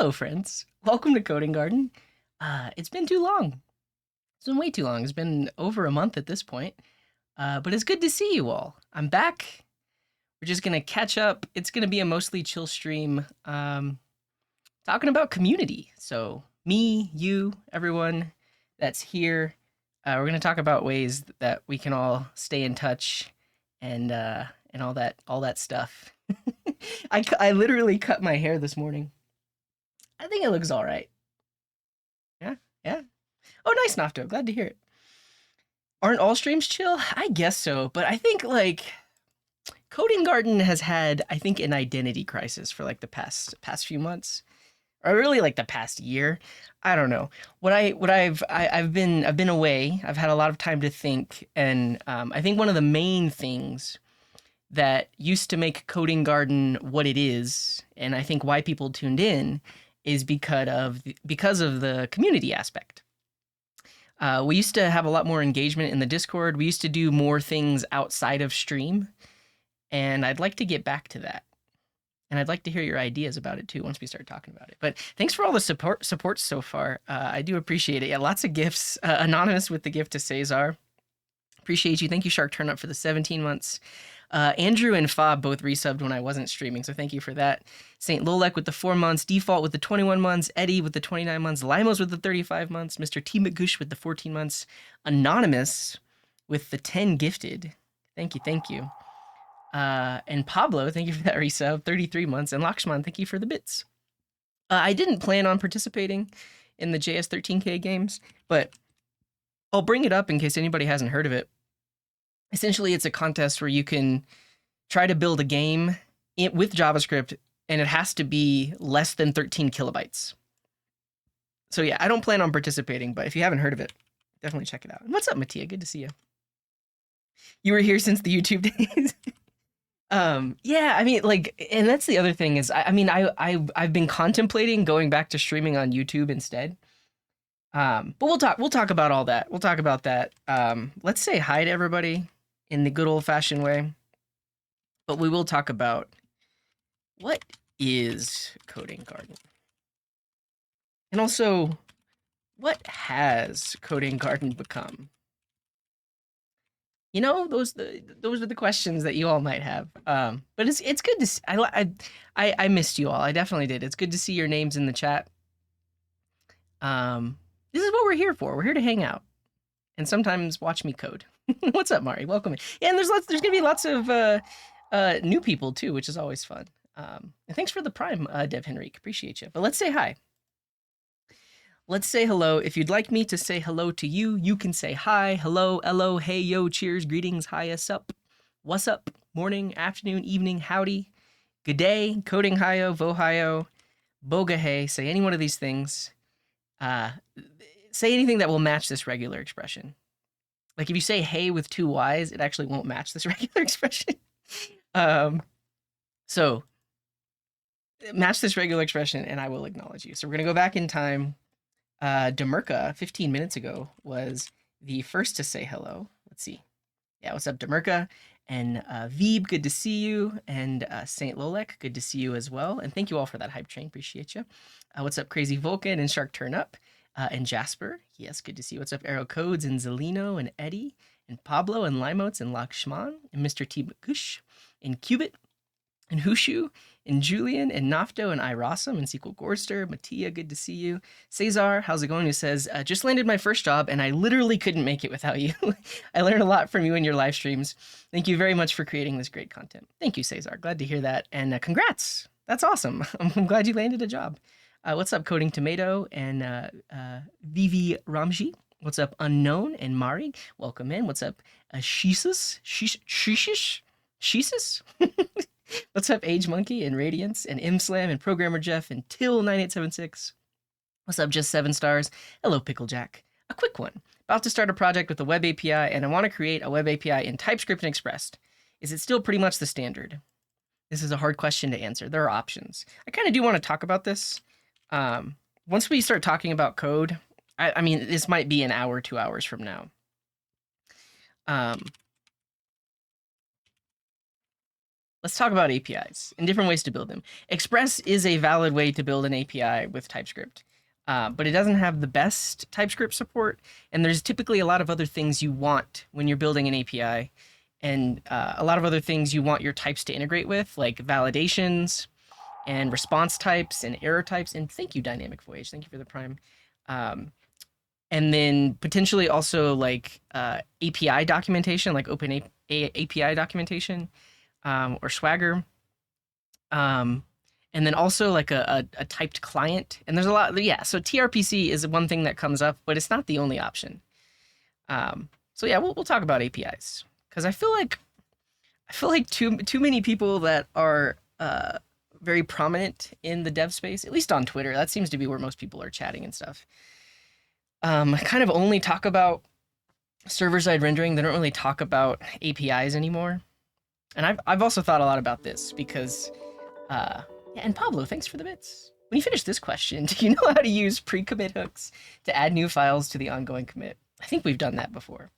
Hello, friends. Welcome to Coding Garden. It's been too long. It's been way too long. It's been over a month at this point. But it's good to see you all. I'm back. We're just gonna catch up. It's gonna be a mostly chill stream, talking about community. So me, you, everyone that's here. We're gonna talk about ways that we can all stay in touch and all that stuff. I literally cut my hair this morning. I think it looks all right. Yeah, yeah. Oh, nice, Nafto. Glad to hear it. Aren't all streams chill? I guess so, but I think like Coding Garden has had, I think, an identity crisis for like the past few months, or really like the past year. I don't know. I've been away. I've had a lot of time to think, and I think one of the main things that used to make Coding Garden what it is, and I think why people tuned in, is because of the community aspect. We used to have a lot more engagement in the Discord. We used to do more things outside of stream, and I'd like to get back to that. And I'd like to hear your ideas about it too once we start talking about it. But thanks for all the support so far. I do appreciate it. Yeah, lots of gifts. Anonymous with the gift to Cesar. Appreciate you. Thank you, Shark Turnup, for the 17 months. Andrew and Fob both resubbed when I wasn't streaming, so thank you for that. Saint Lolek with the 4 months, Default with the 21 months, Eddie with the 29 months, Limos with the 35 months, Mr. T. McGush with the 14 months, Anonymous with the 10 gifted. Thank you, thank you. And Pablo, thank you for that resub, 33 months, and Lakshman, thank you for the bits. I didn't plan on participating in the JS 13K games, but I'll bring it up in case anybody hasn't heard of it. Essentially, it's a contest where you can try to build a game with JavaScript, and it has to be less than 13 kilobytes. So yeah, I don't plan on participating, but if you haven't heard of it, definitely check it out. And what's up, Mattia? Good to see you. You were here since the YouTube days. Yeah, I mean, like, and that's the other thing is, I've been contemplating going back to streaming on YouTube instead. But we'll talk about all that. We'll talk about that. Let's say hi to everybody in the good old-fashioned way. But we will talk about what is Coding Garden. And also, what has Coding Garden become? You know, those are the questions that you all might have. But it's good to see. I missed you all. I definitely did. It's good to see your names in the chat. This is what we're here for. We're here to hang out and sometimes watch me code. What's up, Mari? Welcome in. Yeah, and there's gonna be lots of new people too, which is always fun. And thanks for the Prime, Dev Henrique. Appreciate you. But let's say hi. Let's say hello. If you'd like me to say hello to you, you can say hi, hello, hello, hey, yo, cheers, greetings, hi, sup, what's up, morning, afternoon, evening, howdy, good day, coding hiyo, vohayo, boga hey. Say any one of these things. Say anything that will match this regular expression. Like if you say hey with 2 Y's, it actually won't match this regular expression. So match this regular expression and I will acknowledge you. So we're gonna go back in time. Demerka 15 minutes ago was the first to say hello. Let's see. Yeah, what's up, Demerka? And Veeb, good to see you. And Saint Lolek, good to see you as well. And thank you all for that hype train. Appreciate you. What's up, Crazy Vulcan and Shark Turnup? And Jasper, yes, good to see you. What's up, Arrow Codes and Zelino and Eddie and Pablo and Limotes and Lakshman and Mr. T. McGush and Cubit and Hushu and Julian and Nafto and Irasum and Sequel Gorster, Mattia, good to see you. Cesar, how's it going? Who says, just landed my first job and I literally couldn't make it without you. I learned a lot from you and your live streams. Thank you very much for creating this great content. Thank you, Cesar. Glad to hear that. And congrats. That's awesome. I'm glad you landed a job. What's up, Coding Tomato and Vivi Ramji? What's up, Unknown and Mari? Welcome in. What's up, Sheesus? Sheesus? What's up, Age Monkey and Radiance and Imslam and Programmer Jeff and Till9876? What's up, Just 7 stars? Hello, Picklejack. A quick one. About to start a project with a web API and I want to create a web API in TypeScript and Express. Is it still pretty much the standard? This is a hard question to answer. There are options. I kind of do want to talk about this. Once we start talking about code, I mean, this might be an hour, 2 hours from now. let's talk about APIs and different ways to build them. Express is a valid way to build an API with TypeScript, but it doesn't have the best TypeScript support, and there's typically a lot of other things you want when you're building an API, and a lot of other things you want your types to integrate with, like validations and response types and error types. And thank you, Dynamic Voyage. Thank you for the Prime. And then potentially also like API documentation, like open API documentation, or Swagger. And then also like a typed client. And there's a lot, yeah. So TRPC is one thing that comes up, but it's not the only option. So yeah, we'll talk about APIs because I feel like too many people that are very prominent in the dev space, at least on Twitter, that seems to be where most people are chatting and stuff. Kind of only talk about server-side rendering. They don't really talk about APIs anymore. And I've also thought a lot about this because, yeah, and Pablo, thanks for the bits. When you finish this question, do you know how to use pre-commit hooks to add new files to the ongoing commit? I think we've done that before.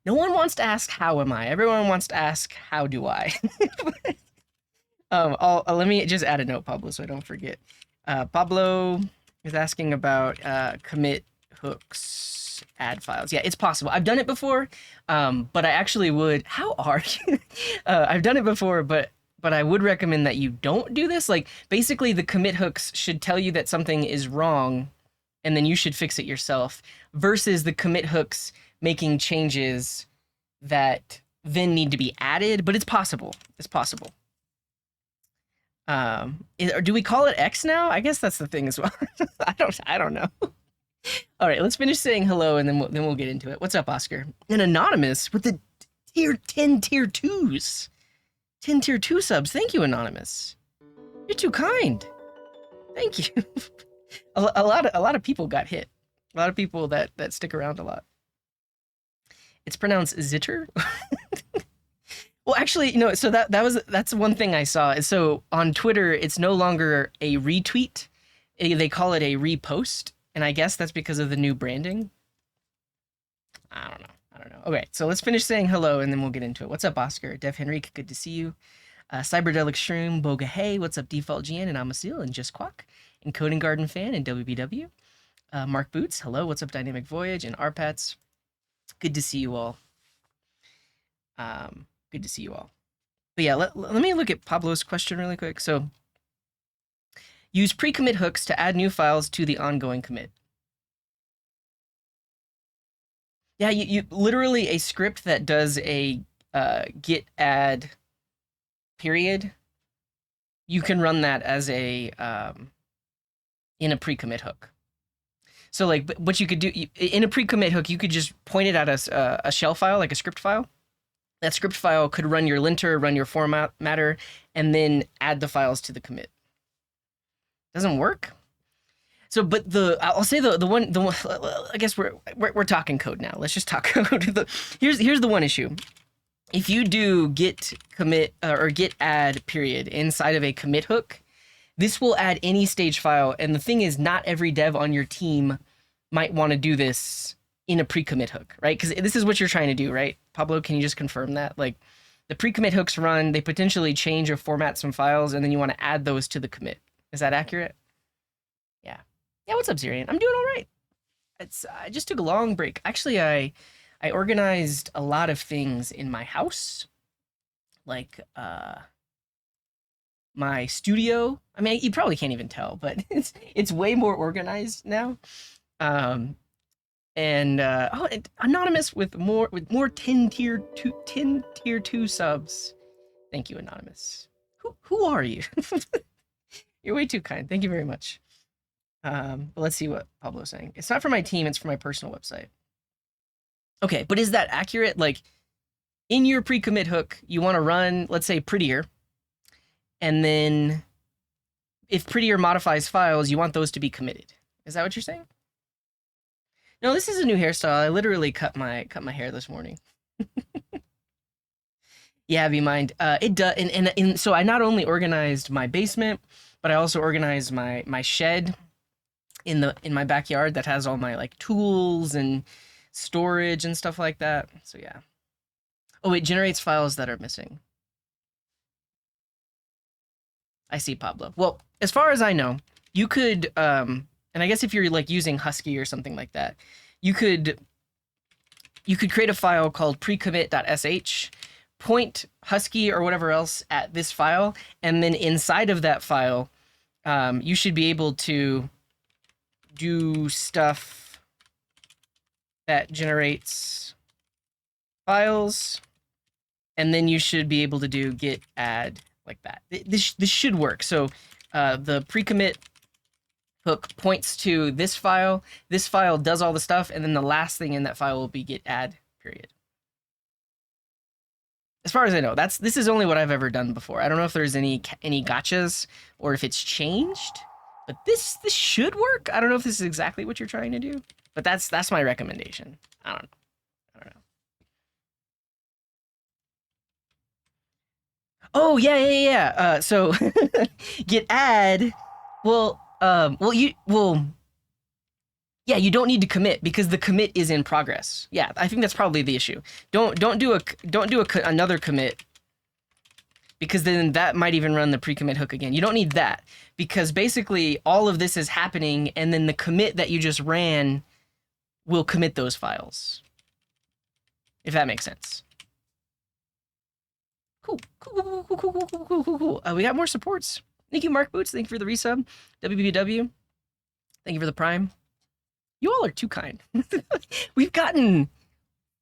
No one wants to ask, how am I? Everyone wants to ask, how do I? Let me just add a note, Pablo, so I don't forget. Pablo is asking about commit hooks, add files. Yeah, it's possible. I've done it before, but I actually would. How are you? I've done it before, but I would recommend that you don't do this. Like, basically, the commit hooks should tell you that something is wrong, and then you should fix it yourself, versus the commit hooks making changes that then need to be added. But it's possible. It's possible. Or do we call it X now? I guess that's the thing as well. I don't know. All right, let's finish saying hello, and then we'll get into it. What's up, Oscar? And Anonymous with the tier 10 tier 2s. 10 tier 2 subs. Thank you, Anonymous. You're too kind. Thank you. a lot of people got hit. A lot of people that stick around a lot. It's pronounced zitter. Well, actually, you know, so that's one thing I saw. So on Twitter, it's no longer a retweet. They call it a repost. And I guess that's because of the new branding. I don't know. Okay, so let's finish saying hello and then we'll get into it. What's up, Oscar? Dev Henrique, good to see you. Cyberdelic Shroom, Boga Hey, what's up, Default GN and Amasil and Just Quack, and Coding Garden Fan and WBW. Mark Boots, hello, what's up, Dynamic Voyage and Arpats. Good to see you all. Good to see you all. But yeah, let me look at Pablo's question really quick. So, use pre-commit hooks to add new files to the ongoing commit. Yeah, you literally a script that does a git add period. You can run that as a in a pre-commit hook. So like, what you could do in a pre-commit hook, you could just point it at a shell file, like a script file. That script file could run your linter, run your formatter, and then add the files to the commit. Doesn't work. So, but I'll say the one I guess we're talking code now. Let's just talk code. Here's the one issue. If you do git commit or git add period inside of a commit hook, this will add any stage file. And the thing is, not every dev on your team might want to do this in a pre-commit hook, right? Because this is what you're trying to do, right? Pablo, can you just confirm that? Like, the pre-commit hooks run, they potentially change or format some files, and then you want to add those to the commit. Is that accurate? Yeah. Yeah, what's up, Zirian? I'm doing all right. I just took a long break. Actually, I organized a lot of things in my house, like my studio. I mean, you probably can't even tell, but it's way more organized now. And Anonymous with more 10 tier 2 subs. Thank you, Anonymous. Who are you? You're way too kind. Thank you very much. But let's see what Pablo's saying. It's not for my team, it's for my personal website. Okay, but is that accurate? Like, in your pre-commit hook, you want to run, let's say, prettier, and then if prettier modifies files, you want those to be committed. Is that what you're saying? No, this is a new hairstyle. I literally cut my hair this morning. Yeah, be mind. It does, and so I not only organized my basement, but I also organized my shed in my backyard that has all my like tools and storage and stuff like that. So yeah. Oh, it generates files that are missing. I see, Pablo. Well, as far as I know, you could, and I guess if you're like using Husky or something like that, you could create a file called precommit.sh, point Husky or whatever else at this file, and then inside of that file, you should be able to do stuff that generates files, and then you should be able to do git add like that. This should work. So the pre-commit hook points to this file. This file does all the stuff, and then the last thing in that file will be git add, period. As far as I know, this is only what I've ever done before. I don't know if there's any gotchas or if it's changed, but this should work. I don't know if this is exactly what you're trying to do, but that's my recommendation. I don't know. Oh yeah. So git add. Yeah, you don't need to commit because the commit is in progress. Yeah, I think that's probably the issue. Don't do another commit, because then that might even run the pre-commit hook again. You don't need that, because basically all of this is happening, and then the commit that you just ran will commit those files, if that makes sense. Cool. We got more supports. Thank you, Mark Boots. Thank you for the resub. WBW. Thank you for the prime. You all are too kind. We've gotten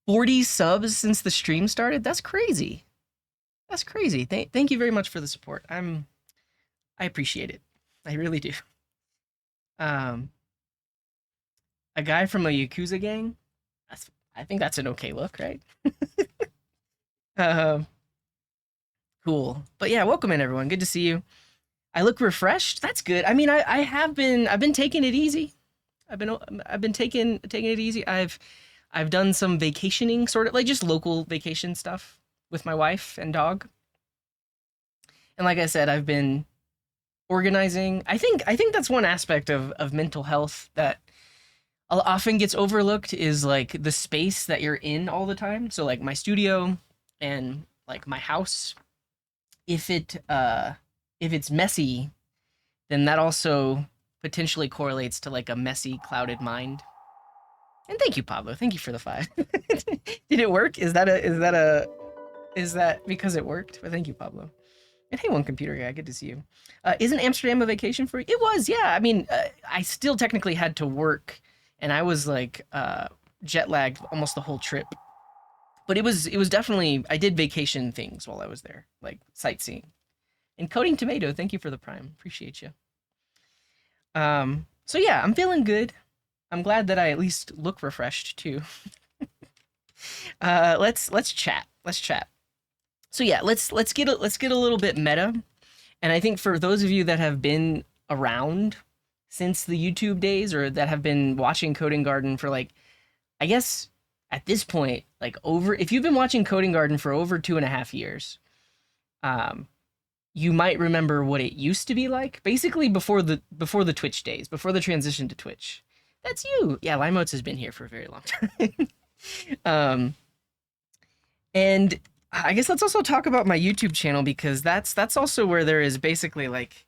40 subs since the stream started. That's crazy. That's crazy. Thank you very much for the support. I appreciate it. I really do. A guy from a Yakuza gang. I think that's an okay look, right? Cool. But yeah, welcome in everyone. Good to see you. I look refreshed. That's good. I mean, I've been taking it easy. I've been taking it easy. I've done some vacationing, sort of like just local vacation stuff with my wife and dog. And like I said, I've been organizing. I think that's one aspect of mental health that often gets overlooked, is like the space that you're in all the time. So like my studio and like my house, if it's messy, then that also potentially correlates to like a messy, clouded mind. And thank you, Pablo. Thank you for the 5. Did it work? Is that because it worked? But thank you, Pablo. And hey, One Computer Guy, good to see you. Isn't Amsterdam a vacation for you? It was, yeah. I mean, I still technically had to work, and I was like jet lagged almost the whole trip. But it was definitely, I did vacation things while I was there, like sightseeing. And Coding Tomato, thank you for the prime. Appreciate you. So yeah, I'm feeling good. I'm glad that I at least look refreshed too. Let's chat. So yeah, let's get a little bit meta. And I think for those of you that have been around since the YouTube days, or that have been watching Coding Garden for like, I guess at this point, like if you've been watching Coding Garden for over 2.5 years, you might remember what it used to be like, basically before the Twitch days, before the transition to Twitch. That's you. Yeah, Limeoats has been here for a very long time. And I guess let's also talk about my YouTube channel, because that's also where there is basically like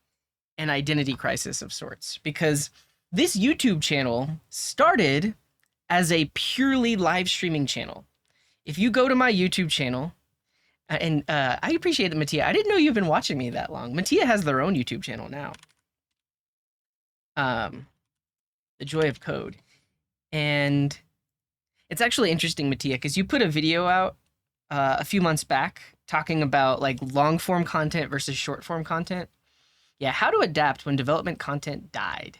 an identity crisis of sorts, because this YouTube channel started as a purely live streaming channel. If you go to my YouTube channel, and I appreciate it, Mattia. I didn't know you've been watching me that long. Mattia has their own YouTube channel now. The Joy of Code. And it's actually interesting, Mattia, because you put a video out a few months back talking about like long form content versus short form content. Yeah, how to adapt when development content died.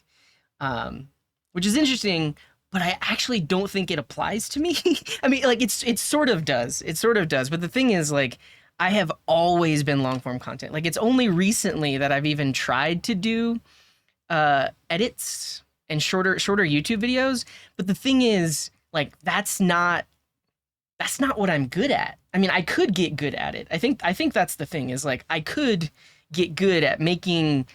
Which is interesting, but I actually don't think it applies to me. I mean, like it sort of does. It sort of does. But the thing is, like, I have always been long form content. Like, it's only recently that I've even tried to do edits and shorter YouTube videos. But the thing is, like, that's not what I'm good at. I mean, I could get good at it. I think that's the thing, is like I could get good at making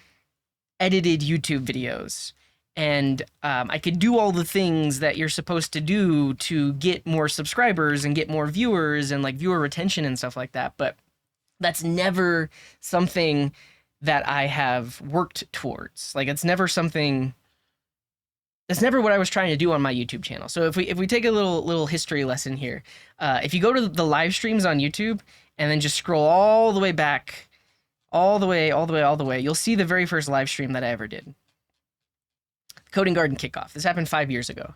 edited YouTube videos and I could do all the things that you're supposed to do to get more subscribers and get more viewers and like viewer retention and stuff like that. But that's never something that I have worked towards. Like it's never something. That's never what I was trying to do on my YouTube channel. So if we take a little history lesson here, if you go to the live streams on YouTube and then just scroll all the way back, all the way, you'll see the very first live stream that I ever did. Coding Garden kickoff. This happened 5 years ago.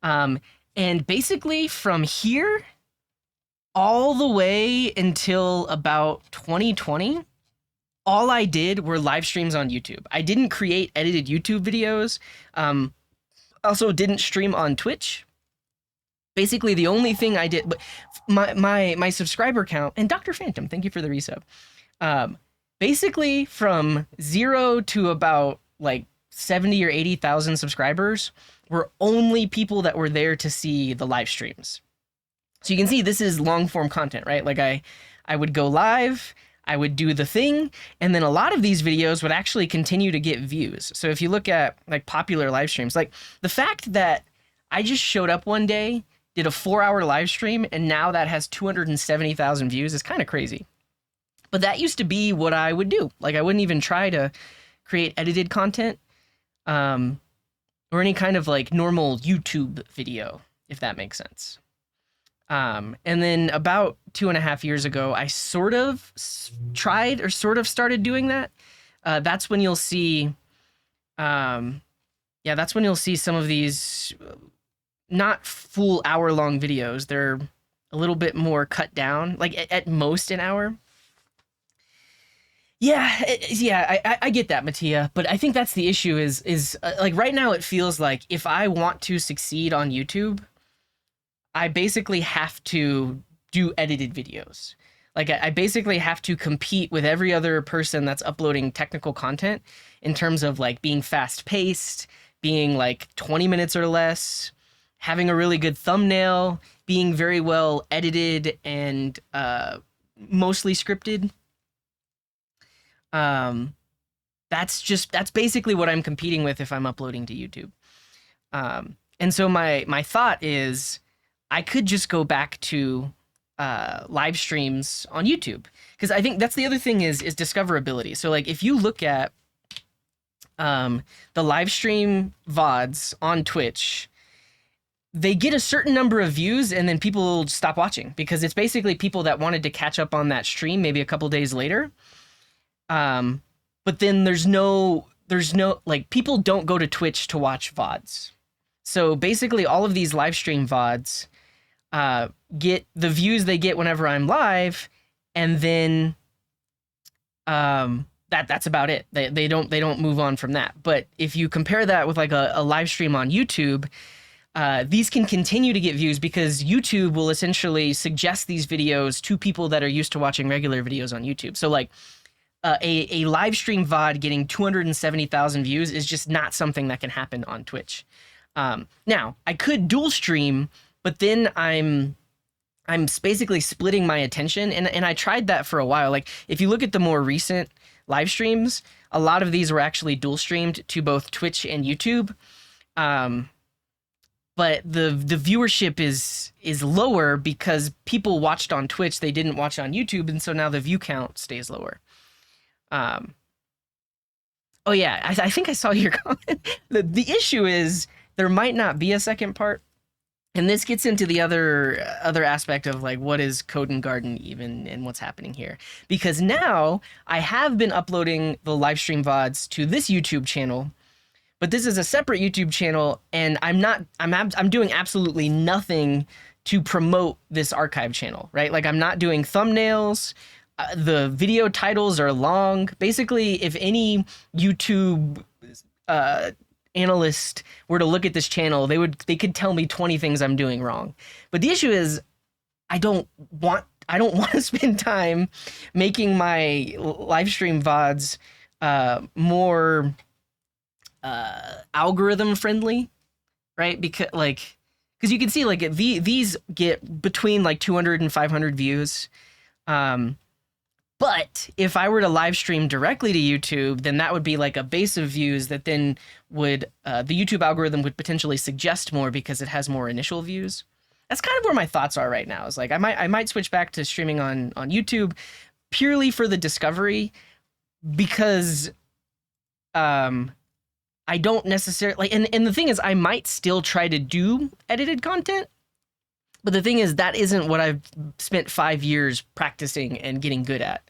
And basically from here all the way until about 2020, all I did were live streams on YouTube. I didn't create edited YouTube videos. Also didn't stream on Twitch. Basically the only thing I did, but my subscriber count, and Dr. Phantom, thank you for the resub. Basically from 0 to about like 70 or 80,000 subscribers were only people that were there to see the live streams. So you can see this is long form content, right? Like I would go live, I would do the thing, and then a lot of these videos would actually continue to get views. So if you look at like popular live streams, like the fact that I just showed up one day, did a 4-hour live stream, and now that has 270,000 views is kind of crazy. But that used to be what I would do. Like I wouldn't even try to create edited content. Or any kind of like normal YouTube video, if that makes sense. And then about 2.5 years ago, I sort of tried or sort of started doing that. That's when you'll see, that's when you'll see some of these not full hour-long videos. They're a little bit more cut down, like at most an hour. I get that, Mattia, but I think that's the issue is like right now it feels like if I want to succeed on YouTube, I basically have to do edited videos. Like I basically have to compete with every other person that's uploading technical content in terms of like being fast paced, being like 20 minutes or less, having a really good thumbnail, being very well edited and mostly scripted. That's basically what I'm competing with if I'm uploading to YouTube. And so my thought is I could just go back to live streams on YouTube, because I think that's the other thing is discoverability. So like if you look at the live stream VODs on Twitch, they get a certain number of views and then people stop watching because it's basically people that wanted to catch up on that stream maybe a couple days later. But then there's no, like, people don't go to Twitch to watch VODs. So basically all of these live stream VODs, get the views they get whenever I'm live. And then, that's about it. They don't move on from that. But if you compare that with like a live stream on YouTube, these can continue to get views because YouTube will essentially suggest these videos to people that are used to watching regular videos on YouTube. So like, a live stream VOD getting 270,000 views is just not something that can happen on Twitch. Now I could dual stream, but then I'm basically splitting my attention, and I tried that for a while. Like if you look at the more recent live streams, a lot of these were actually dual streamed to both Twitch and YouTube. But the viewership is lower because people watched on Twitch, they didn't watch on YouTube, and so now the view count stays lower. Oh yeah, I think I saw your comment. The issue is there might not be a second part, and this gets into the other aspect of like what is Coding Garden even and what's happening here. Because now I have been uploading the live stream VODs to this YouTube channel, but this is a separate YouTube channel, and I'm doing absolutely nothing to promote this archive channel, right? Like I'm not doing thumbnails. The video titles are long. Basically, if any YouTube analyst were to look at this channel, they could tell me 20 things I'm doing wrong. But the issue is I don't want to spend time making my live stream VODs more algorithm friendly, right? Because you can see like these get between like 200 and 500 views. But if I were to live stream directly to YouTube, then that would be like a base of views that then would, the YouTube algorithm would potentially suggest more because it has more initial views. That's kind of where my thoughts are right now. Is like I might switch back to streaming on YouTube purely for the discovery, because I don't necessarily like, and the thing is, I might still try to do edited content, but the thing is, that isn't what I've spent 5 years practicing and getting good at.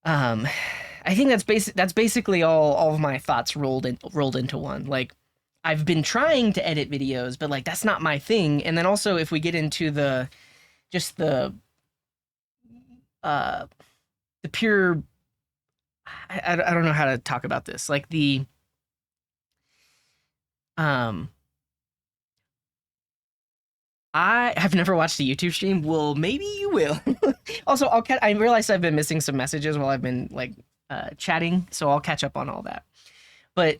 I think that's basically all of my thoughts rolled into one. Like, I've been trying to edit videos, but like that's not my thing. And then also, if we get into the pure, I don't know how to talk about this. Like I have never watched a YouTube stream. Well, maybe you will. Also, I realize I've been missing some messages while I've been like chatting, so I'll catch up on all that. But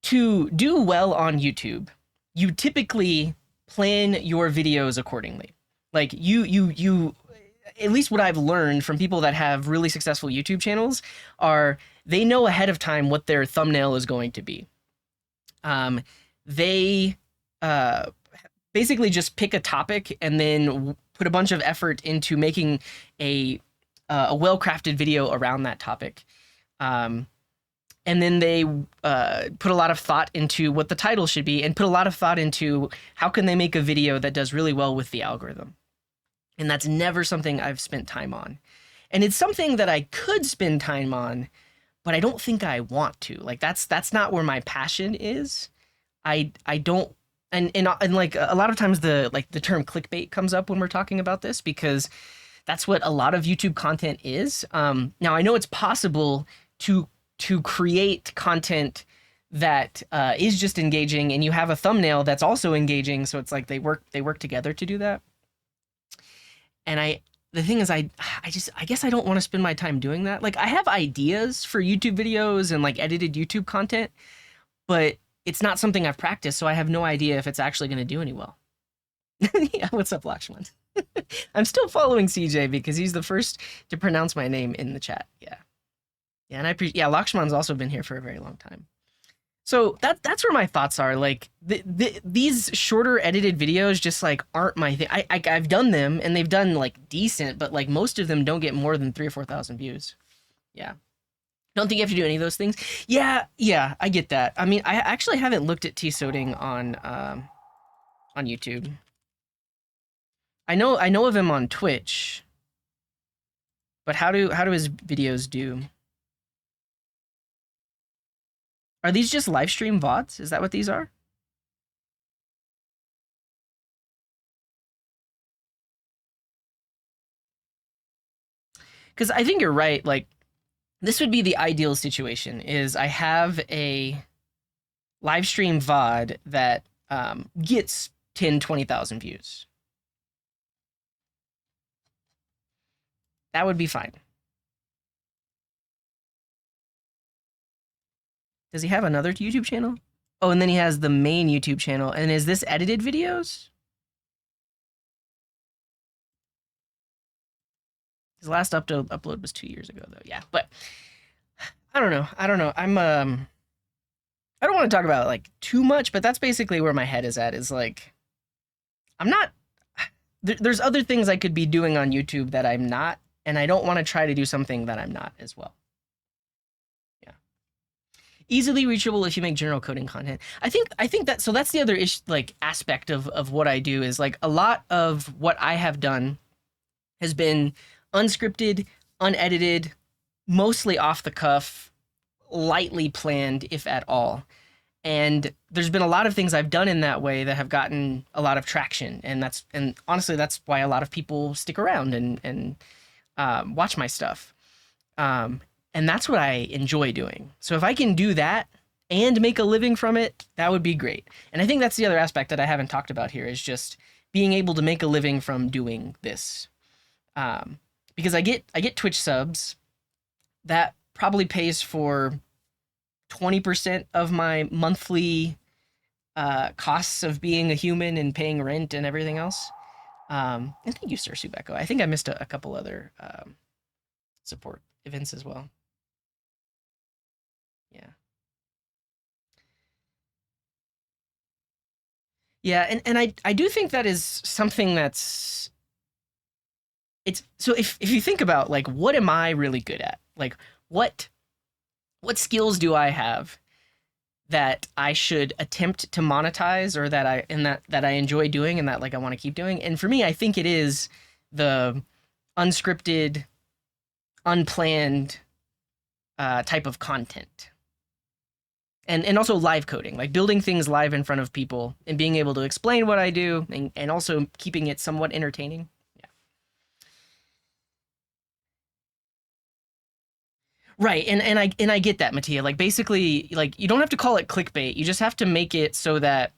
to do well on YouTube, you typically plan your videos accordingly. Like you at least what I've learned from people that have really successful YouTube channels are they know ahead of time what their thumbnail is going to be. They basically just pick a topic and then put a bunch of effort into making a well-crafted video around that topic. And then they put a lot of thought into what the title should be and put a lot of thought into how can they make a video that does really well with the algorithm. And that's never something I've spent time on. And it's something that I could spend time on, but I don't think I want to. Like that's not where my passion is. I don't, and like a lot of times the term clickbait comes up when we're talking about this, because that's what a lot of YouTube content is. Now I know it's possible to create content that is just engaging, and you have a thumbnail that's also engaging, so it's like they work together to do that. And the thing is, I guess I don't want to spend my time doing that. Like, I have ideas for YouTube videos and like edited YouTube content, but it's not something I've practiced, so I have no idea if it's actually going to do any well. Yeah, what's up, Lakshman? I'm still following CJ because he's the first to pronounce my name in the chat. Yeah. Yeah, and Lakshman's also been here for a very long time. So that's where my thoughts are. Like these shorter edited videos just like aren't my thing. I've done them and they've done like decent, but like most of them don't get more than 3,000 or 4,000 views. Yeah. Don't think you have to do any of those things. Yeah, I get that. I mean, I actually haven't looked at T-Soding on YouTube. I know of him on Twitch, but how do his videos do? Are these just live stream VODs? Is that what these are? Because I think you're right. Like, this would be the ideal situation, is I have a live stream VOD that gets 10, 20,000 views. That would be fine. Does he have another YouTube channel? Oh, and then he has the main YouTube channel. And is this edited videos? His last upload was 2 years ago, though. Yeah, but I don't know. I'm I don't want to talk about it, like too much, but that's basically where my head is at. Is like, I'm not. There's other things I could be doing on YouTube that I'm not, and I don't want to try to do something that I'm not as well. Easily reachable if you make general coding content. I think that, so that's the other aspect of what I do, is like a lot of what I have done has been unscripted, unedited, mostly off the cuff, lightly planned, if at all. And there's been a lot of things I've done in that way that have gotten a lot of traction, and honestly that's why a lot of people stick around and watch my stuff. And that's what I enjoy doing. So if I can do that and make a living from it, that would be great. And I think that's the other aspect that I haven't talked about here, is just being able to make a living from doing this. Because I get Twitch subs. That probably pays for 20% of my monthly costs of being a human and paying rent and everything else. And thank you, Sir Subeko. I think I missed a couple other support events as well. Yeah. Yeah, and I do think that is something that's it's so if you think about like what am I really good at? Like what what skills do I have that I should attempt to monetize or that I enjoy doing and that like I want to keep doing? And for me, I think it is the unscripted, unplanned type of content. And also live coding, like building things live in front of people and being able to explain what I do and also keeping it somewhat entertaining. Yeah. Right. And I get that, Mattia. Like basically, like you don't have to call it clickbait. You just have to make it so that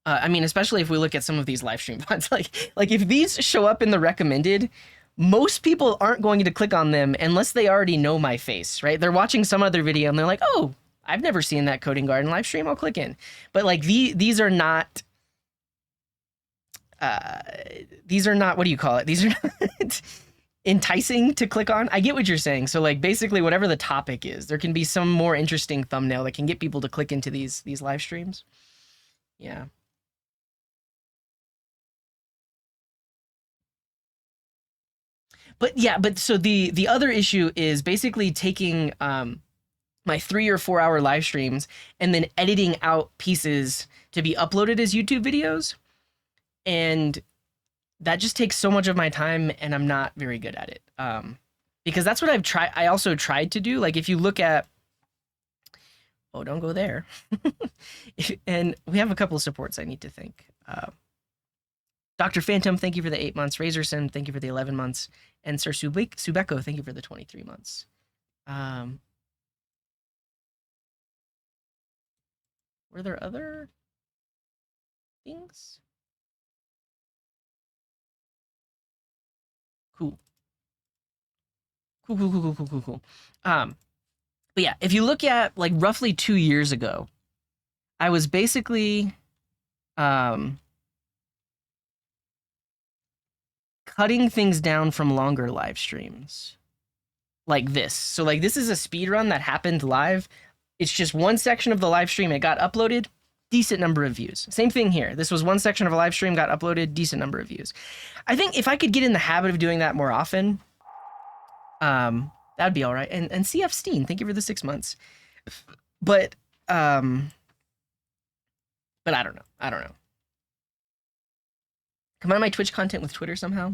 I mean, especially if we look at some of these live stream bots, like if these show up in the recommended, most people aren't going to click on them unless they already know my face, right? They're watching some other video and they're like, "Oh, I've never seen that Coding Garden live stream. I'll click in." But like these are not what do you call it? These are not enticing to click on. I get what you're saying. So like basically whatever the topic is, there can be some more interesting thumbnail that can get people to click into these live streams. Yeah. But yeah, but so the other issue is basically taking my 3 or 4 hour live streams and then editing out pieces to be uploaded as YouTube videos. And that just takes so much of my time and I'm not very good at it. Because that's what I also tried to do. Like if you look at, oh, don't go there. And we have a couple of supports I need to thank. Dr. Phantom, thank you for the 8 months. Razorson, thank you for the 11 months. And Sir Subeko, thank you for the 23 months. Were there other things? Cool. Cool. But yeah, if you look at like roughly 2 years ago, I was basically cutting things down from longer live streams like this. So like this is a speed run that happened live. It's just one section of the live stream. It got uploaded, decent number of views. Same thing here. This was one section of a live stream, got uploaded, decent number of views. I think if I could get in the habit of doing that more often, that'd be all right. And CF Steen, thank you for the 6 months. But I don't know. Combine my Twitch content with Twitter somehow.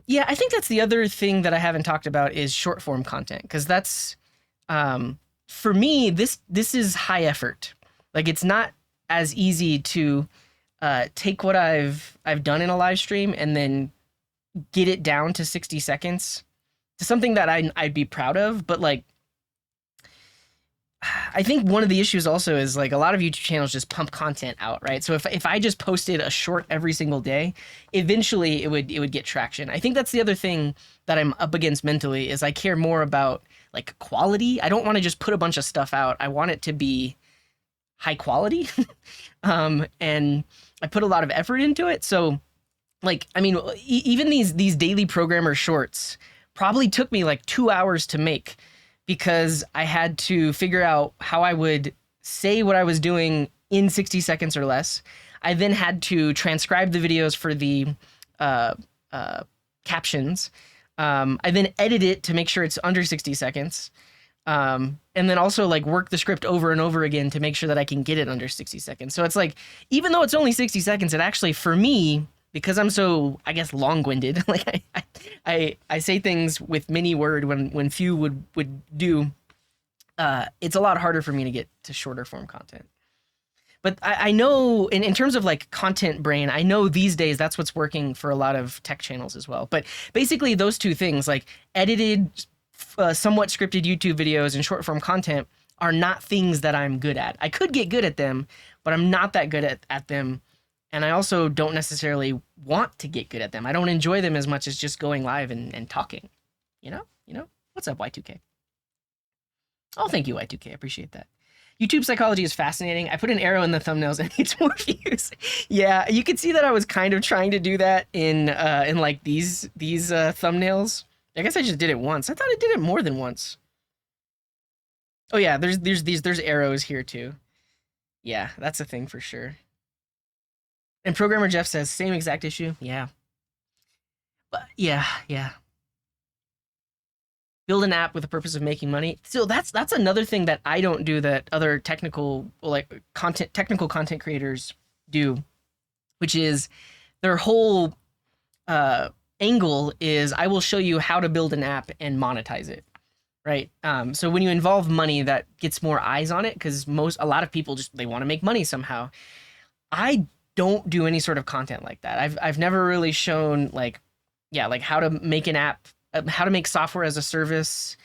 Yeah, I think that's the other thing that I haven't talked about is short form content because that's for me this is high effort. Like it's not as easy to take what I've done in a live stream and then get it down to 60 seconds to something that I'd be proud of, but like I think one of the issues also is like a lot of YouTube channels just pump content out, right? So if I just posted a short every single day, eventually it would get traction. I think that's the other thing that I'm up against mentally is I care more about like quality. I don't want to just put a bunch of stuff out. I want it to be high quality. And I put a lot of effort into it. So like, I mean, even these daily programmer shorts probably took me like 2 hours to make because I had to figure out how I would say what I was doing in 60 seconds or less. I then had to transcribe the videos for the captions. I then edit it to make sure it's under 60 seconds. And then also like work the script over and over again to make sure that I can get it under 60 seconds. So it's like, even though it's only 60 seconds, it actually, for me, because I'm so, I guess, long-winded, like I say things with many words when few would do, it's a lot harder for me to get to shorter form content. But I know in terms of like content brain, I know these days that's what's working for a lot of tech channels as well. But basically those two things, like edited, somewhat scripted YouTube videos and short form content are not things that I'm good at. I could get good at them, but I'm not that good at them. And I also don't necessarily want to get good at them. I don't enjoy them as much as just going live and talking. You know? What's up, Y2K? Oh, thank you, Y2K. I appreciate that. YouTube psychology is fascinating. I put an arrow in the thumbnails and it's more views. Yeah, you could see that I was kind of trying to do that in like these thumbnails. I guess I just did it once. I thought I did it more than once. Oh yeah, there's arrows here too. Yeah, that's a thing for sure. And programmer Jeff says same exact issue. Yeah. But yeah. Build an app with the purpose of making money. So that's another thing that I don't do that other technical content creators do, which is their whole angle is I will show you how to build an app and monetize it, right? So when you involve money, that gets more eyes on it because a lot of people just they want to make money somehow. I don't do any sort of content like that. I've never really shown like how to make an app, how to make software as a service,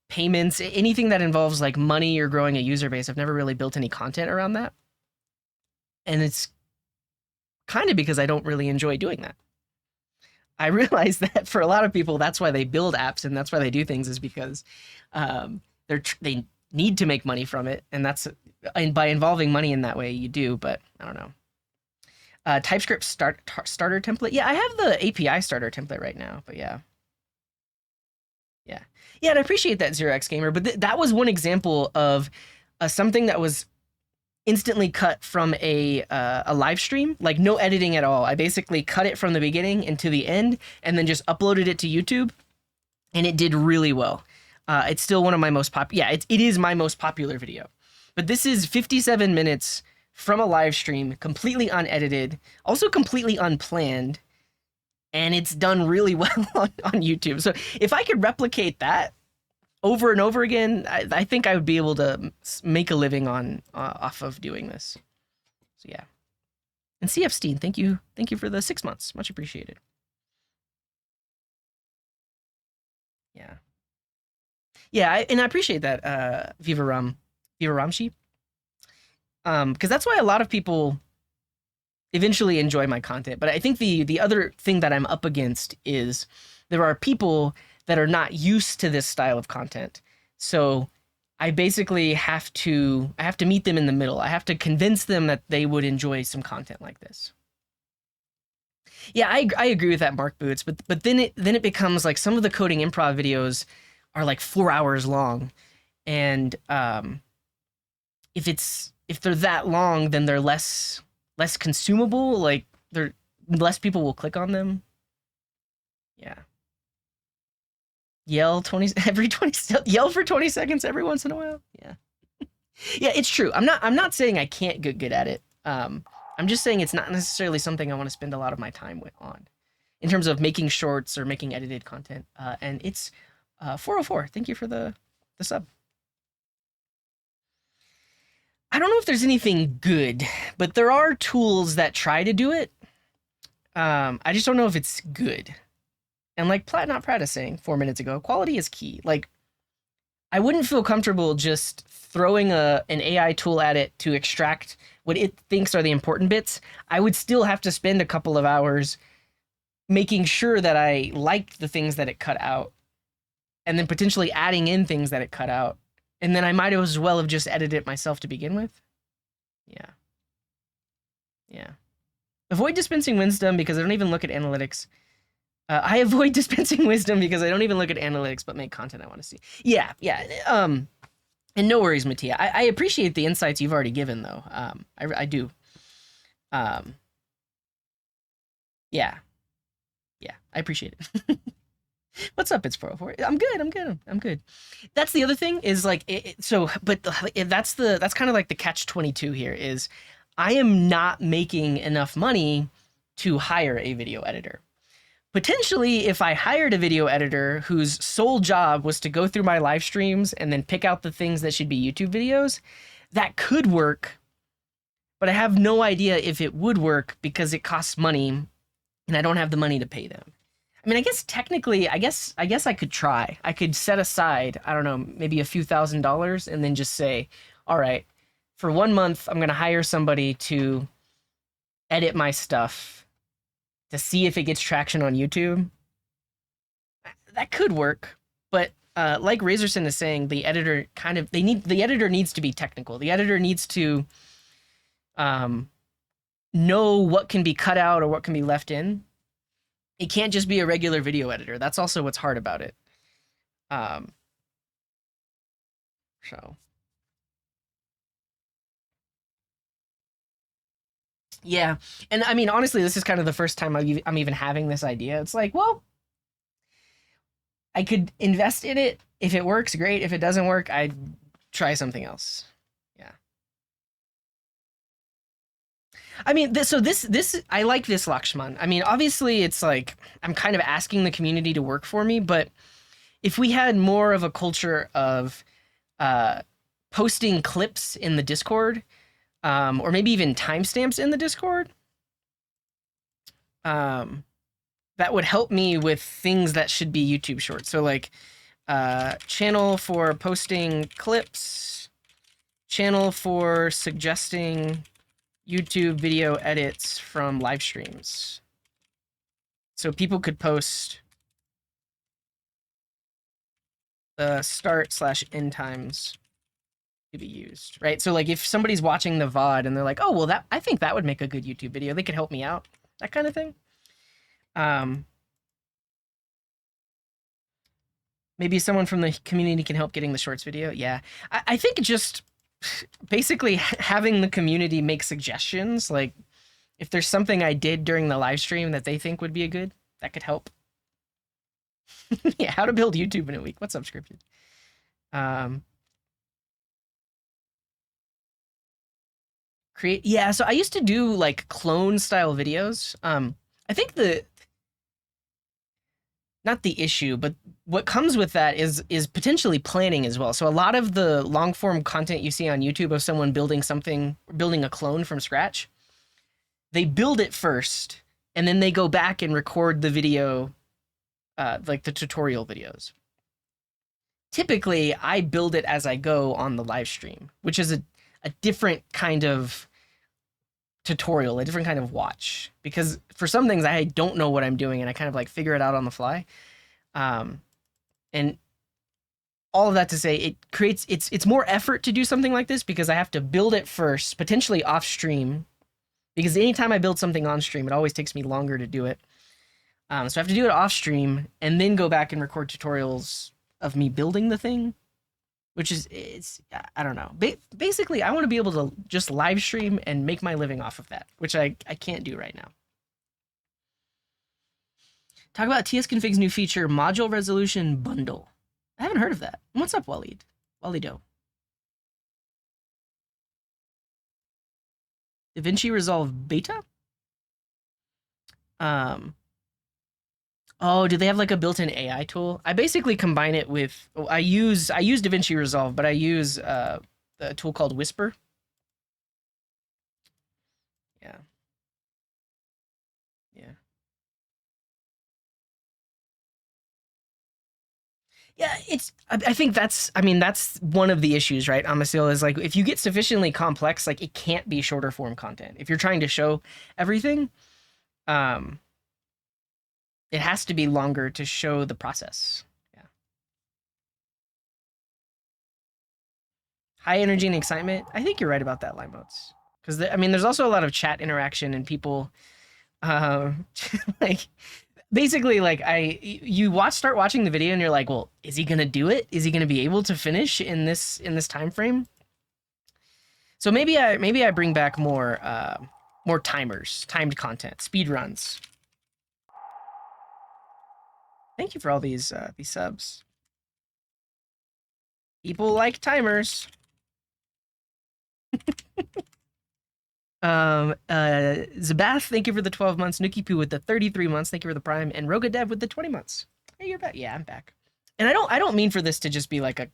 payments, anything that involves like money or growing a user base. I've never really built any content around that. And it's kind of because I don't really enjoy doing that. I realize that for a lot of people, that's why they build apps and that's why they do things is because they need to make money from it. And by involving money in that way, you do, but I don't know. TypeScript starter template. Yeah, I have the API starter template right now, but yeah. Yeah, and I appreciate that 0x Gamer, but that was one example of something that was instantly cut from a live stream, like no editing at all. I basically cut it from the beginning and to the end, and then just uploaded it to YouTube, and it did really well. It's still one of my most it is my most popular video. But this is 57 minutes from a live stream, completely unedited, also completely unplanned, and it's done really well on YouTube. So if I could replicate that over and over again, I think I would be able to make a living off of doing this. So yeah. And CF Steen, thank you for the 6 months, much appreciated. Yeah, and I appreciate that, Viva Ramshi, because that's why a lot of people eventually enjoy my content. But I think the other thing that I'm up against is there are people that are not used to this style of content. So I basically have to meet them in the middle. I have to convince them that they would enjoy some content like this. Yeah, I agree with that, Mark Boots. But then it becomes like some of the coding improv videos are like 4 hours long, and if they're that long, then they're less consumable. Like less people will click on them. Yeah. Yell for 20 seconds every once in a while. Yeah. Yeah, it's true. I'm not saying I can't get good at it. I'm just saying it's not necessarily something I want to spend a lot of my time on in terms of making shorts or making edited content. And it's 404. Thank you for the sub. I don't know if there's anything good, but there are tools that try to do it. I just don't know if it's good. And like Not Proud is saying 4 minutes ago, quality is key. Like, I wouldn't feel comfortable just throwing an AI tool at it to extract what it thinks are the important bits. I would still have to spend a couple of hours making sure that I liked the things that it cut out, and then potentially adding in things that it cut out. And then I might as well have just edited it myself to begin with. Yeah. Avoid dispensing wisdom because I don't even look at analytics. I avoid dispensing wisdom because I don't even look at analytics, but make content I want to see. Yeah. And no worries, Mattia. I appreciate the insights you've already given, though. I do. Yeah, I appreciate it. What's up? It's 404. I'm good. That's the other thing is like, that's kind of like the catch-22 here is I am not making enough money to hire a video editor. Potentially, if I hired a video editor whose sole job was to go through my live streams and then pick out the things that should be YouTube videos, that could work, but I have no idea if it would work because it costs money and I don't have the money to pay them. I mean, I guess technically, I guess I could try. I could set aside, I don't know, maybe a few $1,000s and then just say, all right, for 1 month, I'm going to hire somebody to edit my stuff to see if it gets traction on YouTube. That could work, but like Razorson is saying, the editor the editor needs to be technical. The editor needs to know what can be cut out or what can be left in. It can't just be a regular video editor. That's also what's hard about it. So yeah, and I mean, honestly, this is kind of the first time I'm even having this idea. It's like, well, I could invest in it. If it works, great. If it doesn't work, I'd try something else. Yeah. I mean, this I like this, Lakshman. I mean, obviously, it's like I'm kind of asking the community to work for me, but if we had more of a culture of posting clips in the Discord, or maybe even timestamps in the Discord, that would help me with things that should be YouTube shorts. So like channel for posting clips, channel for suggesting YouTube video edits from live streams. So people could post the start/end times to be used, right? So like if somebody's watching the VOD and they're like, oh, well, I think that would make a good YouTube video. They could help me out, that kind of thing. Maybe someone from the community can help getting the shorts video. Yeah, I think just basically having the community make suggestions, like if there's something I did during the live stream that they think would be that could help. Yeah, how to build YouTube in a week. What's up, Scripted? Yeah, so I used to do like clone style videos. I think not the issue, but what comes with that is potentially planning as well. So a lot of the long form content you see on YouTube of someone building a clone from scratch, they build it first and then they go back and record the video, like the tutorial videos. Typically, I build it as I go on the live stream, which is a different kind of tutorial, a different kind of watch, because for some things I don't know what I'm doing and I kind of like figure it out on the fly. And all of that to say, it creates, it's more effort to do something like this because I have to build it first, potentially off stream, because anytime I build something on stream, it always takes me longer to do it. So I have to do it off stream and then go back and record tutorials of me building the thing, which is, I don't know. Basically, I want to be able to just live stream and make my living off of that, which I can't do right now. Talk about tsconfig's new feature, module resolution bundle. I haven't heard of that. What's up, Waleed? Waleedo. DaVinci Resolve beta? Oh, do they have like a built-in AI tool? I basically combine it with, I use DaVinci Resolve, but I use a tool called Whisper. Yeah. Yeah. Yeah, I think that's one of the issues, right? Amasil is like, if you get sufficiently complex, like it can't be shorter form content. If you're trying to show everything, it has to be longer to show the process. Yeah. High energy and excitement. I think you're right about that, Limeoats. Because there's also a lot of chat interaction and people, like, basically, like you start watching the video and you're like, well, is he gonna do it? Is he gonna be able to finish in this time frame? So maybe I bring back more timers, timed content, speed runs. Thank you for all these subs. People like timers. Zabath, thank you for the 12 months. Nuki Poo with the 33 months. Thank you for the prime. And Rogadev with the 20 months. Hey, you're back. Yeah, I'm back. And I don't mean for this to just be like a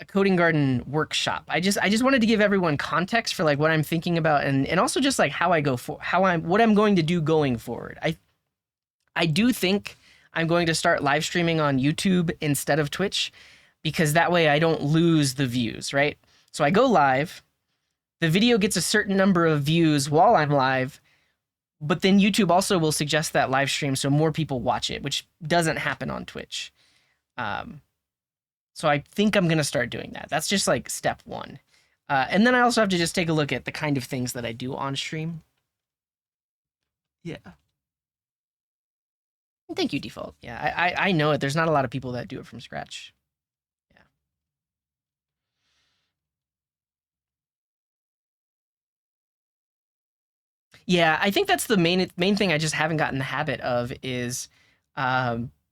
coding garden workshop. I just wanted to give everyone context for like what I'm thinking about and also just like how I go for what I'm going to do going forward. I do think I'm going to start live streaming on YouTube instead of Twitch because that way I don't lose the views, right? So I go live, the video gets a certain number of views while I'm live, but then YouTube also will suggest that live stream so more people watch it, which doesn't happen on Twitch. So I think I'm gonna start doing that. That's just like step one. And then I also have to just take a look at the kind of things that I do on stream. Yeah. Thank you, Default. Yeah, I know it. There's not a lot of people that do it from scratch. Yeah. Yeah, I think that's the main thing I just haven't gotten the habit of is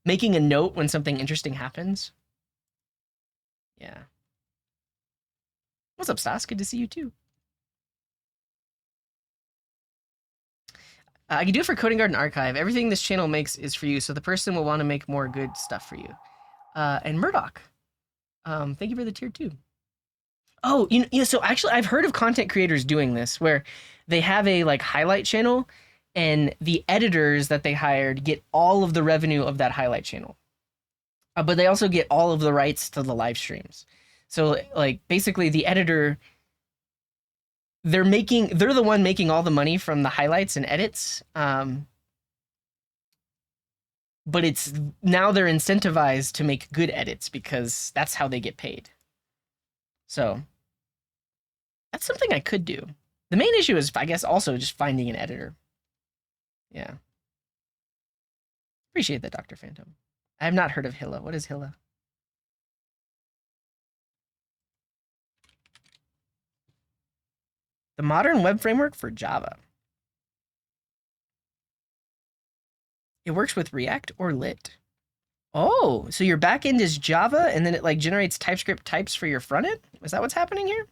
making a note when something interesting happens. Yeah. What's up, Stas? Good to see you too. I can do it for Coding Garden Archive. Everything this channel makes is for you, so the person will want to make more good stuff for you. And Murdoch, thank you for the tier 2. Oh, so actually, I've heard of content creators doing this, where they have a like highlight channel, and the editors that they hired get all of the revenue of that highlight channel, but they also get all of the rights to the live streams. So like basically, the editor, they're the one making all the money from the highlights and edits. But it's now they're incentivized to make good edits because that's how they get paid. So that's something I could do. The main issue is, I guess, also just finding an editor. Yeah. Appreciate that, Dr. Phantom. I have not heard of Hilla. What is Hilla? The modern web framework for Java. It works with React or Lit. Oh, so your backend is Java and then it like generates TypeScript types for your front end? Is that what's happening here?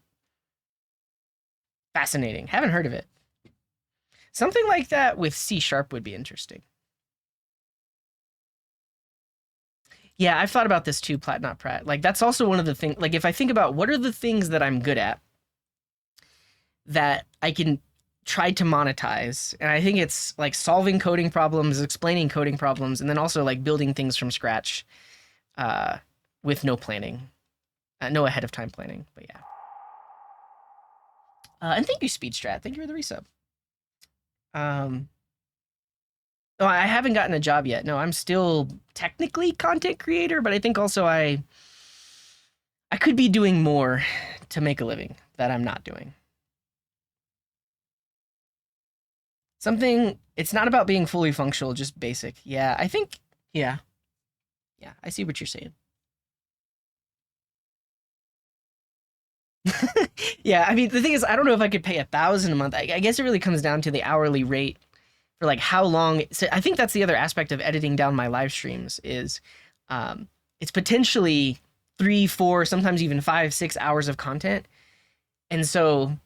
Fascinating. Haven't heard of it. Something like that with C# would be interesting. Yeah, I've thought about this too, Plat Not Prat. Like that's also one of the things, like if I think about what are the things that I'm good at that I can try to monetize, and I think it's like solving coding problems, explaining coding problems, and then also like building things from scratch with no planning, no ahead of time planning, but yeah. And thank you, Speedstrat. Thank you for the resub. Oh, I haven't gotten a job yet. No, I'm still technically content creator, but I think also I could be doing more to make a living that I'm not doing. Something, it's not about being fully functional, just basic. Yeah, I think, yeah. Yeah, I see what you're saying. Yeah, I mean, the thing is, I don't know if I could pay 1,000 a month. I guess it really comes down to the hourly rate for like how long. So I think that's the other aspect of editing down my live streams is it's potentially 3, 4, sometimes even 5, 6 hours of content. And so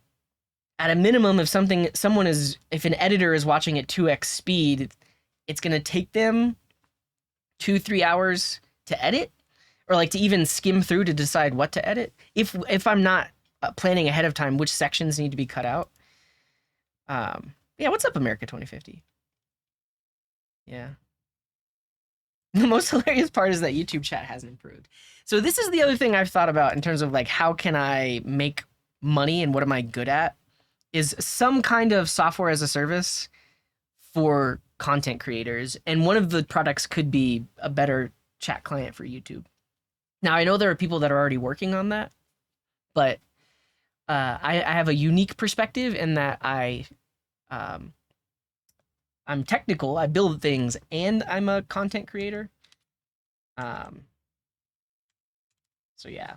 at a minimum, if if an editor is watching at 2x speed, it's going to take them 2, 3 hours to edit, or like to even skim through to decide what to edit. If I'm not planning ahead of time which sections need to be cut out. Yeah, what's up, America 2050? Yeah. The most hilarious part is that YouTube chat hasn't improved. So this is the other thing I've thought about in terms of like how can I make money and what am I good at, is some kind of software as a service for content creators. And one of the products could be a better chat client for YouTube. Now, I know there are people that are already working on that, but I have a unique perspective in that I'm technical, I build things, and I'm a content creator. So yeah.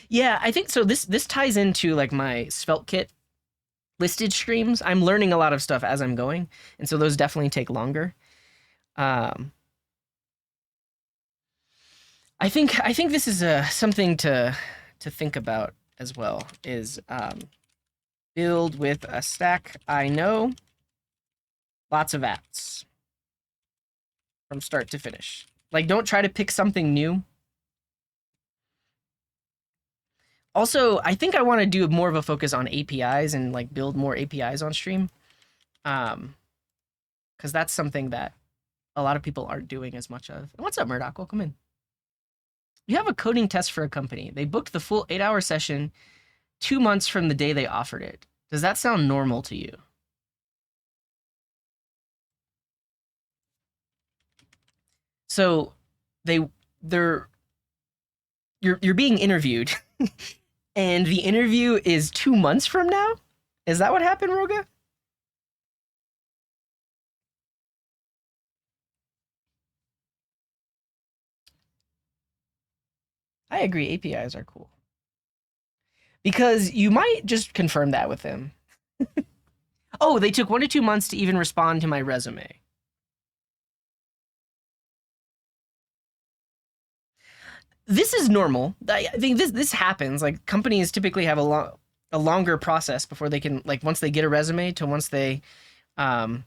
Yeah, I think so. This ties into like my Svelte kit listed streams. I'm learning a lot of stuff as I'm going, and so those definitely take longer. I think this is something to think about as well. Is build with a stack I know, lots of apps from start to finish. Like, don't try to pick something new. Also, I think I want to do more of a focus on APIs and like build more APIs on stream. Because that's something that a lot of people aren't doing as much of. What's up, Murdoch? Welcome in. You have a coding test for a company. They booked the full 8-hour session 2 months from the day they offered it. Does that sound normal to you? So they're you're being interviewed, and the interview is 2 months from now. Is that what happened, Roga? I agree. APIs are cool because you might just confirm that with them. Oh, they took 1 to 2 months to even respond to my resume. This is normal. I think this happens. Like companies typically have a longer process before they can, like, once they get a resume to once they um,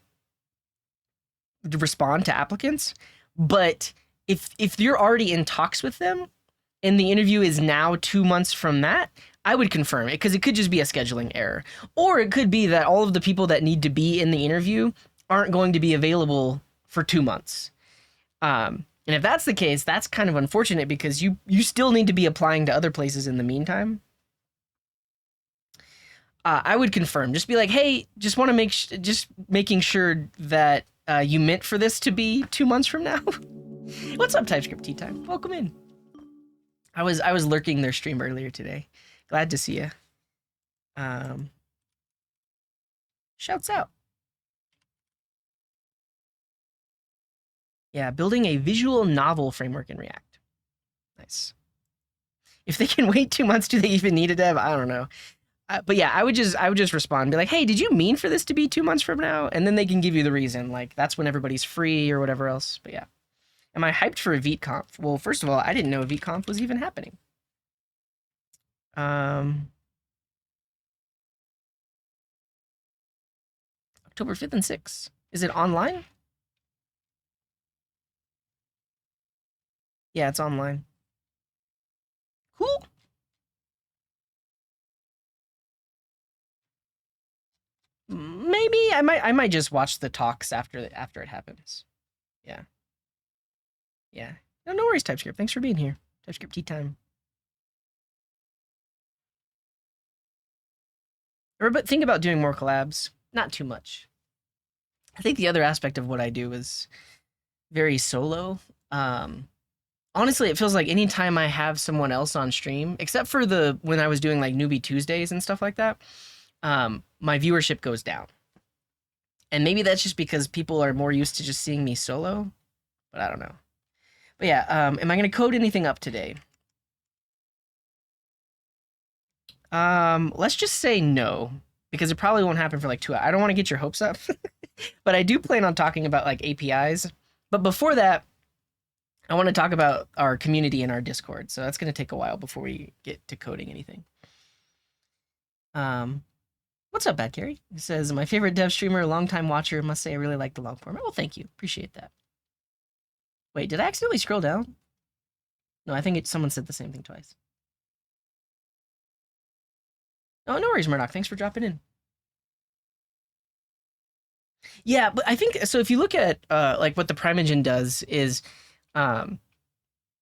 respond to applicants. But if you're already in talks with them and the interview is now 2 months from that, I would confirm it because it could just be a scheduling error, or it could be that all of the people that need to be in the interview aren't going to be available for 2 months. And if that's the case, that's kind of unfortunate because you still need to be applying to other places in the meantime. I would confirm. Just be like, hey, just want to just making sure that you meant for this to be 2 months from now. What's up, TypeScript Tea Time? Welcome in. I was lurking their stream earlier today. Glad to see you. Shouts out. Yeah, building a visual novel framework in React. Nice. If they can wait 2 months, do they even need a dev? I don't know. But yeah, I would just respond and be like, hey, did you mean for this to be 2 months from now? And then they can give you the reason. Like, that's when everybody's free or whatever else. But yeah. Am I hyped for a VeetConf? Well, first of all, I didn't know VeetConf was even happening. October 5th and 6th. Is it online? Yeah, it's online. Cool. Maybe I might just watch the talks after it happens. Yeah. Yeah. No worries, TypeScript. Thanks for being here. TypeScript tea time. But think about doing more collabs. Not too much. I think the other aspect of what I do is very solo. Honestly, it feels like anytime I have someone else on stream, except for when I was doing like Newbie Tuesdays and stuff like that, my viewership goes down. And maybe that's just because people are more used to just seeing me solo, but I don't know. But yeah, am I going to code anything up today? Let's just say no, because it probably won't happen for like 2 hours. I don't want to get your hopes up, but I do plan on talking about like APIs. But before that, I want to talk about our community and our Discord. So that's going to take a while before we get to coding anything. What's up, Bad Carrie? He says, my favorite dev streamer, longtime watcher, must say I really like the long format. Well, thank you. Appreciate that. Wait, did I accidentally scroll down? No, I think someone said the same thing twice. Oh, no worries, Murdoch. Thanks for dropping in. Yeah, but I think so. If you look at like what the Prime Engine does is,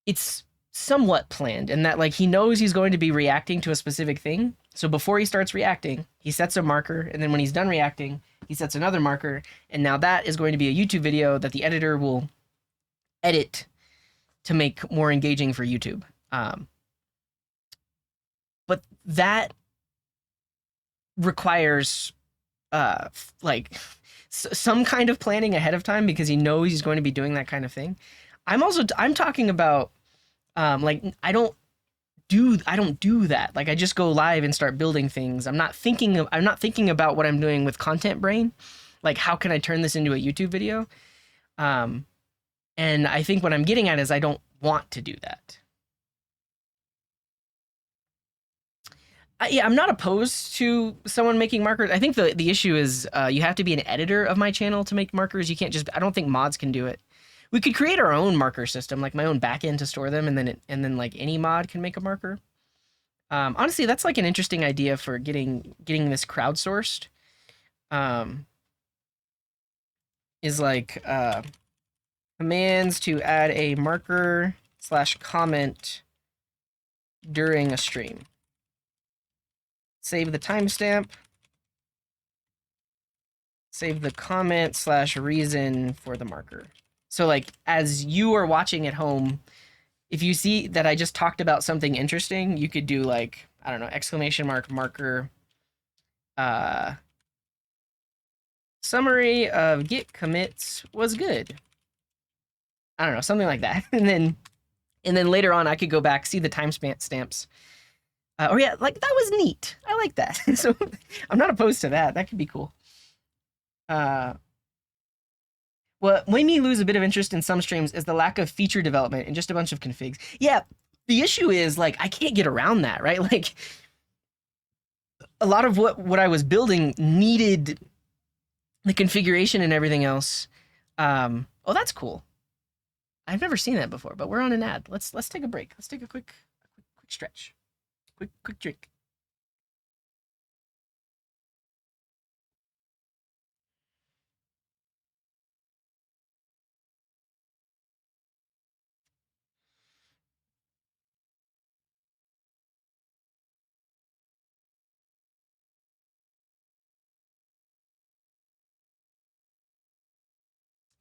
it's somewhat planned in that like he knows he's going to be reacting to a specific thing. So before he starts reacting, he sets a marker, and then when he's done reacting, he sets another marker, and now that is going to be a YouTube video that the editor will edit to make more engaging for YouTube. But that requires like some kind of planning ahead of time because he knows he's going to be doing that kind of thing. I'm talking about like I don't do that. Like I just go live and start building things. I'm not thinking about what I'm doing with Content Brain. Like how can I turn this into a YouTube video? And I think what I'm getting at is I don't want to do that. Yeah, I'm not opposed to someone making markers. I think the issue is you have to be an editor of my channel to make markers. You can't just. I don't think mods can do it. We could create our own marker system, like my own backend to store them, and then like any mod can make a marker. Honestly, that's like an interesting idea for getting this crowdsourced. Is like commands to add a marker / comment during a stream. Save the timestamp. Save the comment / reason for the marker. So like as you are watching at home, if you see that I just talked about something interesting, you could do like, I don't know, exclamation mark marker uh summary of git commits was good. I don't know, something like that. And then later on I could go back, see the timestamp stamps. Oh yeah, like that was neat. I like that. So I'm not opposed to that. That could be cool. Uh what made me lose a bit of interest in some streams is the lack of feature development and just a bunch of configs. Yeah, the issue is like I can't get around that, right? Like a lot of what I was building needed the configuration and everything else. Oh, that's cool. I've never seen that before, but we're on an ad. Let's take a break. Let's take a quick stretch. Quick drink.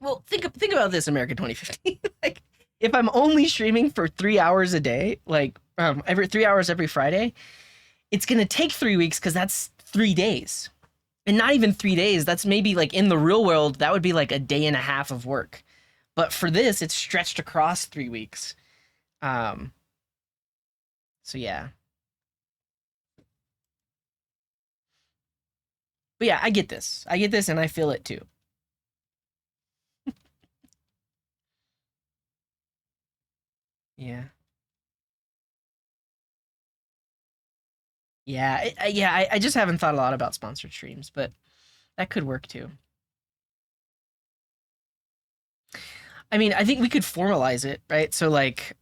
Well, think about this, America 2015. Like, if I'm only streaming for 3 hours a day, like every 3 hours every Friday, it's gonna take 3 weeks because that's 3 days, and not even 3 days. That's maybe like in the real world that would be like a day and a half of work, but for this, it's stretched across 3 weeks. Um, so yeah, but yeah, I get this. I get this, and I feel it too. Yeah. Yeah, I just haven't thought a lot about sponsored streams, but that could work too. I mean, I think we could formalize it, right? So like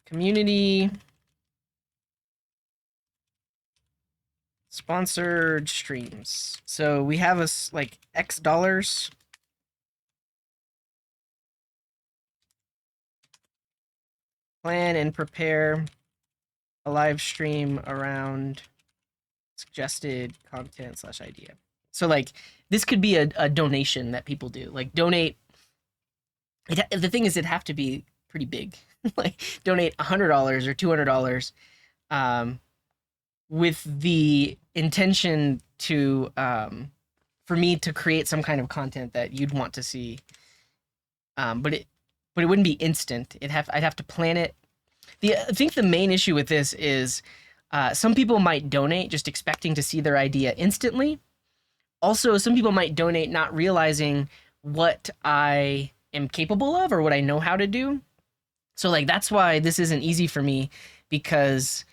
community sponsored streams. So we have like X dollars. Plan and prepare a live stream around suggested content slash idea. So like this could be a donation that people do. Like donate. The thing is, it'd have to be pretty big. Like donate $100 or $200, um, with the intention to for me to create some kind of content that you'd want to see. But it wouldn't be instant. I'd have to plan it. I think the main issue with this is some people might donate just expecting to see their idea instantly. Also, some people might donate not realizing what I am capable of or what I know how to do. So like that's why this isn't easy for me, because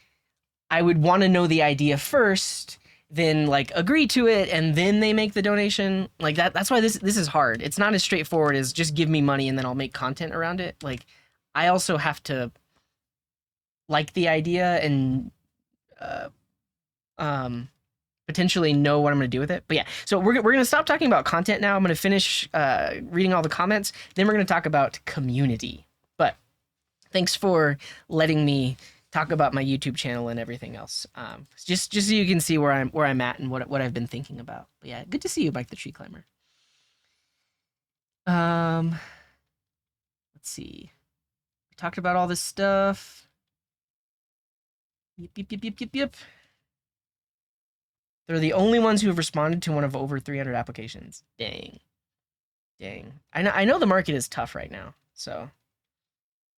I would want to know the idea first, then like agree to it, and then they make the donation. Like that's why this is hard. It's not as straightforward as just give me money and then I'll make content around it. Like I also have to like the idea and uh, potentially know what I'm going to do with it. But yeah, so we're going to stop talking about content now. I'm going to finish reading all the comments. Then we're going to talk about community. But thanks for letting me talk about my YouTube channel and everything else. Just so you can see where I'm at and what I've been thinking about. But yeah, good to see you, Mike the Tree Climber. Let's see. We talked about all this stuff. Yep. They're the only ones who have responded to one of over 300 applications. Dang. I know the market is tough right now, so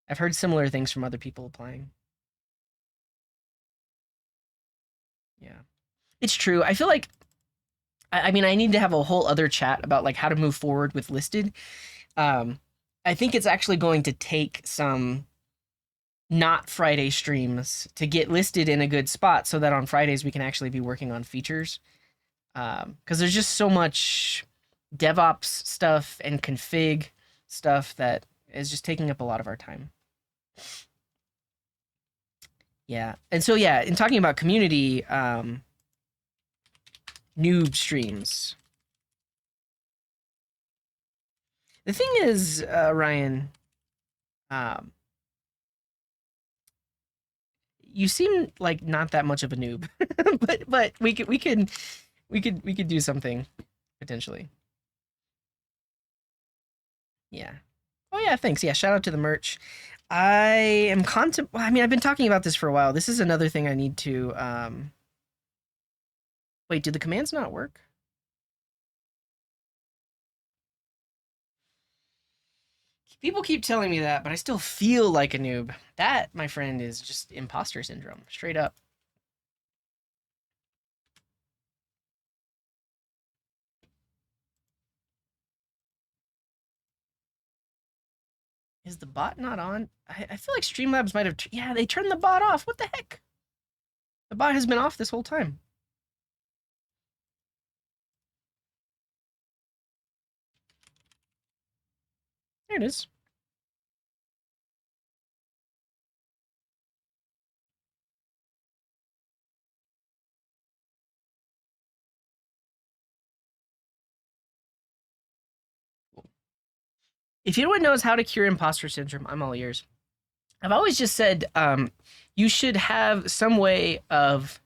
I've heard similar things from other people applying. Yeah. It's true. I feel like I mean I need to have a whole other chat about like how to move forward with listed. I think it's actually going to take some not Friday streams to get listed in a good spot so that on Fridays we can actually be working on features. Because there's just so much DevOps stuff and config stuff that is just taking up a lot of our time. Yeah. And so, yeah, in talking about community, noob streams. The thing is, Ryan, um, you seem like not that much of a noob, but we could do something. potentially. Yeah. Oh yeah, thanks. Yeah, shout out to the merch. I am I mean, I've been talking about this for a while. This is another thing I need to wait, did the commands not work? People keep telling me that, but I still feel like a noob. That, my friend, is just imposter syndrome, straight up. Is the bot not on? I feel like Streamlabs might have. Yeah, they turned the bot off. What the heck? The bot has been off this whole time. There it is. If anyone knows how to cure imposter syndrome, I'm all ears. I've always just said you should have some way of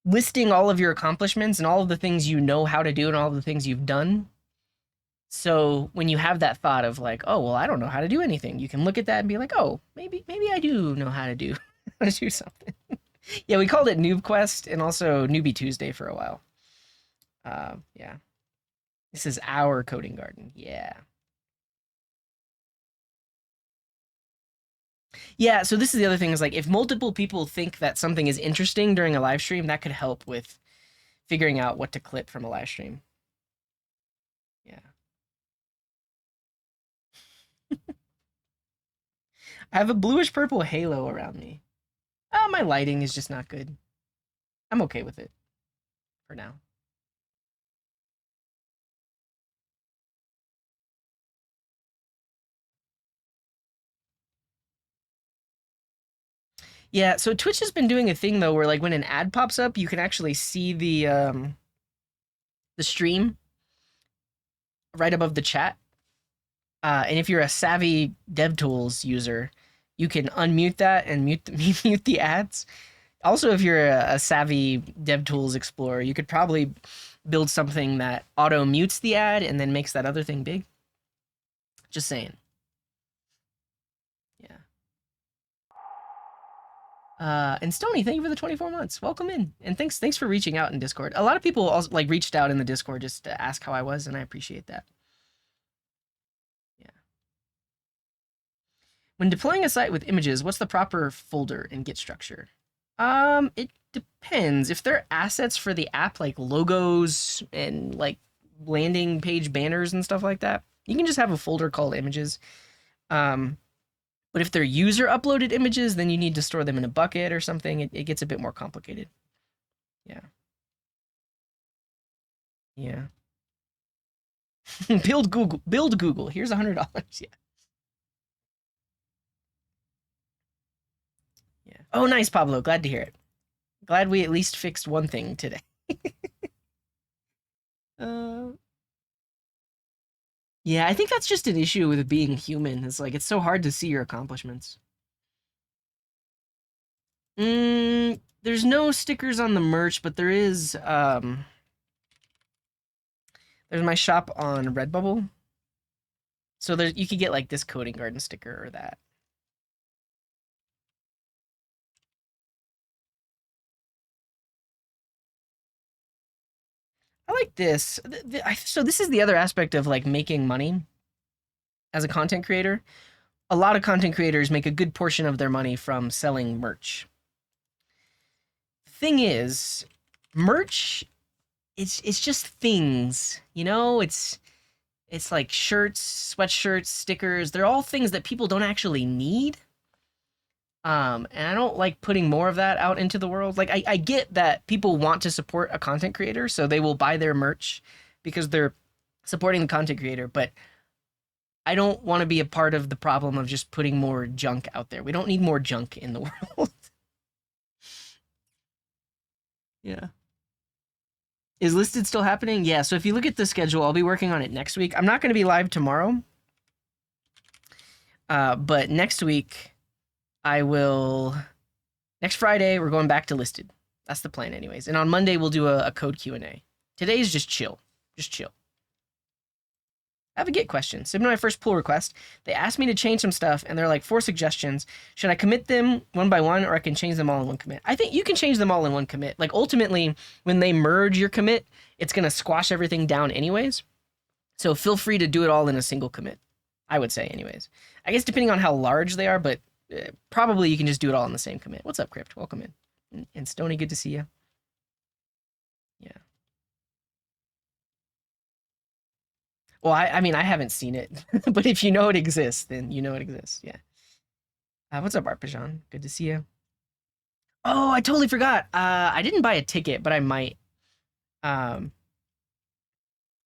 listing all of your accomplishments and all of the things you know how to do and all of the things you've done. So when you have that thought of like, oh well, I don't know how to do anything, you can look at that and be like, oh, maybe I do know how to do something. Yeah, we called it Noob Quest and also Newbie Tuesday for a while. Yeah, this is our coding garden. Yeah. Yeah, so this is the other thing is like if multiple people think that something is interesting during a live stream, that could help with figuring out what to clip from a live stream. Yeah. I have a bluish purple halo around me. Oh, my lighting is just not good. I'm okay with it for now. Yeah, so Twitch has been doing a thing though where like when an ad pops up, you can actually see the stream right above the chat. And if you're a savvy DevTools user, you can unmute that and mute the ads. Also, if you're a savvy DevTools explorer, you could probably build something that auto mutes the ad and then makes that other thing big. Just saying. Yeah. And Stony, thank you for the 24 months. Welcome in, and thanks for reaching out in Discord. A lot of people also like reached out in the Discord just to ask how I was, and I appreciate that. Yeah. When deploying a site with images, what's the proper folder and Git structure? It depends. If they're assets for the app, like logos and like landing page banners and stuff like that, you can just have a folder called images. But if they're user uploaded images, then you need to store them in a bucket or something. It gets a bit more complicated. Yeah. Yeah. Build Google. Here's $100. Yeah. Yeah. Oh, nice, Pablo. Glad to hear it. Glad we at least fixed one thing today. uh, yeah, I think that's just an issue with being human. It's like it's so hard to see your accomplishments. There's no stickers on the merch, but there's my shop on Redbubble. So you could get like this coding garden sticker or that. I like this. So this is the other aspect of like making money as a content creator. A lot of content creators make a good portion of their money from selling merch. The thing is, merch it's just things, you know? It's like shirts, sweatshirts, stickers. They're all things that people don't actually need. And I don't like putting more of that out into the world. Like I get that people want to support a content creator, so they will buy their merch because they're supporting the content creator, but I don't want to be a part of the problem of just putting more junk out there. We don't need more junk in the world. Yeah. Is listed still happening? Yeah, so if you look at the schedule, I'll be working on it next week. I'm not going to be live tomorrow. But next week I will next Friday we're going back to listed. That's the plan anyways. And on Monday we'll do a code Q&A Today's just chill. Just chill. I have a Git question. Submit my first pull request. They asked me to change some stuff, and they're like 4 suggestions. Should I commit them one by one, or I can change them all in one commit? I think you can change them all in one commit. Like, ultimately, when they merge your commit, it's going to squash everything down anyways. So feel free to do it all in a single commit, I would say anyways. I guess depending on how large they are, but probably you can just do it all in the same commit. What's up, Crypt? Welcome in. And Stony, good to see you. Yeah. Well, I mean, I haven't seen it, but if you know it exists, then you know it exists. Yeah. What's up, Arpajan? Good to see you. Oh, I totally forgot. I didn't buy a ticket, but I might.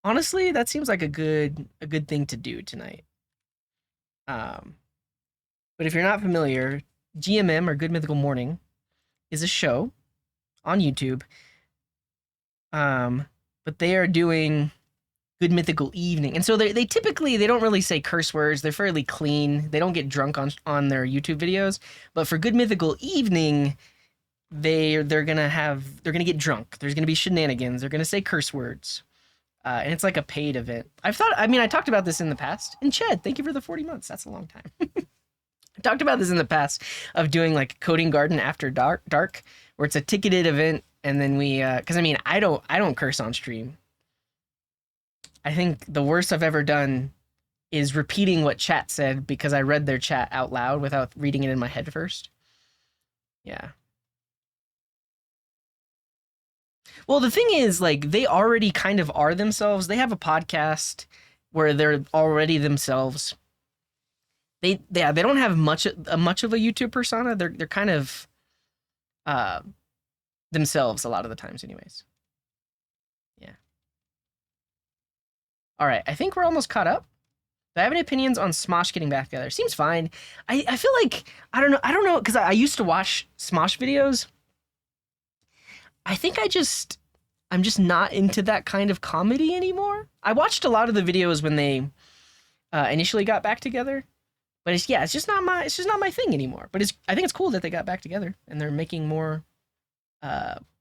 Honestly, that seems like a good thing to do tonight. But if you're not familiar, GMM or Good Mythical Morning is a show on YouTube. But they are doing Good Mythical Evening. And so they typically, they don't really say curse words. They're fairly clean. They don't get drunk on their YouTube videos. But for Good Mythical Evening, they're gonna get drunk. There's gonna be shenanigans. They're gonna say curse words. And it's like a paid event. I talked about this in the past. And Ched, thank you for the 40 months. That's a long time. I talked about this in the past of doing like Coding Garden after dark, where it's a ticketed event. And then we, cause I mean, I don't curse on stream. I think the worst I've ever done is repeating what chat said because I read their chat out loud without reading it in my head first. Yeah. Well, the thing is, like, they already kind of are themselves. They have a podcast where they're already themselves. They don't have much of a YouTube persona. They're kind of themselves a lot of the times, anyways. Yeah. All right, I think we're almost caught up. Do I have any opinions on Smosh getting back together? Seems fine. I feel like I don't know because I used to watch Smosh videos. I think I'm just not into that kind of comedy anymore. I watched a lot of the videos when they initially got back together, but it's just not my thing anymore. But I think it's cool that they got back together and they're making more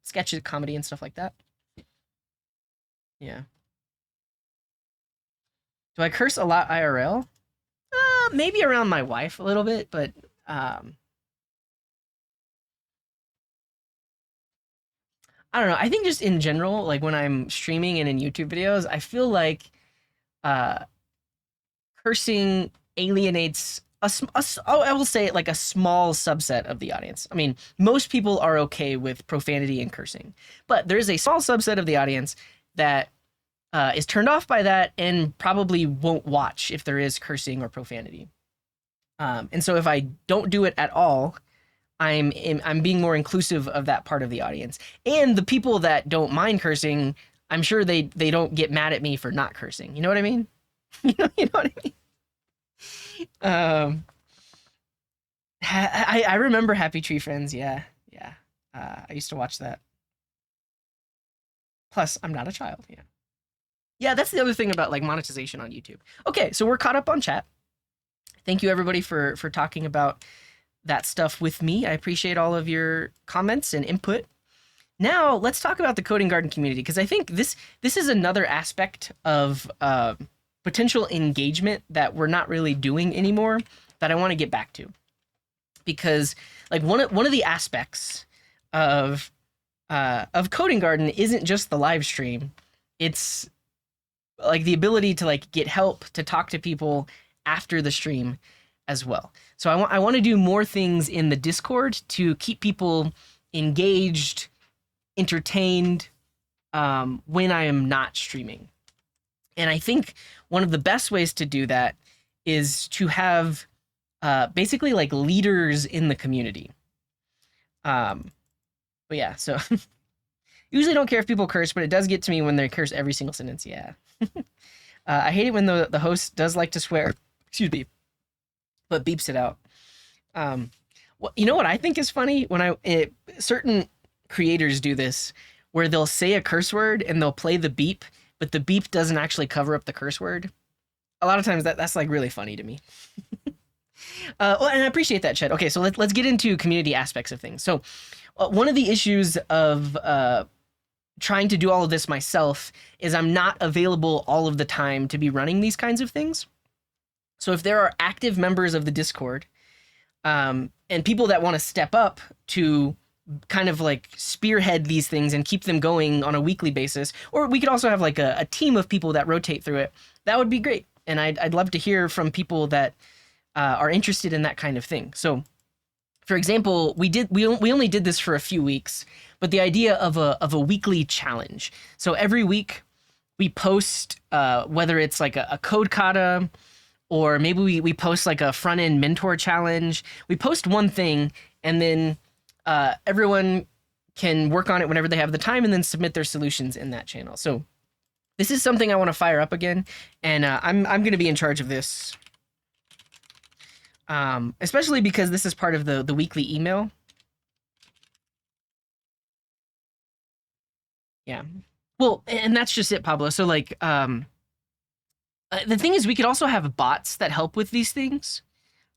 sketches, comedy, and stuff like that. Yeah. Do I curse a lot IRL? Maybe around my wife a little bit, but I don't know. I think just in general, like when I'm streaming and in YouTube videos, I feel like cursing alienates I will say it like a small subset of the audience. I mean, most people are okay with profanity and cursing, but there is a small subset of the audience that is turned off by that and probably won't watch if there is cursing or profanity. And so if I don't do it at all, I'm being more inclusive of that part of the audience. And the people that don't mind cursing, I'm sure they don't get mad at me for not cursing. You know what I mean? You know what I mean? I remember Happy Tree Friends. Yeah. I used to watch that. Plus, I'm not a child. Yeah, that's the other thing about like monetization on YouTube. Okay, so we're caught up on chat. Thank you everybody for talking about that stuff with me. I appreciate all of your comments and input. Now, let's talk about the Coding Garden community, because I think this is another aspect of potential engagement that we're not really doing anymore that I want to get back to. Because like one of the aspects of Coding Garden isn't just the live stream. It's like the ability to like get help, to talk to people after the stream as well. So I want to do more things in the Discord to keep people engaged, entertained when I am not streaming. And I think one of the best ways to do that is to have basically like leaders in the community. But yeah, so usually don't care if people curse, but it does get to me when they curse every single sentence. Yeah. I hate it when the host does like to swear, excuse me, but beeps it out. Well, you know what I think is funny? When certain creators do this, where they'll say a curse word and they'll play the beep, but the beep doesn't actually cover up the curse word. A lot of times that's like really funny to me. Well, and I appreciate that, Ched. Okay, so let's get into community aspects of things. So one of the issues of trying to do all of this myself is I'm not available all of the time to be running these kinds of things. So if there are active members of the Discord and people that want to step up to kind of like spearhead these things and keep them going on a weekly basis, or we could also have like a team of people that rotate through it, that would be great. And I'd love to hear from people that are interested in that kind of thing. So for example, we only did this for a few weeks, but the idea of a weekly challenge. So every week we post whether it's like a code kata, or maybe we post like a front end mentor challenge. We post one thing, and then everyone can work on it whenever they have the time, and then submit their solutions in that channel. So this is something I want to fire up again, and I'm going to be in charge of this, especially because this is part of the weekly email. Yeah. Well, and that's just it, Pablo. So like, the thing is, we could also have bots that help with these things.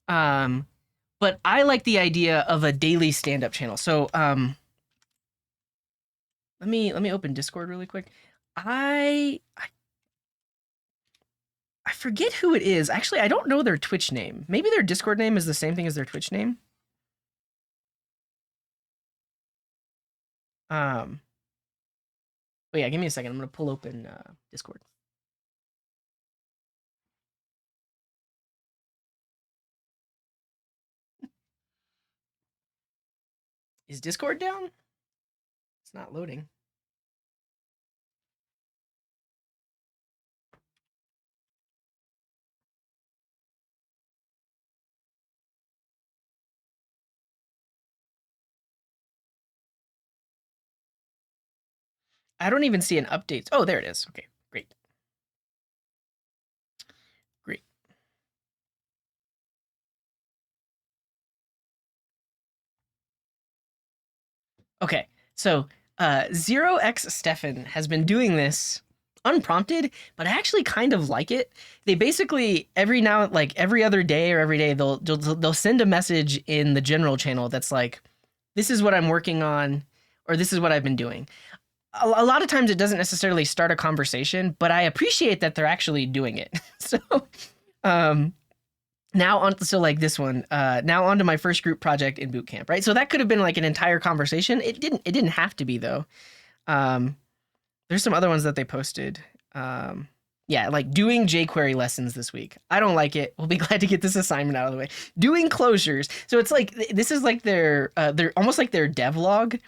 But I like the idea of a daily stand-up channel. So let me open Discord really quick. I forget who it is. Actually, I don't know their Twitch name. Maybe their Discord name is the same thing as their Twitch name. But yeah, give me a second. I'm gonna pull open Discord. Is Discord down? It's not loading. I don't even see an update. Oh, there it is. Okay, great. Great. Okay, so 0x Stefan has been doing this unprompted, but I actually kind of like it. They basically every other day or every day they'll send a message in the general channel that's like, this is what I'm working on, or this is what I've been doing. A lot of times it doesn't necessarily start a conversation, but I appreciate that they're actually doing it. So now on, so like this one, now onto my first group project in boot camp, right? So that could have been like an entire conversation. It didn't have to be though. There's some other ones that they posted. Yeah, like doing jQuery lessons this week. I don't like it. We'll be glad to get this assignment out of the way. Doing closures. So it's like, this is like they're almost like their devlog.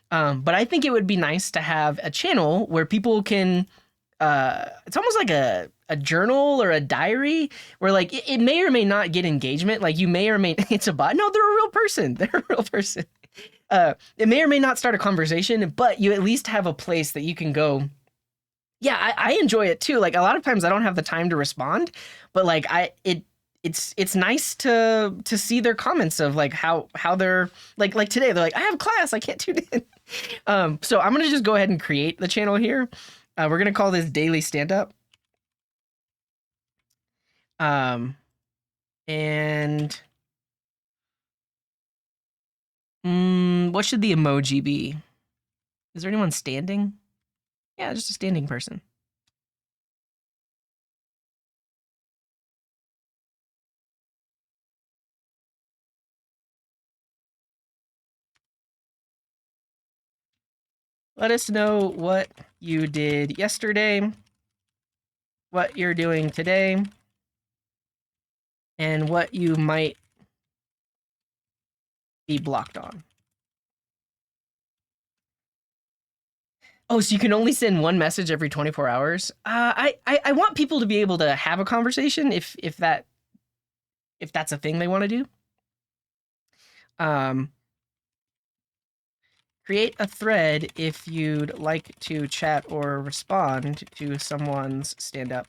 But I think it would be nice to have a channel where people can, it's almost like a journal or a diary where like it may or may not get engagement. Like you may or may, it's a bot. No, they're a real person. They're a real person. It may or may not start a conversation, but you at least have a place that you can go. Yeah, I enjoy it too. Like a lot of times I don't have the time to respond, but like it's nice to see their comments of like how they're like today they're like, I have class, I can't tune in. So I'm gonna just go ahead and create the channel here. We're gonna call this Daily Stand Up. And what should the emoji be? Is there anyone standing? Yeah, just a standing person. Let us know what you did yesterday, what you're doing today, and what you might be blocked on. Oh, so you can only send one message every 24 hours? I want people to be able to have a conversation if that's a thing they want to do. Create a thread if you'd like to chat or respond to someone's stand-up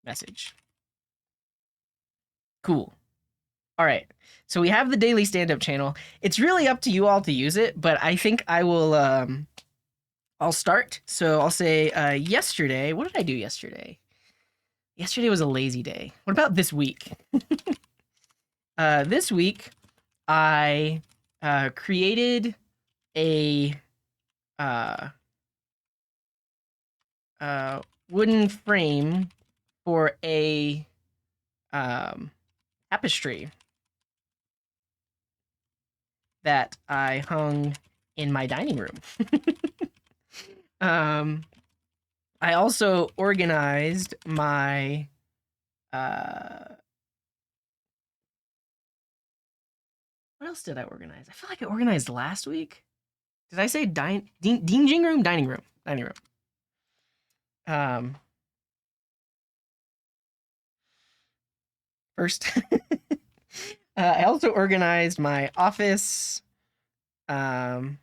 message. Cool. All right. So we have the daily stand-up channel. It's really up to you all to use it, but I think I will I'll start. So I'll say yesterday, what did I do yesterday? Yesterday was a lazy day. What about this week? This week I created a wooden frame for a tapestry that I hung in my dining room. I also organized my what else did I organize? I feel like I organized last week. Did I say dining room? Dining room. Dining room. First, I also organized my office, and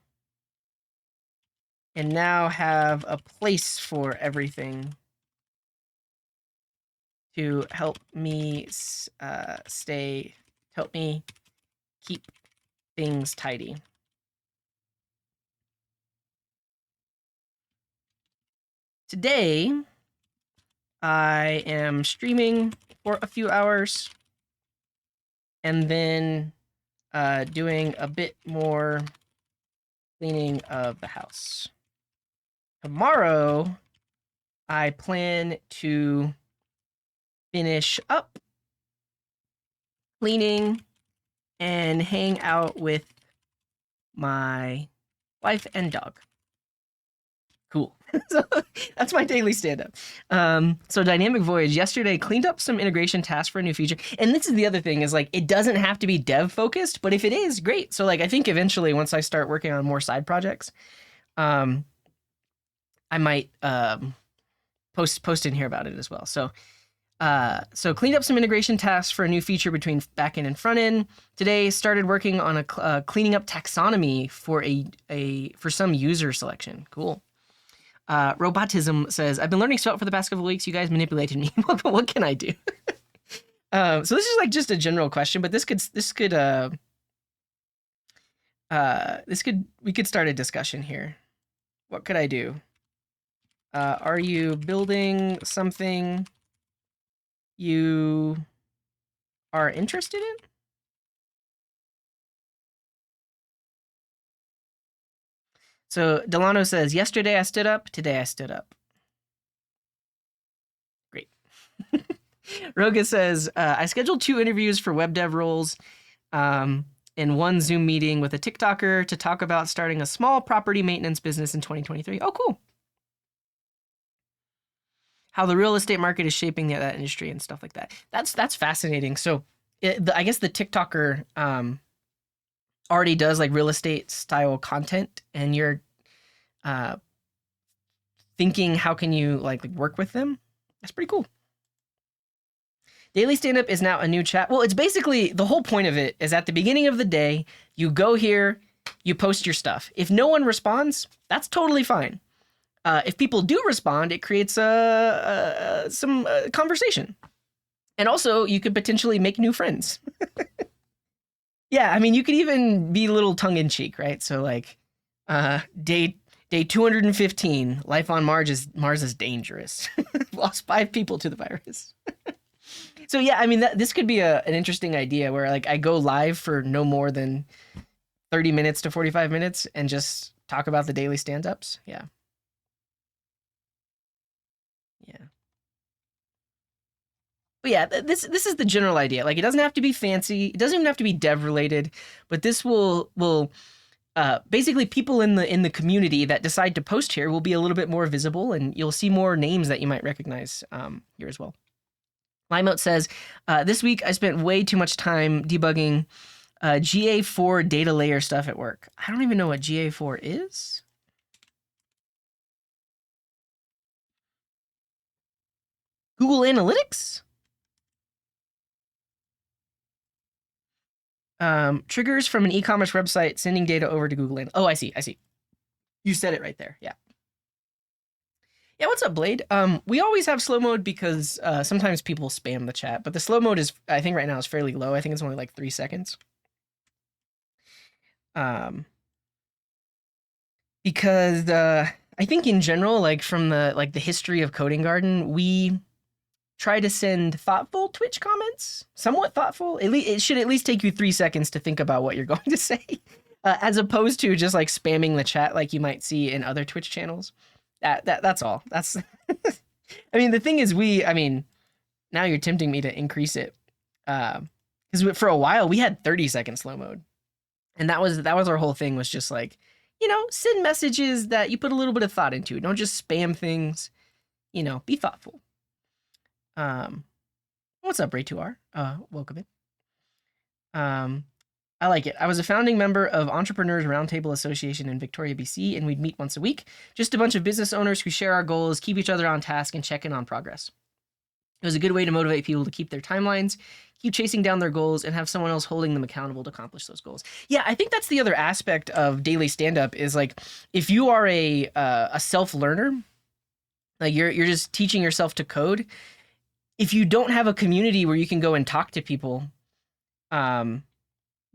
now have a place for everything to help me help me keep things tidy. Today, I am streaming for a few hours and then doing a bit more cleaning of the house. Tomorrow, I plan to finish up cleaning and hang out with my wife and dog. Cool. So that's my daily stand-up. So Dynamic Voyage yesterday cleaned up some integration tasks for a new feature. And this is the other thing is like, it doesn't have to be dev focused, but if it is, great. So like, I think eventually once I start working on more side projects, I might post in here about it as well. So cleaned up some integration tasks for a new feature between backend and front end. Today started working on a cleaning up taxonomy for some user selection. Cool. Robotism says, I've been learning Svelte for the past couple of weeks. You guys manipulated me. What can I do? So this is like just a general question, but we could start a discussion here. What could I do? Are you building something you are interested in? So Delano says, yesterday I stood up, today I stood up. Great. Roga says, I scheduled 2 interviews for web dev roles and 1 Zoom meeting with a TikToker to talk about starting a small property maintenance business in 2023. Oh, cool. How the real estate market is shaping that industry and stuff like that. That's fascinating. So I guess the TikToker already does like real estate style content, and you're thinking how can you like work with them. That's pretty cool. Daily stand-up is now a new chat. Well, it's basically the whole point of it is at the beginning of the day, you go here, you post your stuff. If no one responds, that's totally fine. If people do respond, it creates some conversation. And also, you could potentially make new friends. Yeah, I mean, you could even be a little tongue-in-cheek, right? So, like, day 215, life on Mars is dangerous. Lost 5 people to the virus. So, yeah, I mean, this could be an interesting idea where, like, I go live for no more than 30 minutes to 45 minutes and just talk about the daily stand-ups. Yeah. Yeah. But yeah, this is the general idea. Like, it doesn't have to be fancy. It doesn't even have to be dev related, but this will basically people in the community that decide to post here will be a little bit more visible, and you'll see more names that you might recognize here as well. Limeout says, this week I spent way too much time debugging GA4 data layer stuff at work. I don't even know what GA4 is. Google Analytics? Triggers from an e-commerce website sending data over to Google Oh, I see. You said it right there. Yeah. Yeah, what's up, Blade? We always have slow mode because sometimes people spam the chat, but the slow mode is, I think right now is fairly low. I think it's only like 3 seconds. Because I think in general, like from the history of Coding Garden, we try to send thoughtful Twitch comments, somewhat thoughtful. It should at least take you 3 seconds to think about what you're going to say, as opposed to just like spamming the chat like you might see in other Twitch channels. That's all. That's I mean, the thing is now you're tempting me to increase it. Because for a while we had 30-second slow mode. And that was our whole thing, was just like, send messages that you put a little bit of thought into. Don't just spam things. Be thoughtful. What's up, Ray2R? Welcome in. I like it. I was a founding member of Entrepreneurs Roundtable Association in Victoria, BC, and we'd meet once a week. Just a bunch of business owners who share our goals, keep each other on task, and check in on progress. It was a good way to motivate people to keep their timelines, keep chasing down their goals, and have someone else holding them accountable to accomplish those goals. Yeah, I think that's the other aspect of daily stand-up is like, if you are a self-learner, like you're just teaching yourself to code, if you don't have a community where you can go and talk to people,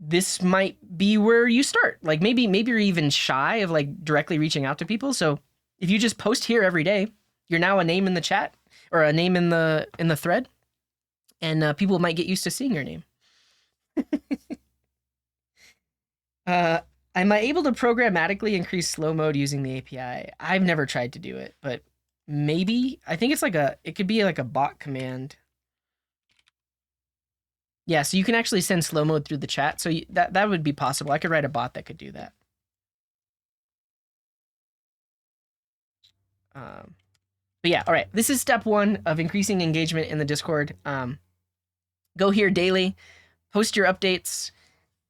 this might be where you start. Like maybe you're even shy of like directly reaching out to people. So if you just post here every day, you're now a name in the chat or a name in the thread, and people might get used to seeing your name. Am I able to programmatically increase slow mode using the API? I've never tried to do it, but maybe. I think it could be like a bot command. Yeah, so you can actually send slow mode through the chat. So that would be possible. I could write a bot that could do that. But yeah, all right. This is step 1 of increasing engagement in the Discord. Go here daily, post your updates,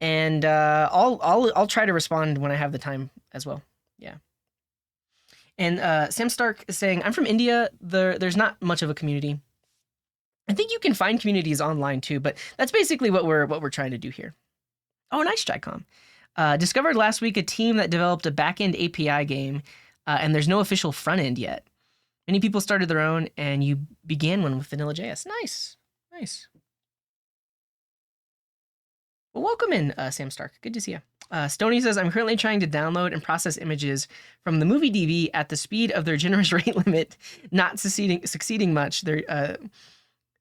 and I'll try to respond when I have the time as well. Yeah. And Sam Stark is saying, I'm from India. There's not much of a community. I think you can find communities online too, but that's basically what we're trying to do here. Oh, nice, Tricom. Discovered last week a team that developed a backend API game, and there's no official front end yet. Many people started their own, and you began one with Vanilla.js. Nice. Well, welcome in, Sam Stark. Good to see you. Stony says, I'm currently trying to download and process images from the movie DB at the speed of their generous rate limit, not succeeding much. They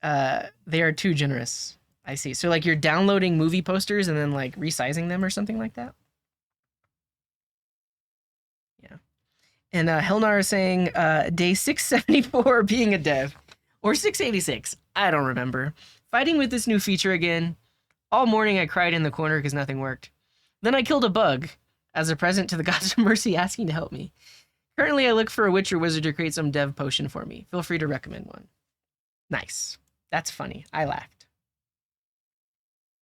are too generous. I see. So like you're downloading movie posters and then like resizing them or something like that. Yeah. And Helnar is saying day 674 being a dev, or 686. I don't remember. Fighting with this new feature again. All morning I cried in the corner because nothing worked. Then I killed a bug as a present to the gods of mercy asking to help me. Currently I look for a witch or wizard to create some dev potion for me. Feel free to recommend one. Nice. That's funny. I laughed.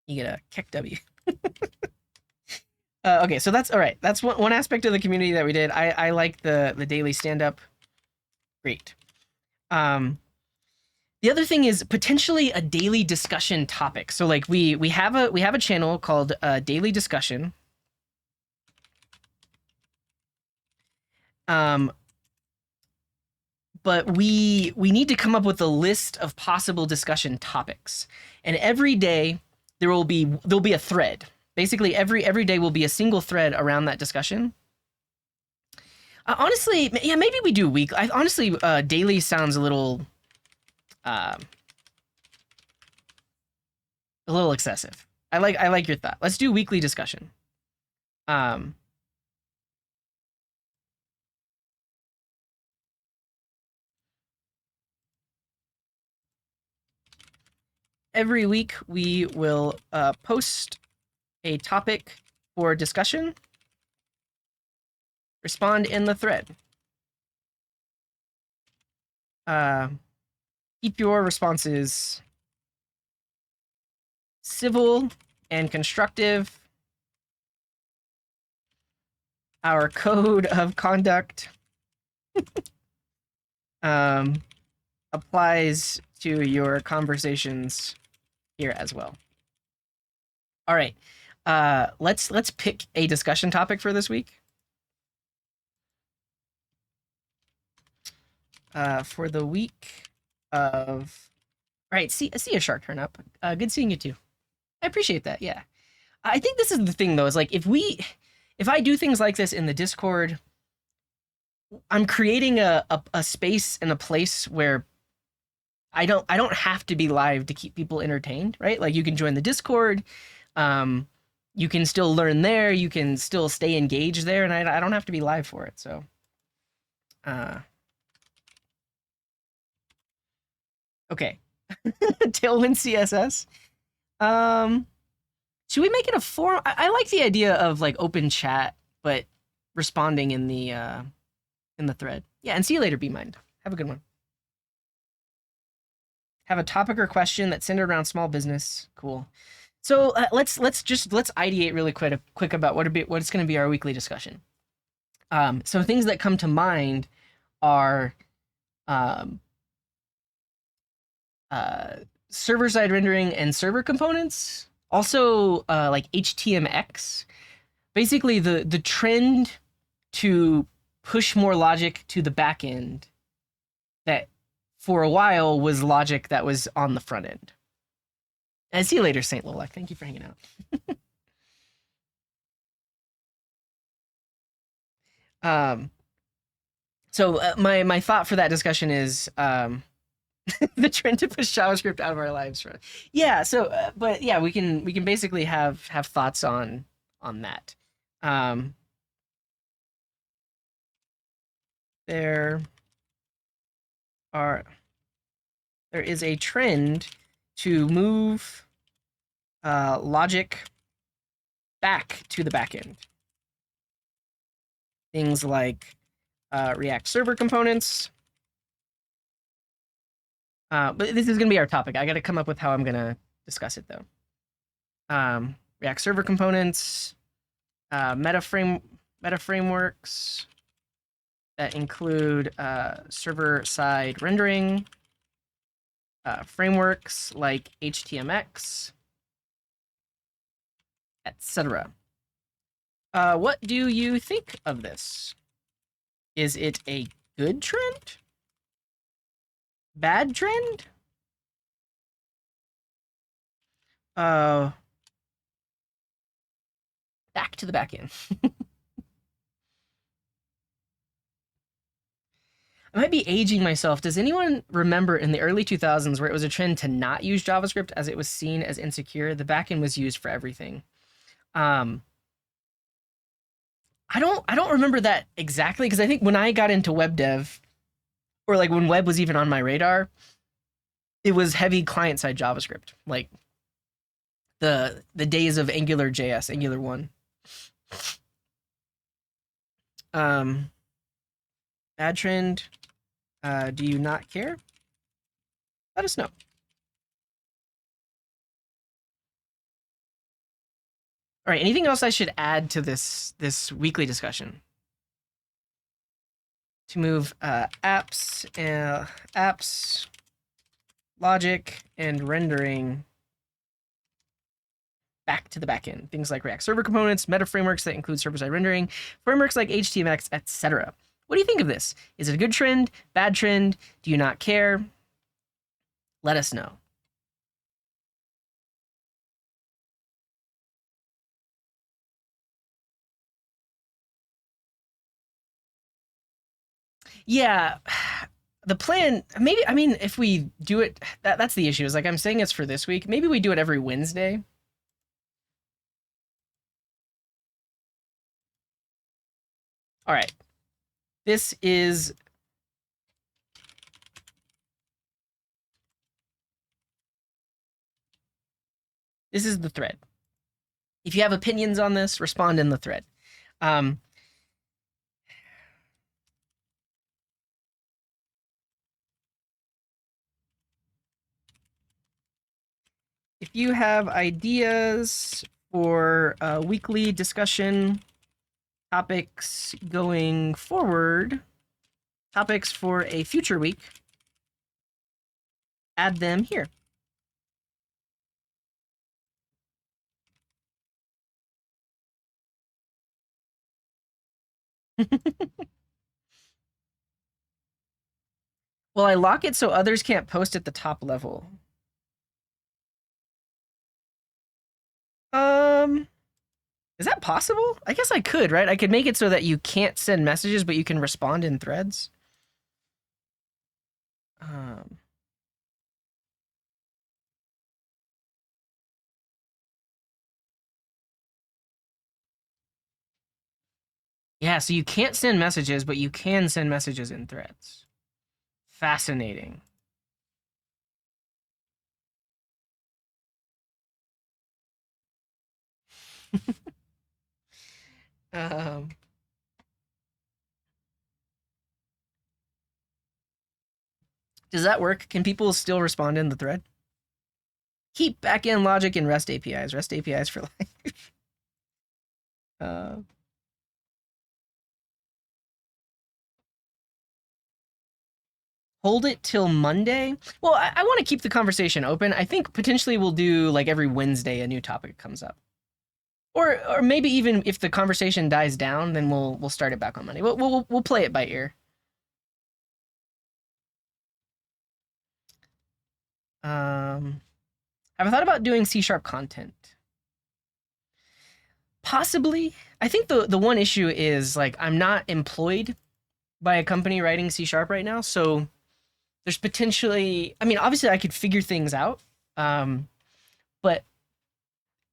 You get a Keck W. Okay, so that's all right. That's one aspect of the community that we did. I like the daily stand-up. Great. The other thing is potentially a daily discussion topic. So like we have a channel called Daily Discussion. But we need to come up with a list of possible discussion topics. And every day there'll be a thread. Basically every day will be a single thread around that discussion. Honestly, yeah, maybe we do week. Honestly, daily sounds a little excessive. I like your thought. Let's do weekly discussion. Every week we will post a topic for discussion. Respond in the thread. Keep your responses civil and constructive. Our code of conduct applies to your conversations here as well. All right. Let's pick a discussion topic for this week. For the week of... All right, see a shark turn up. Good seeing you too. I appreciate that, yeah. I think this is the thing though, is like if I do things like this in the Discord, I'm creating a space and a place where I don't have to be live to keep people entertained, right? Like you can join the Discord, you can still learn there, you can still stay engaged there, and I don't have to be live for it. So Okay. Tailwind CSS. Um, should we make it a forum? I like the idea of like open chat, but responding in the thread. Yeah, and see you later, Be Mind. Have a good one. Have a topic or question that's centered around small business. Cool. So let's ideate really quick about what's going to be our weekly discussion. Some things that come to mind are um, uh, server side rendering and server components. Also, like HTMX. Basically, the trend to push more logic to the back end that for a while was logic that was on the front end. And see you later, Saint Lolek. Thank you for hanging out. um, so my thought for that discussion is the trend to push JavaScript out of our lives. Yeah. So, but yeah, we can basically have thoughts on that. Um, there are there is a trend to move logic back to the backend. Things like React server components. But this is going to be our topic. I got to come up with how I'm going to discuss it, though. React server components, meta frameworks that include server-side rendering, frameworks like HTMX, etc. What do you think of this? Is it a good trend? Bad trend? Uh, back to the back end. I might be aging myself. Does anyone remember in the early 2000s where it was a trend to not use JavaScript as it was seen as insecure? The backend was used for everything. Um, I don't remember that exactly because I think when I got into web dev, or like when web was even on my radar, it was heavy client side JavaScript, like the days of Angular JS, Angular 1. Um, Bad trend. Do you not care? Let us know. All right. Anything else I should add to this weekly discussion? To move apps, logic, and rendering back to the backend. Things like React server components, meta frameworks that include server-side rendering, frameworks like HTMX, etc. What do you think of this? Is it a good trend? Bad trend? Do you not care? Let us know. Yeah, the plan. Maybe I mean if we do it, that's the issue. Is like I'm saying it's for this week. Maybe we do it every Wednesday. All right. This is the thread. If you have opinions on this, respond in the thread. Um, if you have ideas for a weekly discussion topics going forward, topics for a future week, add them here. Well, I lock it so others can't post at the top level. Um, is that possible? I guess I could, right? I could make it so that you can't send messages, but you can respond in threads. Um, Yeah, so you can't send messages, but you can send messages in threads. Fascinating. um, does that work? Can people still respond in the thread? Keep backend logic in REST APIs. REST APIs for life. uh, hold it till Monday. Well, I want to keep the conversation open. I think potentially we'll do like every Wednesday a new topic comes up, or maybe even if the conversation dies down, then we'll start it back on Monday. We'll play it by ear. Have I thought about doing C# content? Possibly. I think the one issue is like I'm not employed by a company writing C# right now, so there's potentially. I mean, obviously I could figure things out, but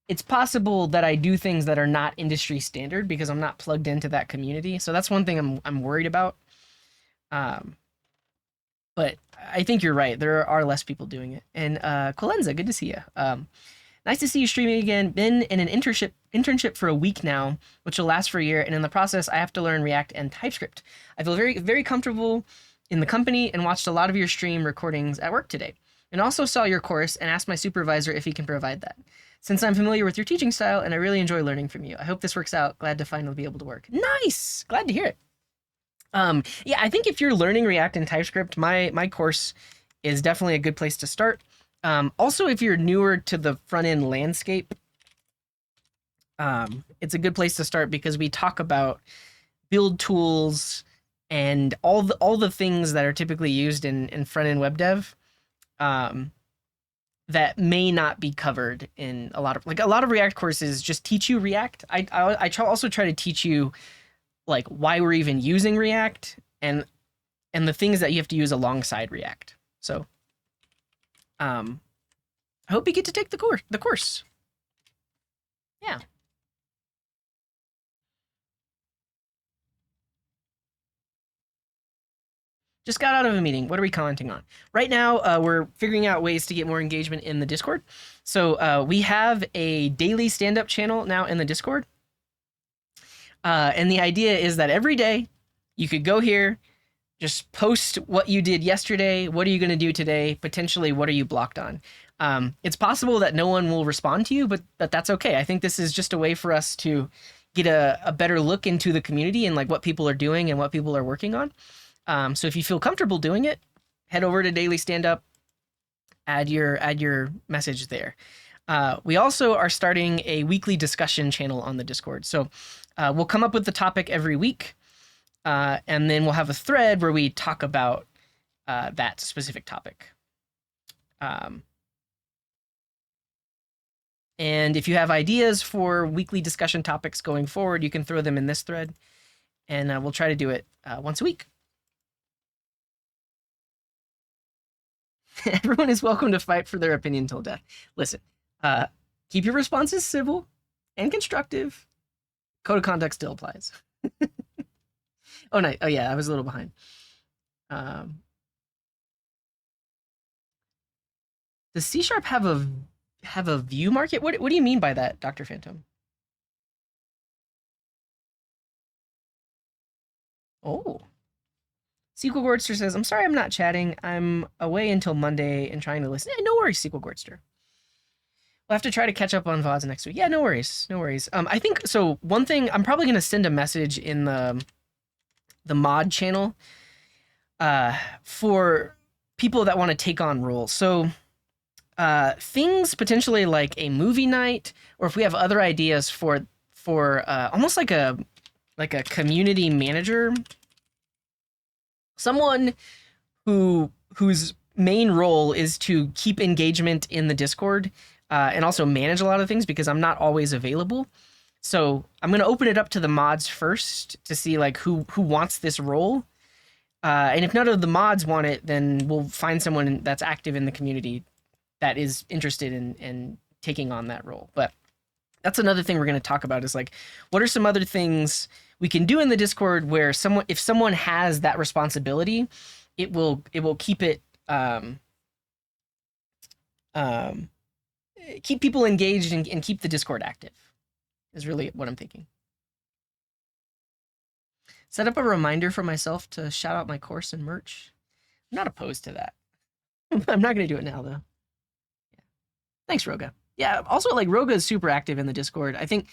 it's possible that I do things that are not industry standard because I'm not plugged into that community. So that's one thing I'm worried about. Um, but I think you're right. There are less people doing it. And Colenza, good to see you. Nice to see you streaming again. Been in an internship for a week now, which will last for a year, and in the process, I have to learn React and TypeScript. I feel very, very comfortable in the company and watched a lot of your stream recordings at work today. And also saw your course and asked my supervisor if he can provide that. Since I'm familiar with your teaching style and I really enjoy learning from you, I hope this works out. Glad to finally be able to work. Nice! Glad to hear it. Yeah, I think if you're learning React and TypeScript, my course is definitely a good place to start. Also, if you're newer to the front end landscape, it's a good place to start because we talk about build tools and all the things that are typically used in front end web dev, that may not be covered in a lot of React courses. Just teach you React. I also try to teach you like why we're even using React and the things that you have to use alongside React. So. I hope you get to take the course. Yeah. Just got out of a meeting. What are we commenting on? Right now, we're figuring out ways to get more engagement in the Discord. So we have a daily stand-up channel now in the Discord. And the idea is that every day you could go here, just post what you did yesterday. What are you going to do today? Potentially, what are you blocked on? It's possible that no one will respond to you, but that's okay. I think this is just a way for us to get a better look into the community and like what people are doing and what people are working on. So if you feel comfortable doing it, head over to Daily Stand Up, add your message there. We also are starting a weekly discussion channel on the Discord. So we'll come up with the topic every week. And then we'll have a thread where we talk about that specific topic. And if you have ideas for weekly discussion topics going forward, you can throw them in this thread, and we'll try to do it once a week. Everyone is welcome to fight for their opinion till death. Listen, keep your responses civil and constructive. Code of conduct still applies. Oh, no. Oh, yeah, I was a little behind. Does C# have a view market? What do you mean by that, Dr. Phantom? Oh. Sequel Gordster says, I'm sorry I'm not chatting. I'm away until Monday and trying to listen. No worries, Sequel Gordster. We'll have to try to catch up on VODs next week. Yeah, no worries. No worries. I think, so one thing, I'm probably going to send a message in the mod channel for people that want to take on roles. So things potentially like a movie night, or if we have other ideas for almost like a community manager, someone whose main role is to keep engagement in the Discord and also manage a lot of things because I'm not always available. So I'm going to open it up to the mods first to see like who wants this role. And if none of the mods want it, then we'll find someone that's active in the community that is interested in taking on that role. But that's another thing we're going to talk about is like, what are some other things we can do in the Discord where if someone has that responsibility, it will keep it keep people engaged and keep the Discord active is really what I'm thinking. Set up a reminder for myself to shout out my course and merch. I'm not opposed to that. I'm not going to do it now, though. Yeah. Thanks, Roga. Yeah, also, like, Roga is super active in the Discord. I think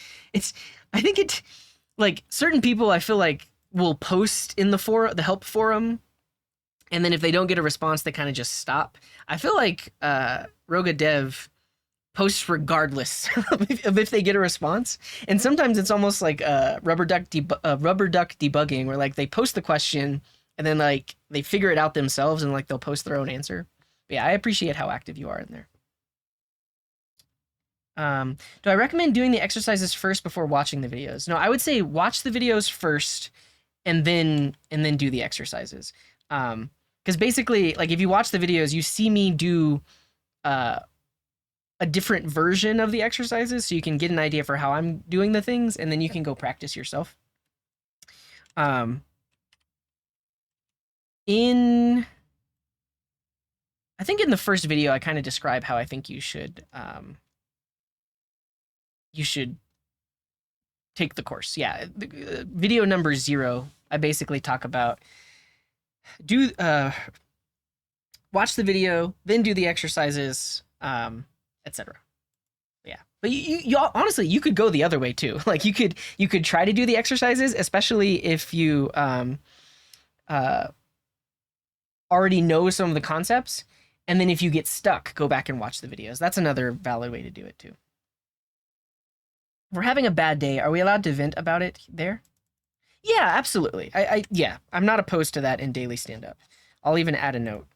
like, certain people I feel like will post in the help forum, and then if they don't get a response, they kind of just stop. I feel like Roga Dev posts regardless of if they get a response, and sometimes it's almost like rubber duck debugging, where like they post the question and then like they figure it out themselves and like they'll post their own answer. But yeah, I appreciate how active you are in there. Do I recommend doing the exercises first before watching the videos? No, I would say watch the videos first and then do the exercises. Because basically, like, if you watch the videos, you see me do a different version of the exercises, so you can get an idea for how I'm doing the things, and then you can go practice yourself. I think in the first video, I kind of describe how I think you should take the course. Yeah, video number 0, I basically talk about watch the video, then do the exercises, etc. Yeah, but you honestly, you could go the other way too. Like, you could try to do the exercises, especially if you already know some of the concepts, and then if you get stuck, go back and watch the videos. That's another valid way to do it too. If we're having a bad day, are we allowed to vent about it there? Yeah, absolutely. Yeah, I'm not opposed to that in daily stand-up. I'll even add a note.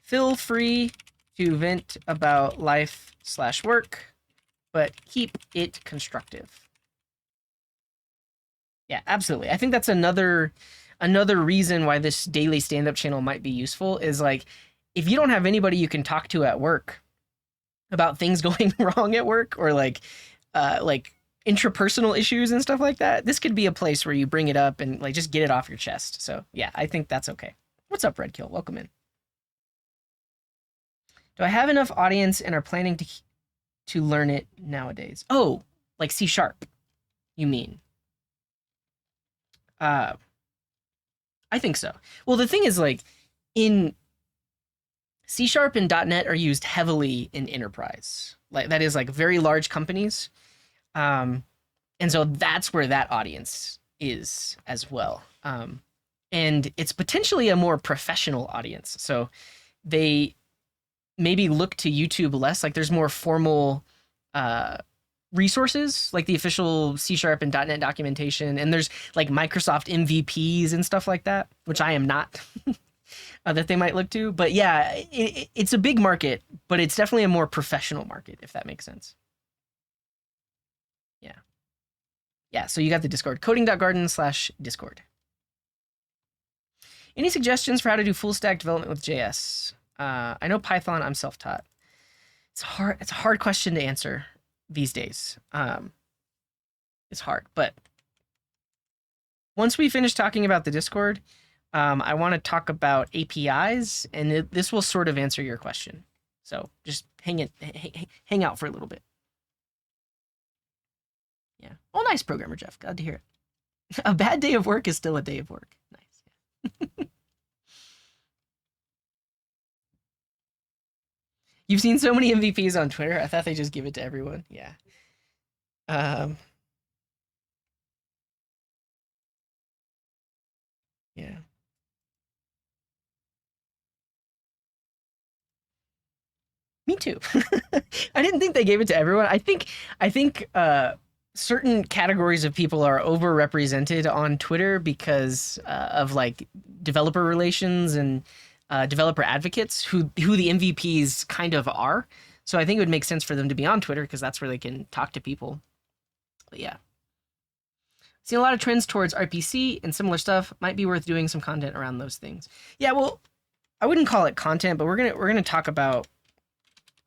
Feel free to vent about life/work, but keep it constructive. Yeah, absolutely. I think that's another reason why this daily stand-up channel might be useful, is like, if you don't have anybody you can talk to at work about things going wrong at work, or like intrapersonal issues and stuff like that, this could be a place where you bring it up and like just get it off your chest. So yeah, I think that's okay. What's up, Redkill? Welcome in. Do I have enough audience and are planning to learn it nowadays? Oh, like C#, you mean? I think so. Well, the thing is, like, in C# and .NET are used heavily in enterprise. Like, that is like very large companies. And so that's where that audience is as well. And it's potentially a more professional audience. So they maybe look to YouTube less. Like, there's more formal resources, like the official C# and .NET documentation, and there's like Microsoft MVPs and stuff like that, which I am not, that they might look to. But yeah, it's a big market, but it's definitely a more professional market, if that makes sense. Yeah. Yeah, so you got the Discord, coding.garden/Discord. Any suggestions for how to do full stack development with JS? I know Python, I'm self-taught. It's a hard question to answer these days. It's hard, but once we finish talking about the Discord, I want to talk about APIs, and this will sort of answer your question. So just hang out for a little bit. Yeah. Oh, nice, Programmer Jeff. Glad to hear it. A bad day of work is still a day of work. Nice. You've seen so many MVPs on Twitter. I thought they just give it to everyone. Yeah. Yeah. Me too. I didn't think they gave it to everyone. I think certain categories of people are overrepresented on Twitter because of like developer relations and developer advocates who the MVPs kind of are. So I think it would make sense for them to be on Twitter because that's where they can talk to people. But yeah. Seen a lot of trends towards RPC and similar stuff. Might be worth doing some content around those things. Yeah, well, I wouldn't call it content, but we're gonna talk about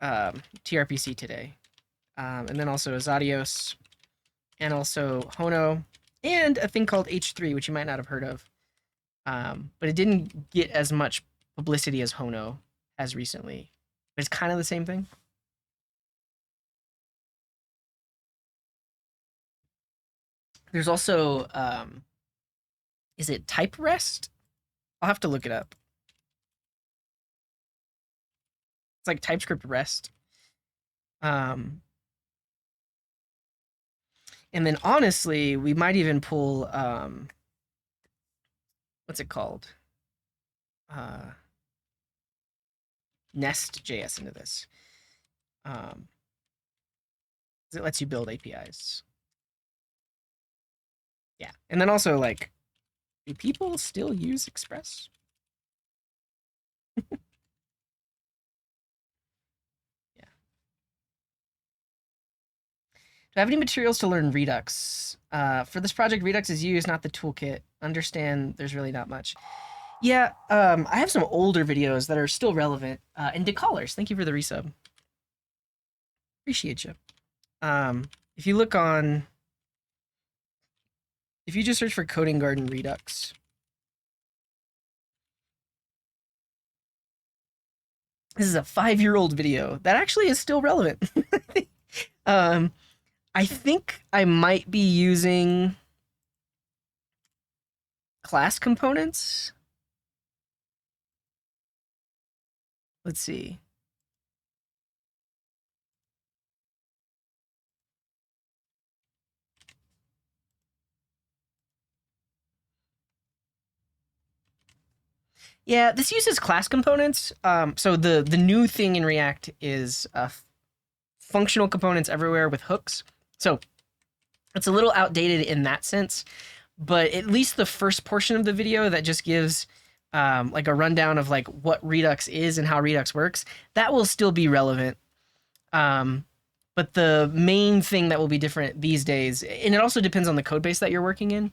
TRPC today. and then also Zadios, and also Hono, and a thing called H3, which you might not have heard of. But it didn't get as much publicity as Hono has recently. But it's kind of the same thing. There's also, is it type rest? I'll have to look it up. It's like TypeScript rest. And then honestly, we might even pull, what's it called? Nest.js into this. It lets you build APIs. Yeah. And then also, like, do people still use Express? Yeah. Do I have any materials to learn Redux? For this project, Redux is used, not the toolkit. Understand there's really not much. Yeah, I have some older videos that are still relevant. And Decallers, thank you for the resub. Appreciate you. If you look on, if you just search for Coding Garden Redux, this is a 5-year-old video that actually is still relevant. I think I might be using class components. Let's see. Yeah, this uses class components. So the new thing in React is functional components everywhere with hooks. So it's a little outdated in that sense, but at least the first portion of the video that just gives like a rundown of like what Redux is and how Redux works, that will still be relevant. But the main thing that will be different these days, and it also depends on the code base that you're working in,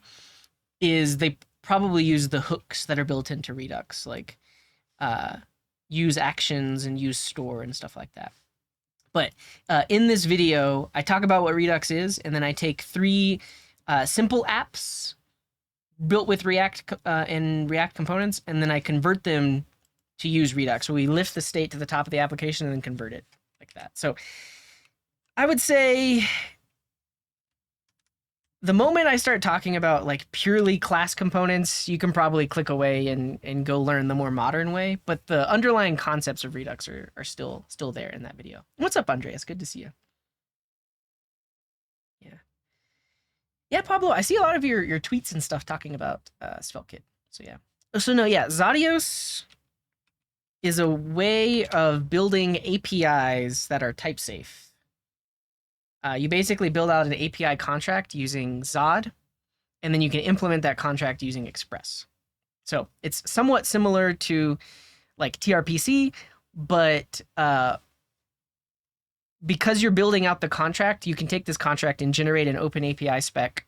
is they probably use the hooks that are built into Redux, like use actions and use store and stuff like that. But in this video, I talk about what Redux is, and then I take 3 simple apps built with React and React components, and then I convert them to use Redux. So we lift the state to the top of the application and then convert it like that. So I would say the moment I start talking about like purely class components, you can probably click away and go learn the more modern way. But the underlying concepts of Redux are still there in that video. What's up, Andreas? Good to see you. Yeah. Yeah, Pablo, I see a lot of your tweets and stuff talking about SvelteKit. So yeah. So no, yeah, Zadios is a way of building APIs that are type safe. You basically build out an API contract using Zod, and then you can implement that contract using Express. So it's somewhat similar to like TRPC, but because you're building out the contract, you can take this contract and generate an open API spec.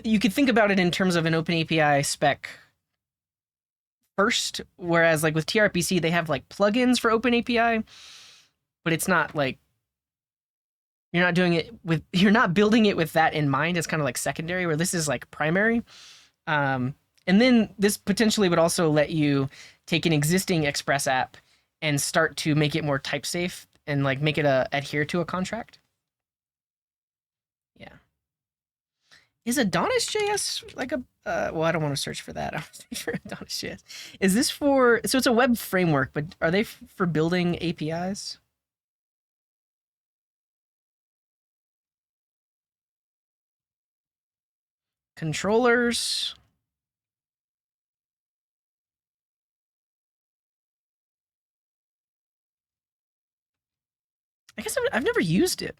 You could think about it in terms of an open API spec first, whereas like with TRPC, they have like plugins for open API, but it's not like you're not building it with that in mind. It's kind of like secondary, where this is like primary. And then this potentially would also let you take an existing Express app and start to make it more type safe and like make it adhere to a contract. Yeah. Is Adonis.js like a well, I don't want to search for that. I'm for Adonis.js. Is this for, so it's a web framework, but are they for building APIs? Controllers. I guess I've never used it.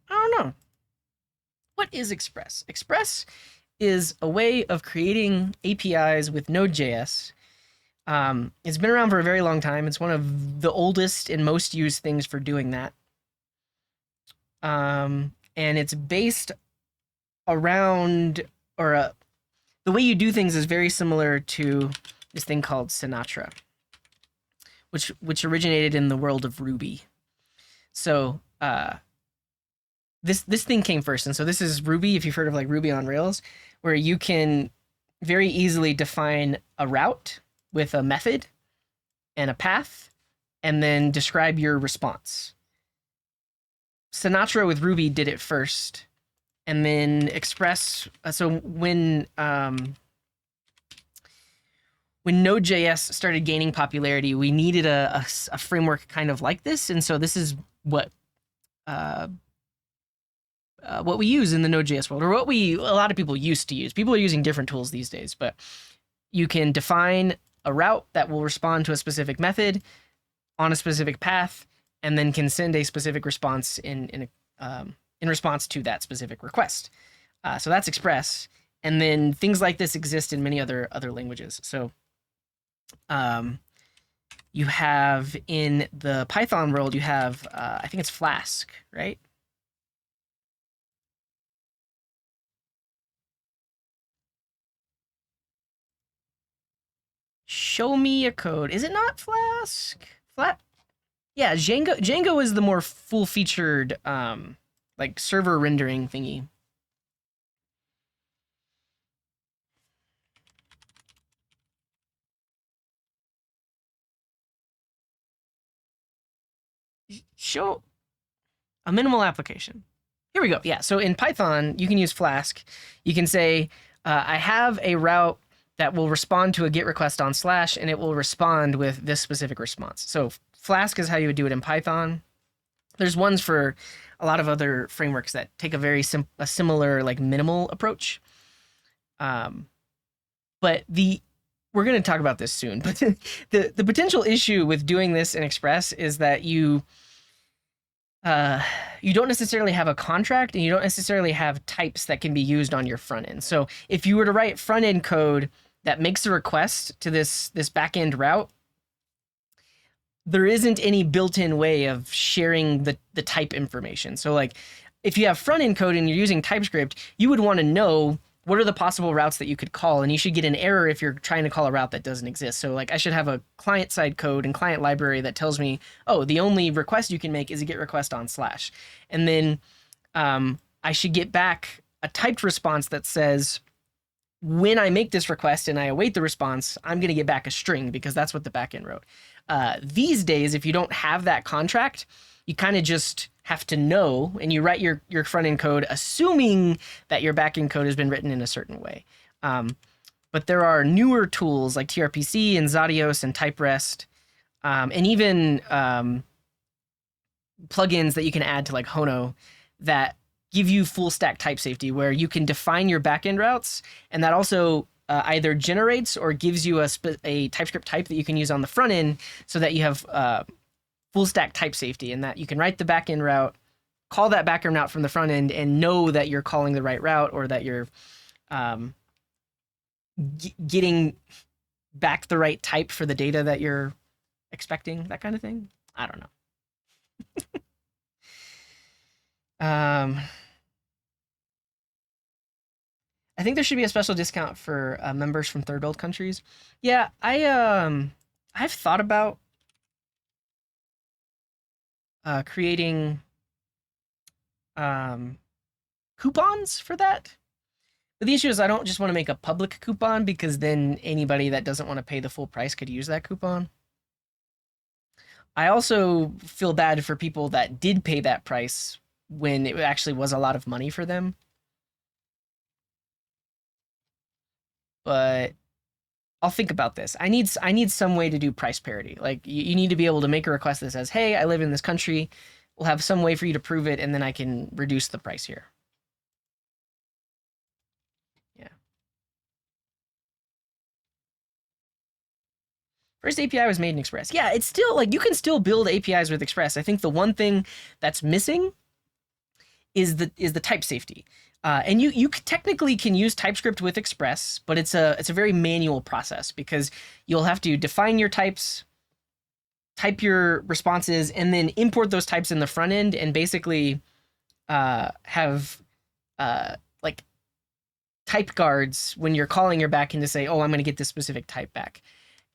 I don't know. What is Express? Express is a way of creating APIs with node.js. It's been around for a very long time. It's one of the oldest and most used things for doing that. And it's based around or the way you do things is very similar to this thing called Sinatra, which originated in the world of Ruby. So this thing came first, and so this is Ruby. If you've heard of like Ruby on Rails, where you can very easily define a route with a method and a path, and then describe your response. Sinatra with Ruby did it first, and then Express. So when Node.js started gaining popularity, we needed a framework kind of like this, and so this is what we use in the Node.js world, or what a lot of people used to use. People are using different tools these days, but you can define a route that will respond to a specific method on a specific path, and then can send a specific response in response to that specific request. So that's Express, and then things like this exist in many other languages. So you have in the Python world, you have I think it's Flask, right? Show me a code. Is it not Flask? Yeah, Django is the more full-featured like server rendering thingy. Show a minimal application. Here we go. Yeah, so in Python, you can use Flask. You can say, I have a route that will respond to a GET request on /, and it will respond with this specific response. So Flask is how you would do it in Python. There's ones for a lot of other frameworks that take a similar like minimal approach. But we're going to talk about this soon. But the potential issue with doing this in Express is that you don't necessarily have a contract, and you don't necessarily have types that can be used on your front end. So if you were to write front end code that makes a request to this backend route, there isn't any built-in way of sharing the type information. So like if you have front end code and you're using TypeScript, you would want to know what are the possible routes that you could call, and you should get an error if you're trying to call a route that doesn't exist. So like I should have a client-side code and client library that tells me, oh, the only request you can make is a GET request on /. And then I should get back a typed response that says, when I make this request and I await the response, I'm going to get back a string, because that's what the backend wrote. These days, if you don't have that contract, you kind of just have to know, and you write your front end code assuming that your back end code has been written in a certain way. But there are newer tools like TRPC and Zadios and TypeRest, and even plugins that you can add to like Hono that give you full stack type safety, where you can define your backend routes, and that also either generates or gives you a TypeScript type that you can use on the front end, so that you have full stack type safety, and that you can write the backend route, call that backend route from the front end, and know that you're calling the right route, or that you're getting back the right type for the data that you're expecting, that kind of thing. I don't know. I think there should be a special discount for members from third world countries. Yeah, I've thought about creating coupons for that. But the issue is I don't just want to make a public coupon, because then anybody that doesn't want to pay the full price could use that coupon. I also feel bad for people that did pay that price when it actually was a lot of money for them. But I'll think about this. I need some way to do price parity. Like you need to be able to make a request that says, hey, I live in this country. We'll have some way for you to prove it, and then I can reduce the price here. Yeah. First API was made in Express. Yeah, it's still like you can still build APIs with Express. I think the one thing that's missing is the type safety. And you technically can use TypeScript with Express, but it's a very manual process, because you'll have to define your types, type your responses, and then import those types in the front end, and basically have like type guards when you're calling your backend to say, oh, I'm going to get this specific type back.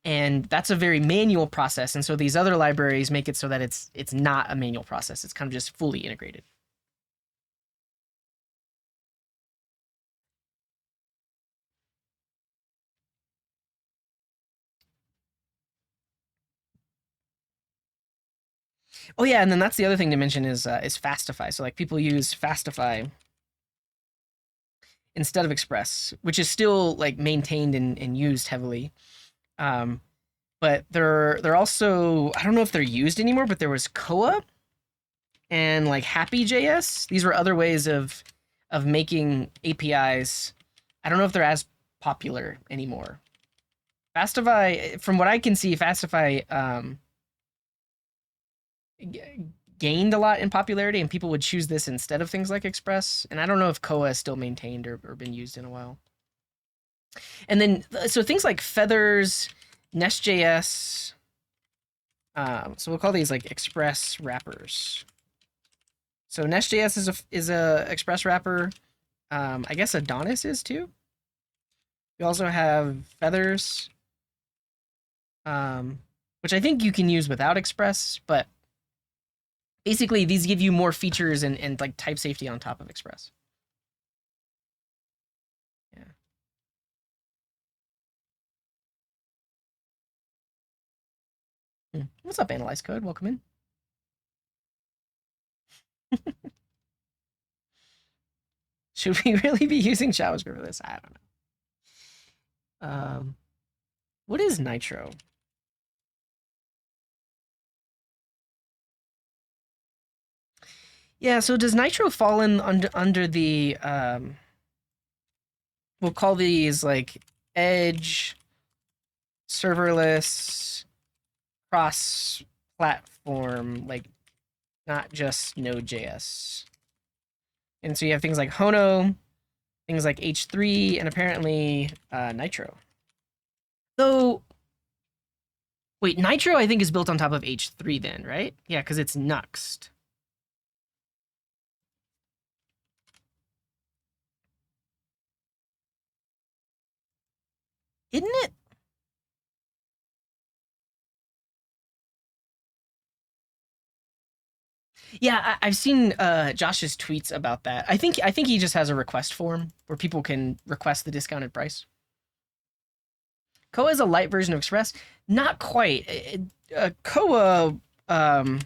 And that's a very manual process. And so these other libraries make it so that it's not a manual process. It's kind of just fully integrated. Oh yeah, and then that's the other thing to mention is Fastify. So like people use Fastify instead of Express, which is still like maintained and used heavily. Um, but they're also, I don't know if they're used anymore, but there was Koa and like Happy.js. These were other ways of making APIs. I don't know if they're as popular anymore. Fastify, from what I can see, Fastify gained a lot in popularity, and people would choose this instead of things like Express. And I don't know if Koa is still maintained or been used in a while. And then, so things like Feathers, Nest.js. So we'll call these like Express wrappers. So Nest.js is a Express wrapper. I guess Adonis is too. We also have Feathers, which I think you can use without Express, but basically these give you more features and like type safety on top of Express. Yeah. What's up, Analyze Code? Welcome in. Should we really be using JavaScript for this? I don't know. What is Nitro? Yeah, so does Nitro fall in under the we'll call these like edge, serverless, cross platform, like not just Node.js. And so you have things like Hono, things like H3, and apparently Nitro. Though, wait, Nitro I think is built on top of H3 then, right? Yeah, because it's Nuxt. Isn't it? Yeah, I've seen Josh's tweets about that. I think he just has a request form where people can request the discounted price. Koa is a light version of Express. Not quite. Koa, the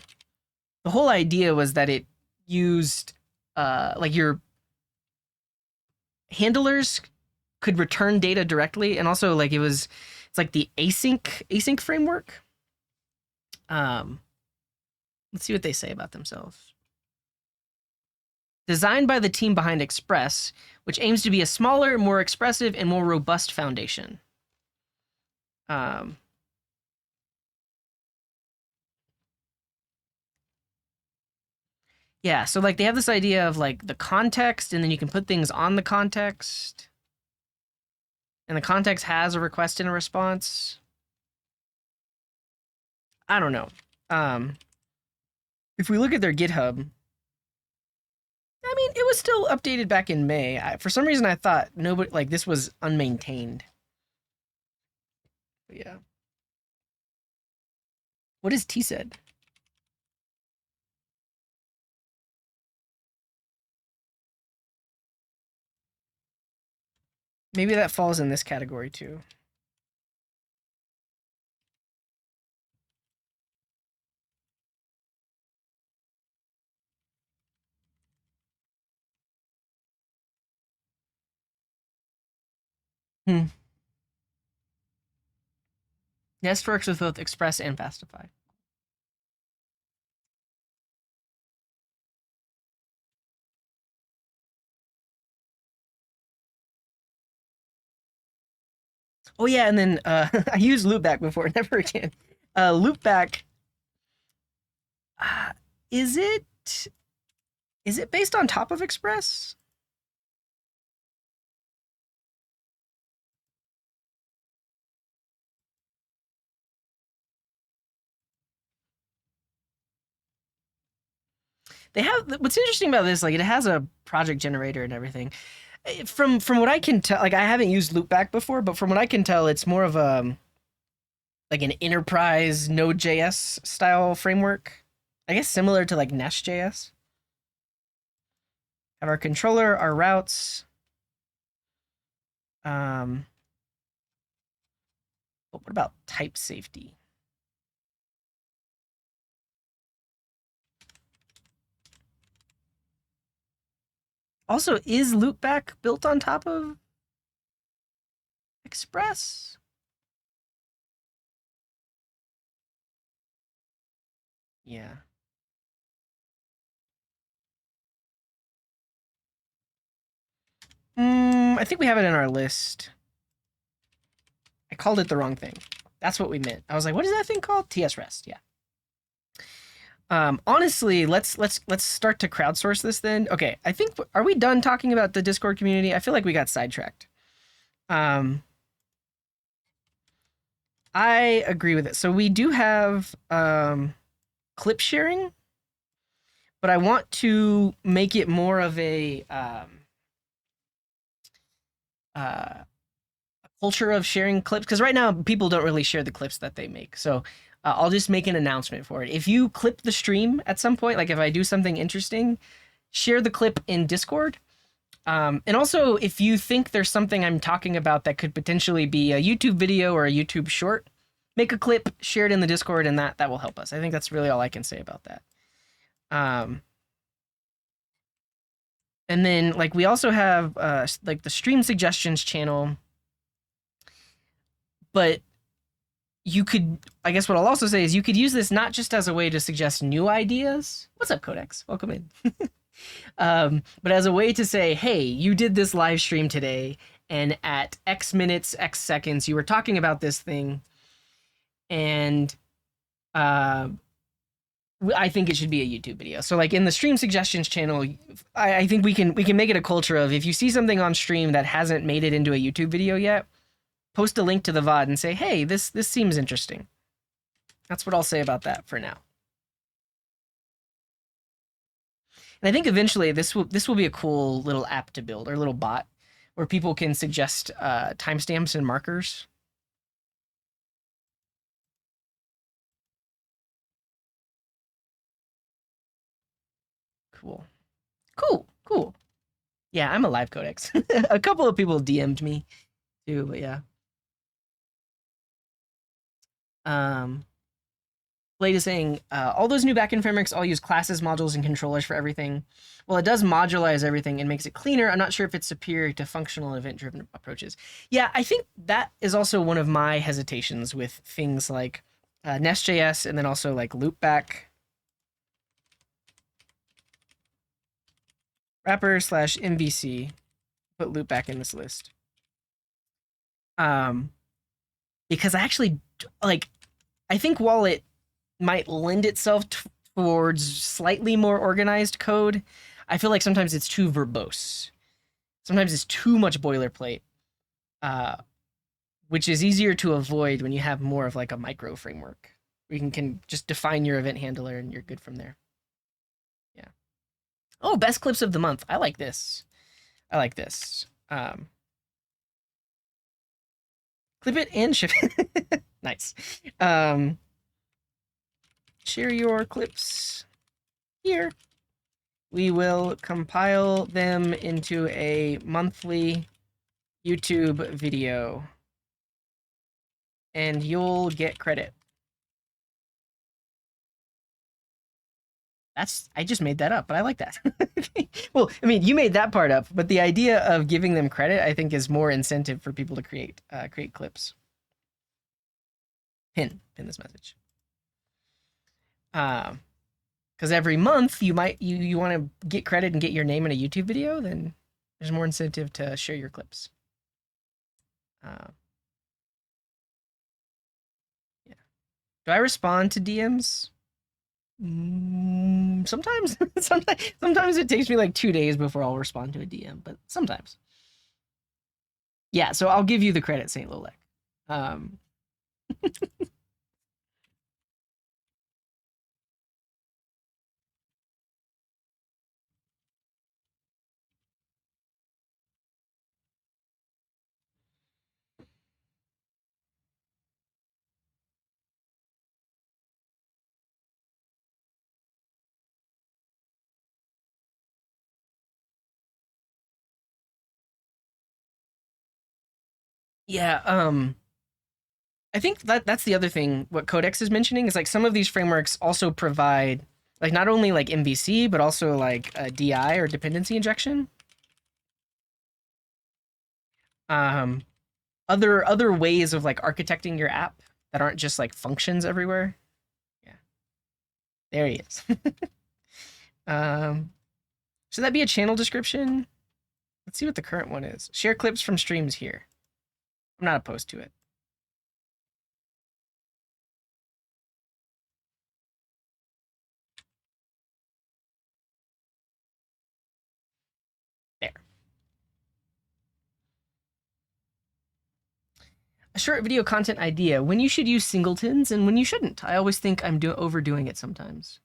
whole idea was that it used like your handlers could return data directly, and also like it's like the async framework. Let's see what they say about themselves. Designed by the team behind Express, which aims to be a smaller, more expressive, and more robust foundation. Um, yeah, so like they have this idea of like the context, and then you can put things on the context, and the context has a request and a response. I don't know. If we look at their GitHub, I mean, it was still updated back in May. For some reason, I thought nobody like this was unmaintained. But yeah. What is T said? Maybe that falls in this category too. Hmm. Nest works with both Express and Fastify. Oh yeah, and then I used loopback before, never again. Loopback, uh, is it is it based on top of Express? They have what's interesting about this, like it has a project generator and everything. From what I can tell, like I haven't used Loopback before, but from what I can tell, it's more of a like an enterprise node.js style framework. I guess similar to like nest.js. Have our controller, our routes. Um, but what about type safety? Also, is Loopback built on top of Express? Yeah. I think we have it in our list. I called it the wrong thing. That's what we meant. I was like, what is that thing called? TS Rest. Yeah. Honestly, let's start to crowdsource this then. Okay, I think are we done talking about the Discord community? I feel like we got sidetracked. Um, I agree with it. So we do have clip sharing, but I want to make it more of uh, culture of sharing clips because right now people don't really share the clips that they make. So I'll just make an announcement for it. If you clip the stream at some point, like if I do something interesting, share the clip in Discord. And also, if you think there's something I'm talking about that could potentially be a YouTube video or a YouTube short, make a clip, share it in the Discord, and that will help us. I think that's really all I can say about that. Um, and then like we also have like the stream suggestions channel, but you could, I guess what I'll also say is you could use this not just as a way to suggest new ideas. What's up, Codex? Welcome in. But as a way to say, hey, you did this live stream today, and at X minutes, X seconds, you were talking about this thing, and uh, I think it should be a YouTube video. So, like in the stream suggestions channel, I think we can make it a culture of if you see something on stream that hasn't made it into a YouTube video yet, post a link to the VOD and say, hey, this seems interesting. That's what I'll say about that for now. And I think eventually this will be a cool little app to build or a little bot where people can suggest timestamps and markers. Cool. Cool. Yeah, I'm a live codex. A couple of people DM'd me too, but yeah. Um, Blade is saying all those new backend frameworks all use classes, modules, and controllers for everything. Well, it does modularize everything and makes it cleaner. I'm not sure if it's superior to functional event-driven approaches. Yeah, I think that is also one of my hesitations with things like Nest.js and then also like Loopback wrapper slash MVC. Put Loopback in this list. Um, because I actually like. I think while it might lend itself towards slightly more organized code, I feel like sometimes it's too verbose. Sometimes it's too much boilerplate, uh, which is easier to avoid when you have more of like a micro framework. Where you can just define your event handler and you're good from there. Yeah. Oh, best clips of the month. I like this. I like this. Clip it and ship it. Nice. Share your clips here. We will compile them into a monthly YouTube video and you'll get credit. I just made that up, but I like that. Well, I mean, you made that part up, but the idea of giving them credit, I think, is more incentive for people to create clips. Pin this message. Because every month you want to get credit and get your name in a YouTube video, then there's more incentive to share your clips. Yeah. Do I respond to DMs? Sometimes, sometimes it takes me like 2 days before I'll respond to a DM, but sometimes. Yeah, so I'll give you the credit, Saint Lolek. Um, Yeah, I think that's the other thing. What Codex is mentioning is like some of these frameworks also provide like not only like MVC but also like DI or dependency injection. Um, other ways of like architecting your app that aren't just like functions everywhere. Yeah, there he is. Should that be a channel description? Let's see what the current one is. Share clips from streams here. I'm not opposed to it. There. A short video content idea. When you should use singletons and when you shouldn't. I always think I'm overdoing it sometimes.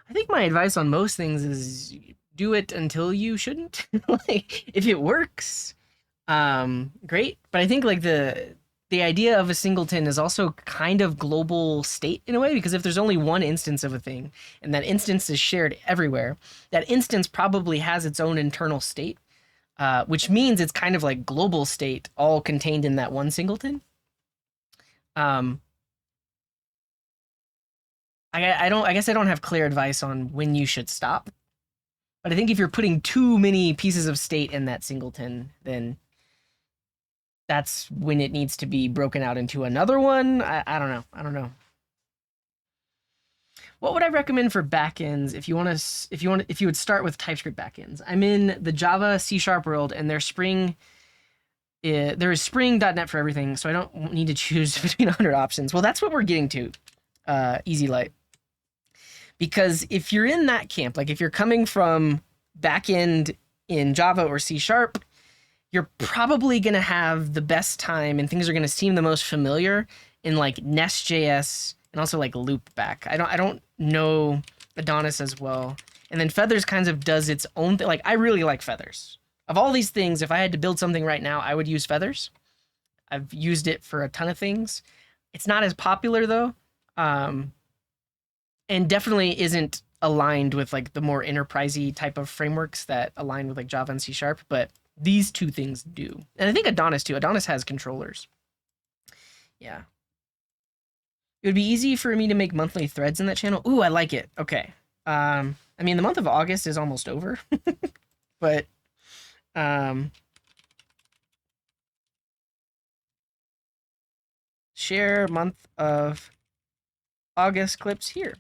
I think my advice on most things is do it until you shouldn't. Like if it works, great. But I think like the idea of a singleton is also kind of global state in a way because if there's only one instance of a thing and that instance is shared everywhere, that instance probably has its own internal state, which means it's kind of like global state all contained in that one singleton. Um, I don't. I guess I don't have clear advice on when you should stop. But I think if you're putting too many pieces of state in that singleton, then that's when it needs to be broken out into another one. I don't know. I don't know. What would I recommend for backends if you want to if you would start with TypeScript backends? I'm in the Java C# world and there's Spring. There is Spring.NET for everything, so I don't need to choose between 100 options. Well, that's what we're getting to, Easy Light. Because if you're in that camp, like if you're coming from backend in Java or C#, you're probably going to have the best time and things are going to seem the most familiar in like Nest.js and also like Loopback. I don't know Adonis as well. And then Feathers kind of does its own thing. Like I really like Feathers. Of all these things, if I had to build something right now, I would use Feathers. I've used it for a ton of things. It's not as popular though. And definitely isn't aligned with like the more enterprisey type of frameworks that align with like Java and C#, but these two things do. And I think Adonis too. Adonis has controllers. Yeah. It would be easy for me to make monthly threads in that channel. Ooh, I like it. Okay. I mean, the month of August is almost over, but um, share month of August clips here.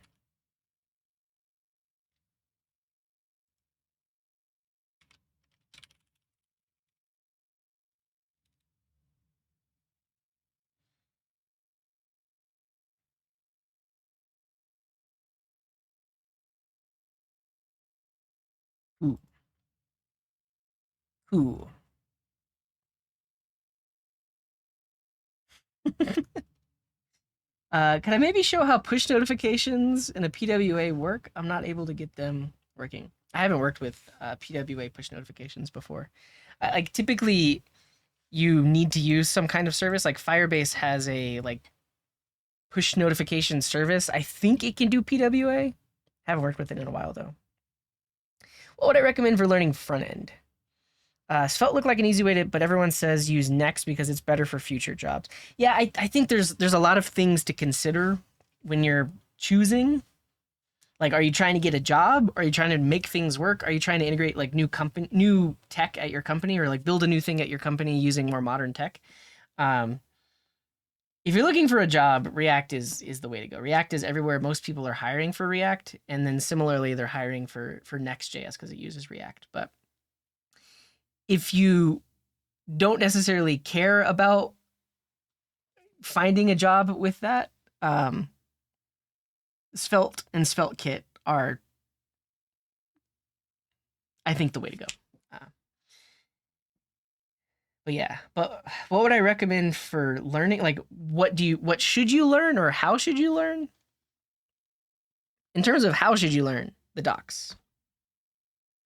Ooh, ooh. Can I maybe show how push notifications in a PWA work? I'm not able to get them working. I haven't worked with PWA push notifications before. Like typically, you need to use some kind of service. Like Firebase has a like push notification service. I think it can do PWA. Haven't worked with it in a while though. What would I recommend for learning front end? Svelte looked like an easy way to, but everyone says use Next because it's better for future jobs. Yeah, I think there's a lot of things to consider when you're choosing. Like, are you trying to get a job? Are you trying to make things work? Are you trying to integrate like new tech at your company, or like build a new thing at your company using more modern tech? Um, if you're looking for a job, React is the way to go. React is everywhere. Most people are hiring for React, and then similarly, they're hiring for Next.js because it uses React. But if you don't necessarily care about finding a job with that, Svelte and SvelteKit are, I think, the way to go. Uh, but yeah, but what would I recommend for learning? Like, what should you learn, or how should you learn? In terms of how should you learn, the docs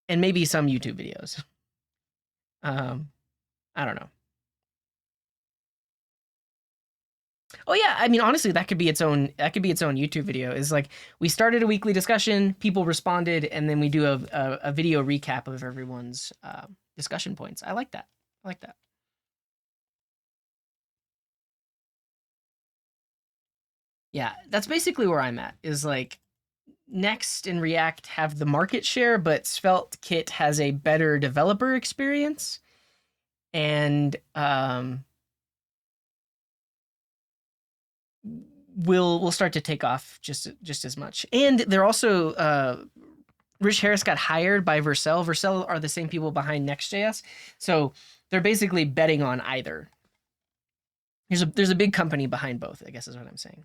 and maybe some YouTube videos. Um, I don't know. Oh yeah, I mean honestly, that could be its own YouTube video. Is like we started a weekly discussion, people responded, and then we do a video recap of everyone's discussion points. I like that. I like that. Yeah, that's basically where I'm at. Is like Next and React have the market share, but Svelte Kit has a better developer experience, and will start to take off just as much. And they're also Rich Harris got hired by Vercel. Vercel are the same people behind Next.js, so they're basically betting on either. There's a big company behind both, I guess is what I'm saying.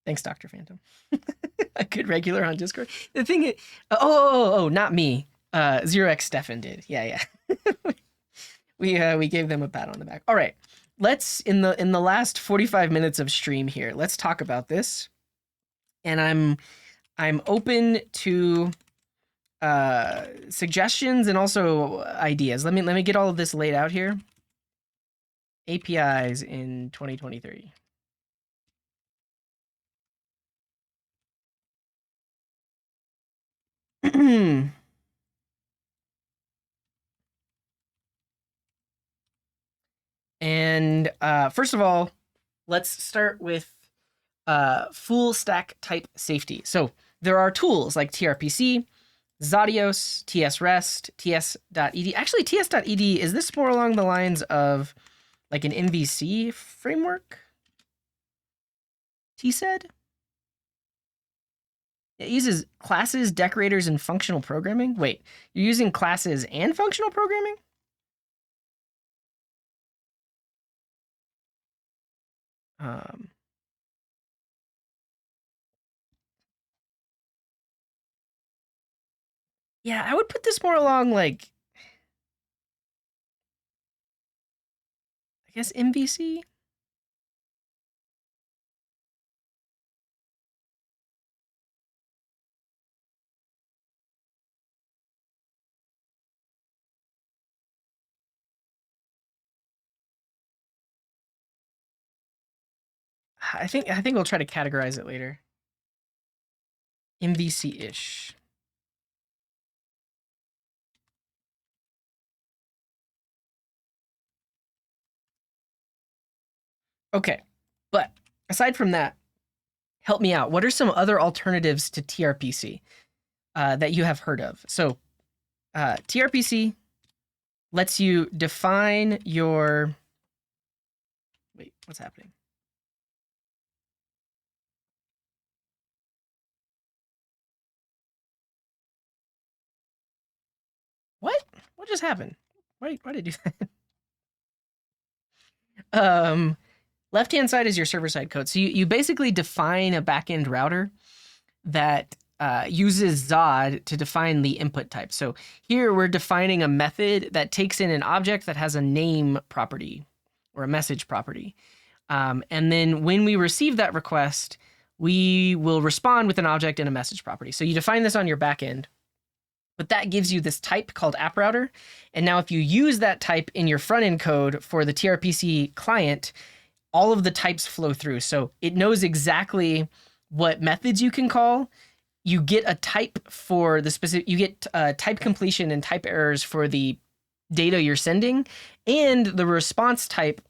Thanks, Dr. Phantom. A good regular on Discord. The thing is, not me. 0x Stefan did. Yeah. We gave them a pat on the back. All right. Let's in the last 45 minutes of stream here, let's talk about this. And I'm open to suggestions and also ideas. Let me get all of this laid out here. APIs in 2023. And first of all, let's start with full stack type safety. So there are tools like TRPC, Zadios, TSREST, ts.ed. Actually, ts.ed, is this more along the lines of like an MVC framework? TSED? It uses classes, decorators, and functional programming. Wait, you're using classes and functional programming? Um, yeah, I would put this more along like, I guess MVC. I think we'll try to categorize it later. MVC-ish. Okay, but aside from that, help me out. What are some other alternatives to TRPC that you have heard of? So TRPC lets you define your. Wait, what's happening? What? What just happened? Why did I do that? Left hand side is your server side code. So you basically define a backend router that uses Zod to define the input type. So here we're defining a method that takes in an object that has a name property or a message property. And then when we receive that request, we will respond with an object and a message property. So you define this on your backend, but that gives you this type called app router. And now if you use that type in your front end code for the TRPC client, all of the types flow through. So it knows exactly what methods you can call. You get a type for the specific, you get type completion and type errors for the data you're sending, and the response type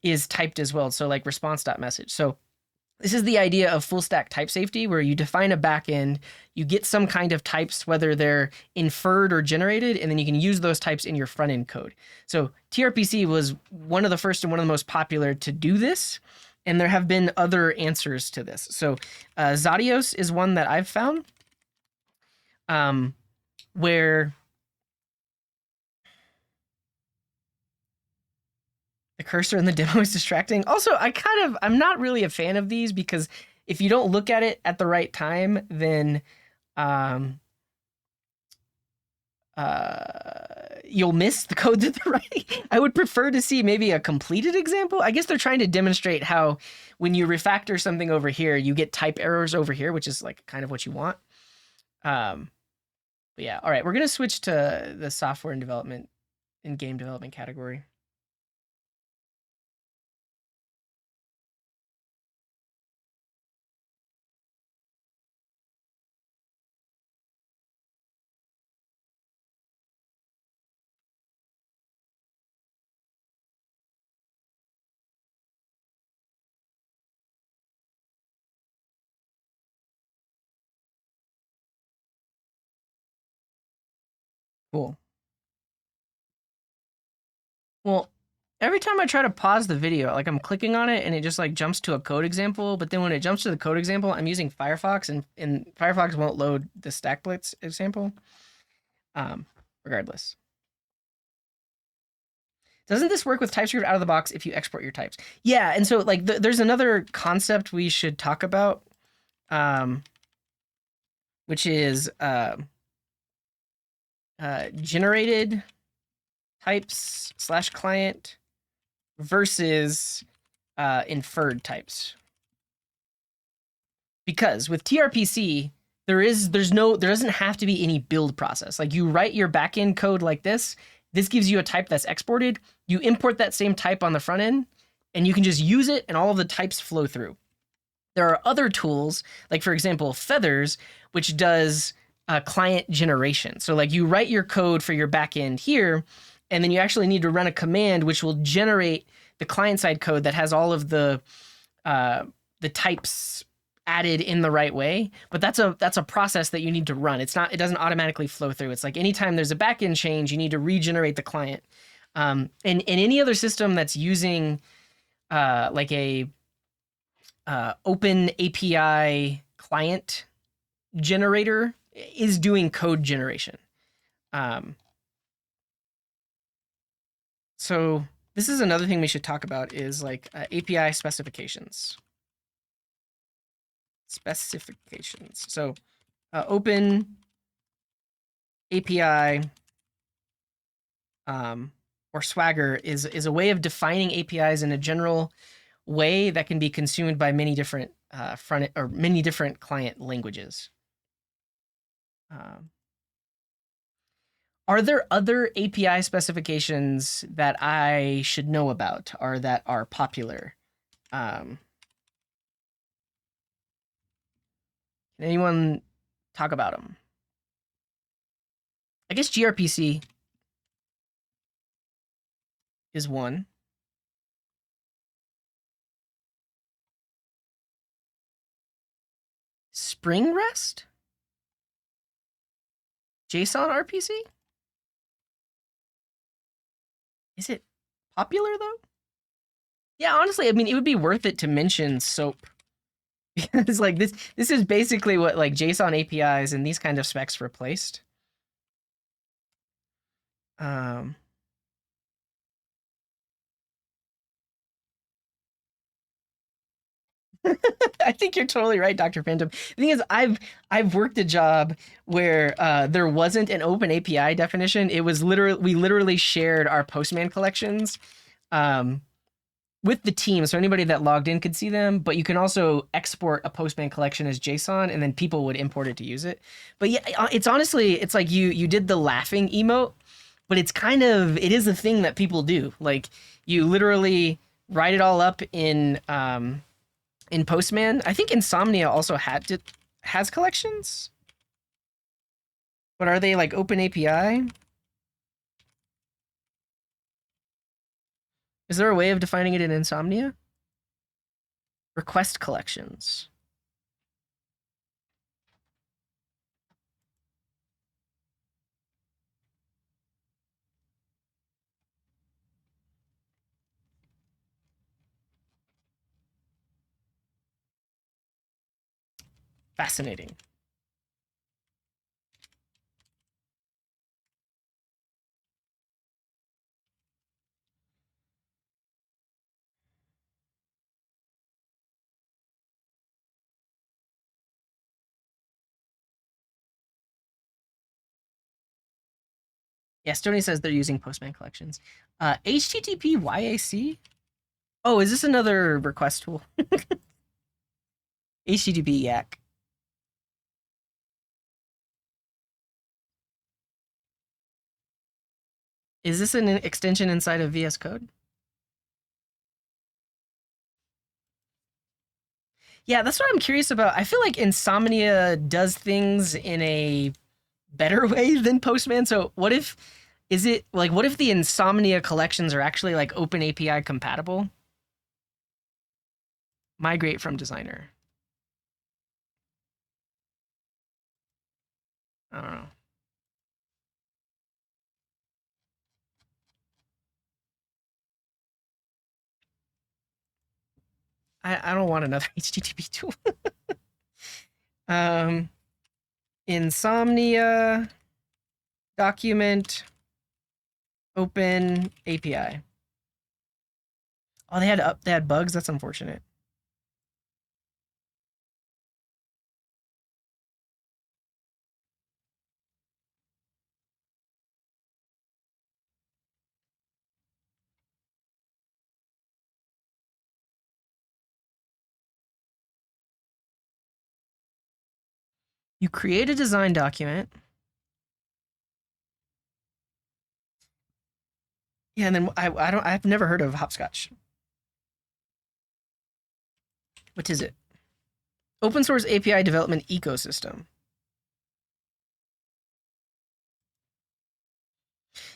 is typed as well. So like response.message. So this is the idea of full stack type safety, where you define a backend, you get some kind of types, whether they're inferred or generated, and then you can use those types in your front end code. So TRPC was one of the first and one of the most popular to do this, and there have been other answers to this. So Zadios is one that I've found, where the cursor in the demo is distracting. Also, I'm not really a fan of these, because if you don't look at it at the right time, then you'll miss the code that they're writing. I would prefer to see maybe a completed example. I guess they're trying to demonstrate how when you refactor something over here, you get type errors over here, which is like kind of what you want. But yeah, all right, we're gonna switch to the software and development and game development category. Cool. Well, every time I try to pause the video, like I'm clicking on it and it just like jumps to a code example, but then when it jumps to the code example, I'm using Firefox and Firefox won't load the StackBlitz example. Um, Regardless. Doesn't this work with TypeScript out of the box if you export your types? Yeah, and so like there's another concept we should talk about, um, which is generated types slash client versus inferred types. Because with TRPC, there doesn't have to be any build process. Like you write your backend code like this. This gives you a type that's exported. You import that same type on the front end, and you can just use it, and all of the types flow through. There are other tools, like for example, Feathers, which does client generation. So like you write your code for your backend here, and then you actually need to run a command which will generate the client side code that has all of the types added in the right way. But that's a process that you need to run. It doesn't automatically flow through. It's like anytime there's a backend change, you need to regenerate the client. And any other system that's using like a open API client generator is doing code generation. So this is another thing we should talk about is like API specifications. So open API or Swagger is a way of defining APIs in a general way that can be consumed by many different many different client languages. Are there other API specifications that I should know about or that are popular? Can anyone talk about them? I guess gRPC is one. Spring REST? JSON RPC? Is it popular though? Yeah, honestly, I mean, it would be worth it to mention SOAP because like this is basically what like JSON APIs and these kind of specs replaced. I think you're totally right, Dr. Phantom. The thing is, I've worked a job where there wasn't an open API definition. It was we literally shared our Postman collections with the team, so anybody that logged in could see them. But you can also export a Postman collection as JSON, and then people would import it to use it. But yeah, it's honestly, it's like you did the laughing emote, but it is a thing that people do. Like you literally write it all up in Postman. I think Insomnia also has collections, but are they like open API? Is there a way of defining it in Insomnia? Request collections. Fascinating. Yeah, Stony says they're using Postman collections. HTTP YAC? Oh, is this another request tool? HTTP YAC. Is this an extension inside of VS Code? Yeah, that's what I'm curious about. I feel like Insomnia does things in a better way than Postman. So what if the Insomnia collections are actually like open API compatible? Migrate from designer. I don't know. I don't want another HTTP tool. Insomnia document open API. Oh, they had bugs. That's unfortunate. You create a design document. Yeah, and then I've never heard of Hopscotch. What is it? Open source API development ecosystem.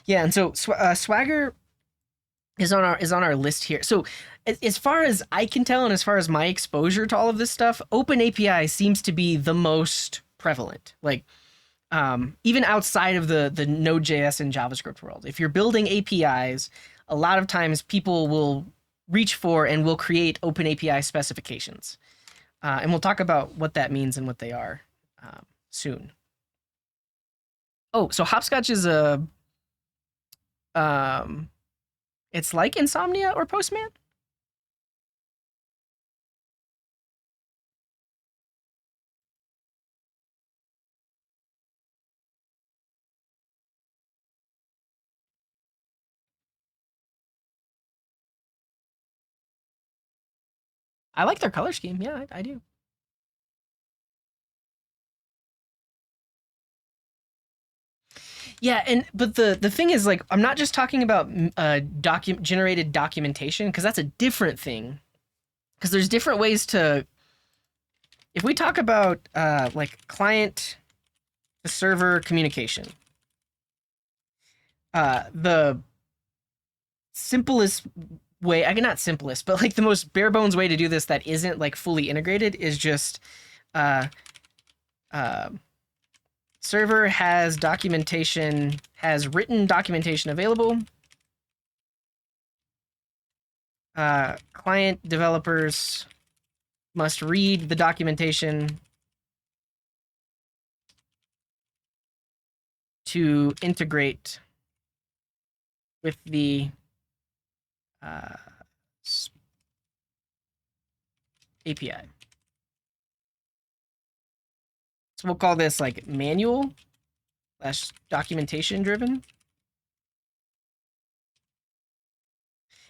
Yeah, and so Swagger is on our list here. So as far as I can tell, and as far as my exposure to all of this stuff, Open API seems to be the most prevalent. Like even outside of the Node.js and JavaScript world, if you're building APIs, a lot of times people will reach for and will create Open API specifications, and we'll talk about what that means and what they are soon. Oh, so Hopscotch is a it's like Insomnia or Postman. I like their color scheme. Yeah, I do. Yeah, and but the thing is, like, I'm not just talking about generated documentation, because that's a different thing. Because there's different ways to. If we talk about like client to server communication, the simplest way, I mean, not simplest, but like the most bare bones way to do this that isn't like fully integrated is just uh, uh, server has documentation, has written documentation available. Client developers must read the documentation to integrate with the uh, API. So we'll call this like manual / documentation driven.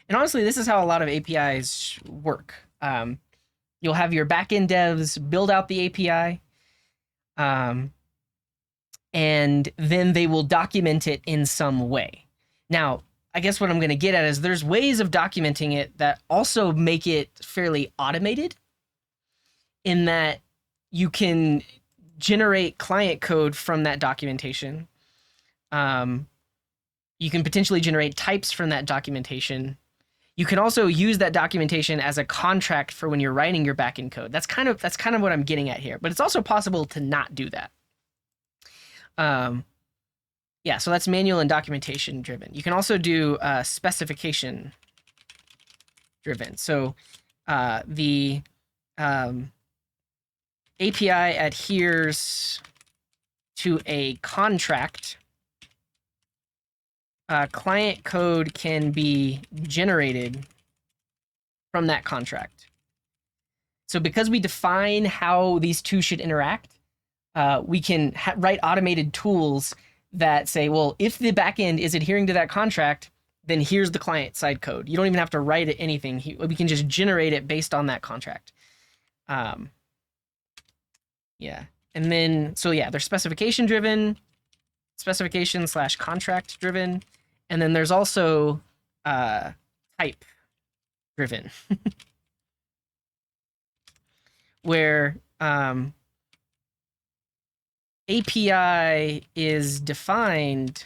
And honestly, this is how a lot of APIs work. You'll have your backend devs build out the API, and then they will document it in some way. Now, I guess what I'm going to get at is there's ways of documenting it that also make it fairly automated, in that you can generate client code from that documentation. You can potentially generate types from that documentation. You can also use that documentation as a contract for when you're writing your backend code. That's kind of what I'm getting at here. But it's also possible to not do that. Yeah, so that's manual and documentation driven. You can also do specification driven. So the API adheres to a contract. Client code can be generated from that contract. So because we define how these two should interact, we can write automated tools that say, well, if the backend is adhering to that contract, then here's the client side code. You don't even have to write it anything. We can just generate it based on that contract. Yeah. And then, so yeah, they're specification driven, specification / contract driven. And then there's also type driven, where API is defined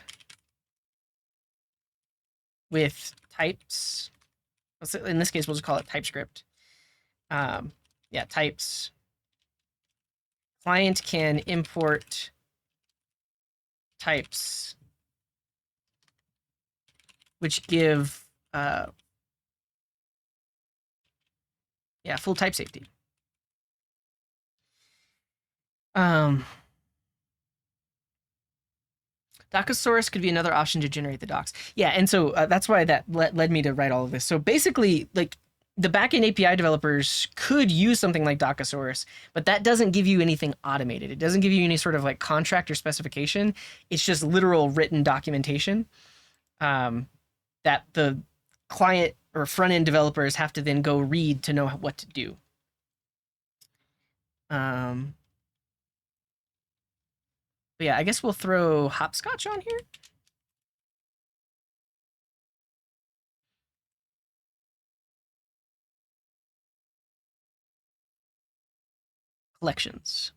with types. In this case, we'll just call it TypeScript. Yeah, types. Client can import types which give yeah, Yeah, full type safety. Docker source could be another option to generate the docs. Yeah, and so that's why that led me to write all of this. So basically, like the backend API developers could use something like Docker source, but that doesn't give you anything automated. It doesn't give you any sort of like contract or specification. It's just literal written documentation that the client or front end developers have to then go read to know what to do. But yeah, I guess we'll throw hopscotch on here. Collections.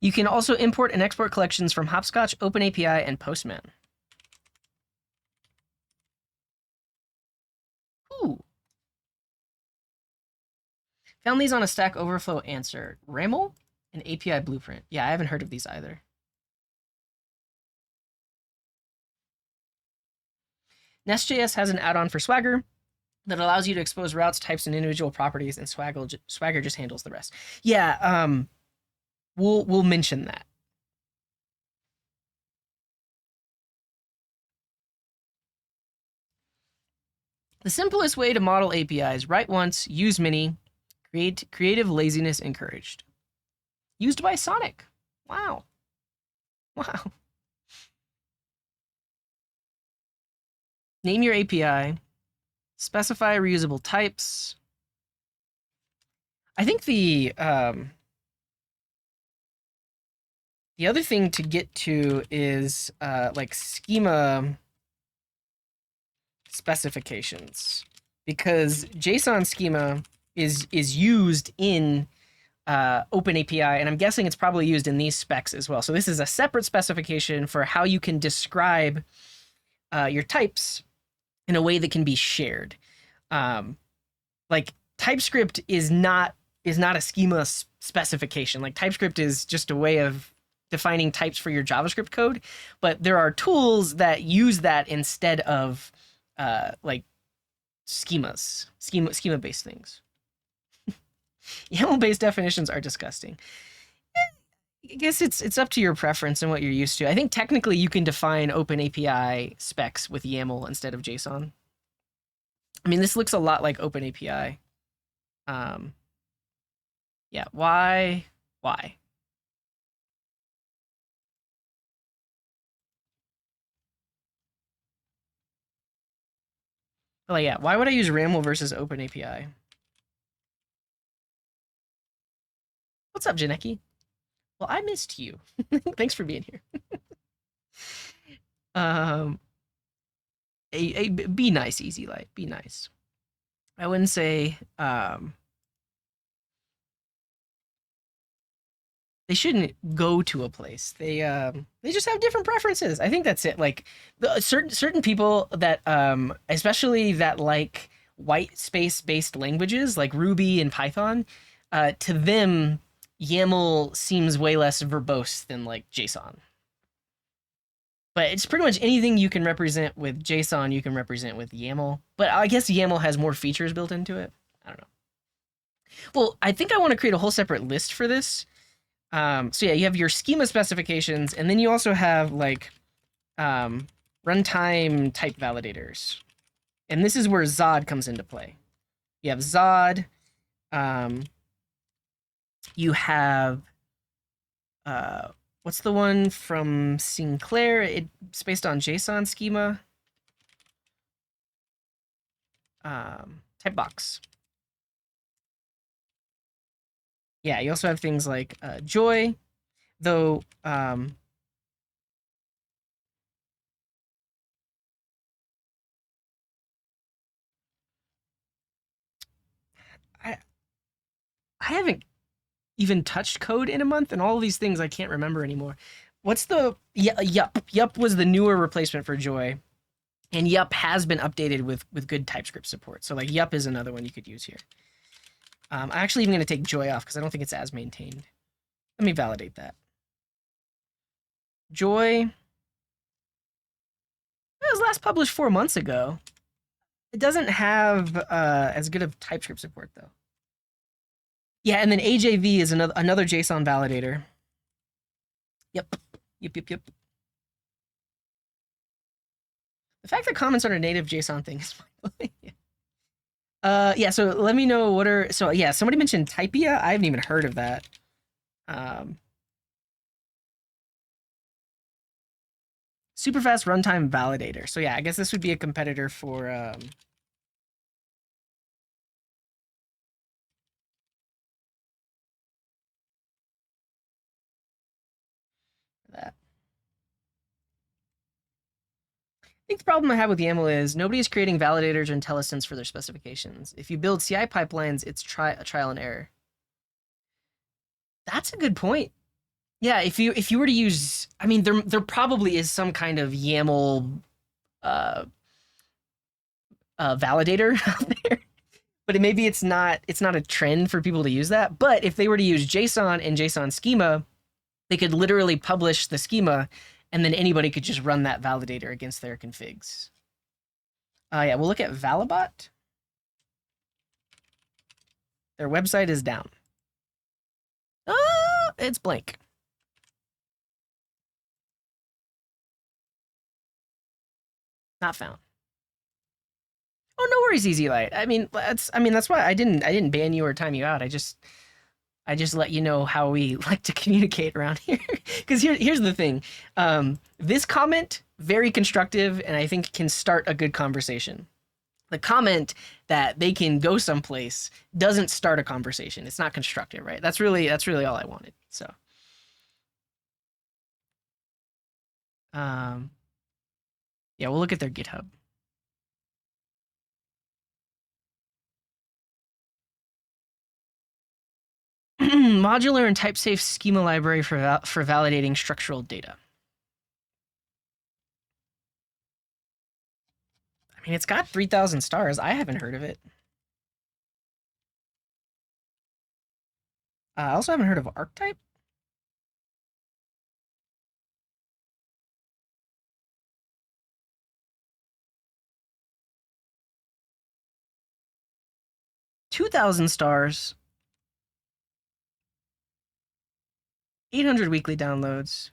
You can also import and export collections from Hopscotch, OpenAPI, and Postman. Ooh. Found these on a Stack Overflow answer. Raml and API Blueprint. Yeah, I haven't heard of these either. Nest.js has an add-on for Swagger that allows you to expose routes, types, and individual properties, and Swagger just handles the rest. Yeah, we'll mention that. The simplest way to model APIs: write once, use many, creative laziness encouraged. Used by Sonic. Wow. Wow. Name your API. Specify reusable types. I think the other thing to get to is like schema specifications, because JSON schema is used in OpenAPI, and I'm guessing it's probably used in these specs as well. So this is a separate specification for how you can describe your types in a way that can be shared. Like TypeScript is not a schema specification. Like TypeScript is just a way of defining types for your JavaScript code, but there are tools that use that instead of like schema-based things. YAML-based definitions are disgusting. I guess it's up to your preference and what you're used to. I think technically you can define OpenAPI specs with YAML instead of JSON. I mean, this looks a lot like OpenAPI. Yeah, why? Like, yeah, why would I use Raml versus OpenAPI? What's up, Janeki? Well, I missed you. Thanks for being here. Be nice, Easy Light. Be nice. I wouldn't say they shouldn't go to a place. They just have different preferences. I think that's it. Like certain people that especially that like white space based languages like Ruby and Python, to them YAML seems way less verbose than like JSON. But it's pretty much anything you can represent with JSON, you can represent with YAML. But I guess YAML has more features built into it. I don't know. Well, I think I want to create a whole separate list for this. So yeah, you have your schema specifications, and then you also have like runtime type validators. And this is where Zod comes into play. You have Zod. You have what's the one from Sinclair? It's based on JSON schema. Typebox. Yeah, you also have things like Joy, though. I haven't even touched code in a month, and all of these things I can't remember anymore. What's the Yup? Yup was the newer replacement for Joy, and Yup has been updated with good TypeScript support. So like Yup is another one you could use here. I'm actually even going to take Joy off because I don't think it's as maintained. Let me validate that. Joy, it was last published 4 months ago. It doesn't have as good of TypeScript support though. Yeah, and then AJV is another JSON validator. Yep. Yep. The fact that comments are a native JSON thing is fine. Yeah, so let me know what are so yeah, somebody mentioned Typia. I haven't even heard of that. Super fast runtime validator. So yeah, I guess this would be a competitor for that. I think the problem I have with YAML is nobody is creating validators or IntelliSense for their specifications. If you build CI pipelines, it's trial and error. That's a good point. Yeah, if you were to use, I mean, there probably is some kind of YAML validator out there, but maybe it's not a trend for people to use that. But if they were to use JSON and JSON schema, they could literally publish the schema, and then anybody could just run that validator against their configs. Yeah, we'll look at Valibot. Their website is down. It's blank. Not found. Oh, no worries, Easy Light. I mean, that's why I didn't ban you or time you out. I just let you know how we like to communicate around here. Because here's the thing. This comment, very constructive, and I think can start a good conversation. The comment that they can go someplace doesn't start a conversation. It's not constructive, right? That's really all I wanted. So, yeah, we'll look at their GitHub. Modular and type-safe schema library for validating structural data. I mean, it's got 3,000 stars. I haven't heard of it. I also haven't heard of archetype. $2,000 stars. 800 weekly downloads.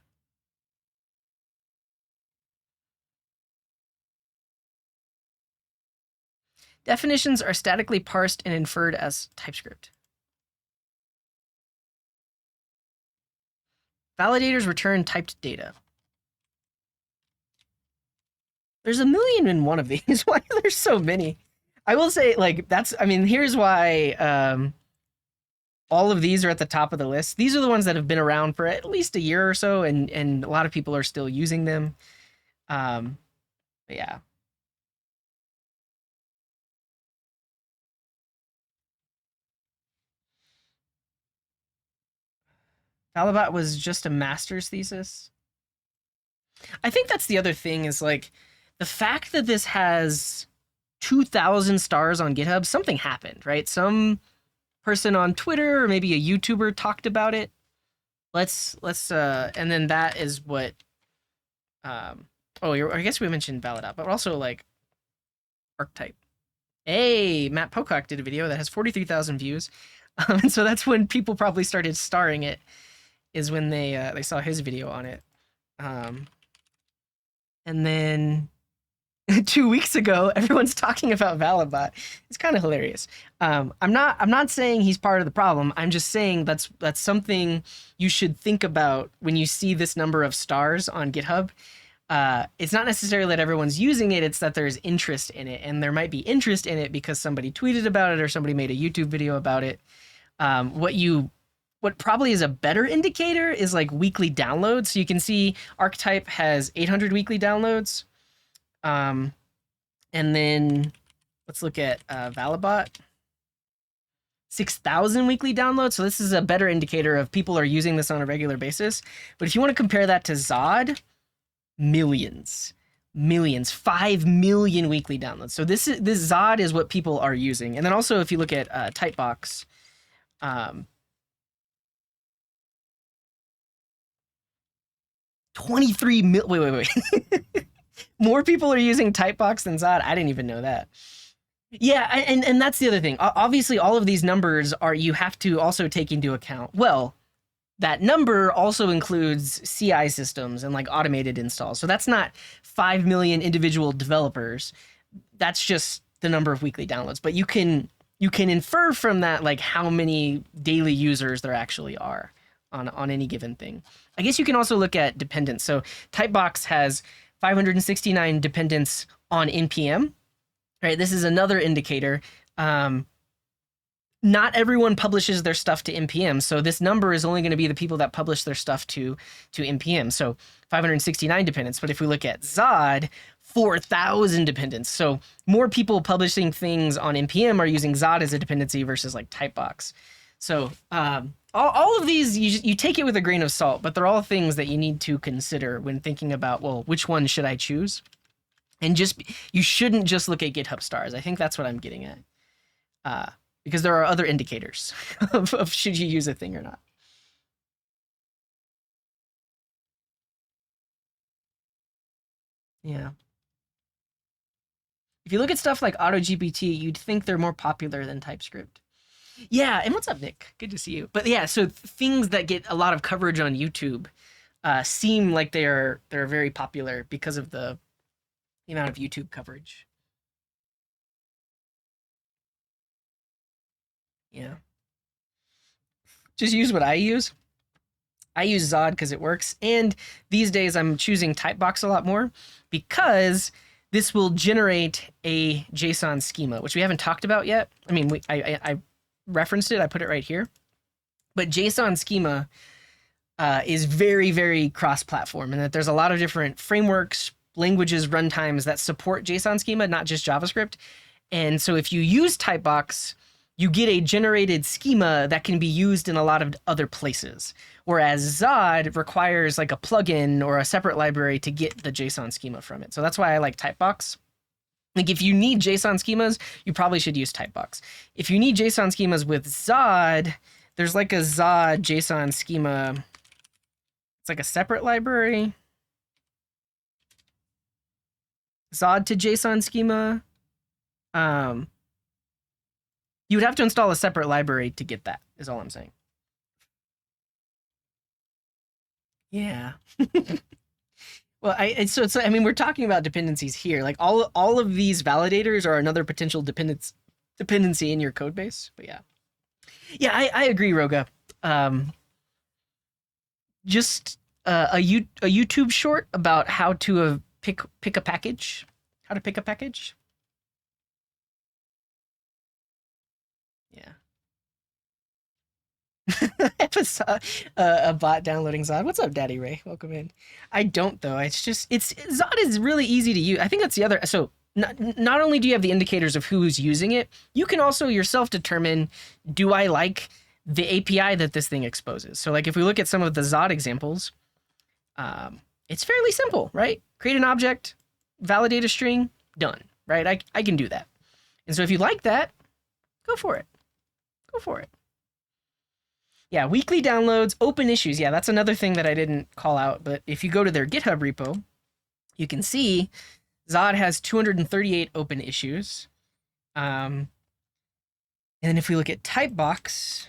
Definitions are statically parsed and inferred as TypeScript. Validators return typed data. There's 1,000,001 of these. Why are there so many? I will say, like, here's why all of these are at the top of the list. These are the ones that have been around for at least a year or so, and a lot of people are still using them. But yeah. Valibot was just a master's thesis. I think that's the other thing is like the fact that this has 2,000 stars on GitHub, something happened, right? Some person on Twitter or maybe a YouTuber talked about it. And then that is what I guess we mentioned Validot, but also like archetype. Hey, Matt Pocock did a video that has 43,000 views. And so that's when people probably started starring it, is when they saw his video on it. And then 2 weeks ago, everyone's talking about Valibot. It's kind of hilarious. I'm not saying he's part of the problem. I'm just saying that's something you should think about when you see this number of stars on GitHub. It's not necessarily that everyone's using it, it's that there's interest in it, and there might be interest in it because somebody tweeted about it or somebody made a YouTube video about it. What probably is a better indicator is like weekly downloads. So you can see Archetype has 800 weekly downloads. And then let's look at Valibot. 6,000 weekly downloads. So this is a better indicator of people are using this on a regular basis. But if you want to compare that to Zod, millions, 5 million weekly downloads. So this Zod is what people are using. And then also if you look at Typebox, 23 mil. Wait. More people are using Typebox than Zod. I didn't even know that. Yeah, and that's the other thing. Obviously, all of these numbers are you have to also take into account. Well, that number also includes CI systems and like automated installs. So that's not 5 million individual developers. That's just the number of weekly downloads. But you can infer from that like how many daily users there actually are on any given thing. I guess you can also look at dependence. So Typebox has 569 dependents on npm. Right, this is another indicator. Not everyone publishes their stuff to npm, so this number is only going to be the people that publish their stuff to npm. So 569 dependents. But if we look at Zod, 4,000 dependents. So more people publishing things on npm are using Zod as a dependency versus like Typebox. So all of these you take it with a grain of salt, but they're all things that you need to consider when thinking about, well, which one should I choose? And just you shouldn't just look at GitHub stars. I think that's what I'm getting at, because there are other indicators of should you use a thing or not. Yeah. If you look at stuff like AutoGPT, you'd think they're more popular than TypeScript. Yeah, and what's up, Nick? Good to see you. But yeah, so things that get a lot of coverage on YouTube seem like they're very popular because of the amount of YouTube coverage. Yeah. Just use what I use. I use Zod because it works. And these days I'm choosing Typebox a lot more because this will generate a JSON schema, which we haven't talked about yet. I mean, I referenced it. I put it right here. But JSON schema is very, very cross-platform, and that there's a lot of different frameworks, languages, runtimes that support JSON schema, not just JavaScript. And so if you use Typebox, you get a generated schema that can be used in a lot of other places. Whereas Zod requires like a plugin or a separate library to get the JSON schema from it. So that's why I like Typebox. Like if you need JSON schemas, you probably should use Typebox. If you need JSON schemas with Zod, there's like a Zod JSON schema. It's like a separate library. Zod to JSON schema. You would have to install a separate library to get that, is all I'm saying. Yeah. Well, I mean, we're talking about dependencies here. Like all of these validators are another potential dependency in your code base. But yeah. Yeah, I agree, Roga. Just a YouTube short about how to pick a package. How to pick a package. Yeah. A bot downloading Zod. What's up, Daddy Ray? Welcome in. I don't though. It's Zod is really easy to use. I think that's the other. So not only do you have the indicators of who's using it, you can also yourself determine, do I like the API that this thing exposes? So like if we look at some of the Zod examples, it's fairly simple, right? Create an object, validate a string, done, right? I can do that. And so if you like that, go for it. Go for it. Yeah, weekly downloads, open issues. Yeah, that's another thing that I didn't call out. But if you go to their GitHub repo, you can see Zod has 238 open issues. And then if we look at Typebox,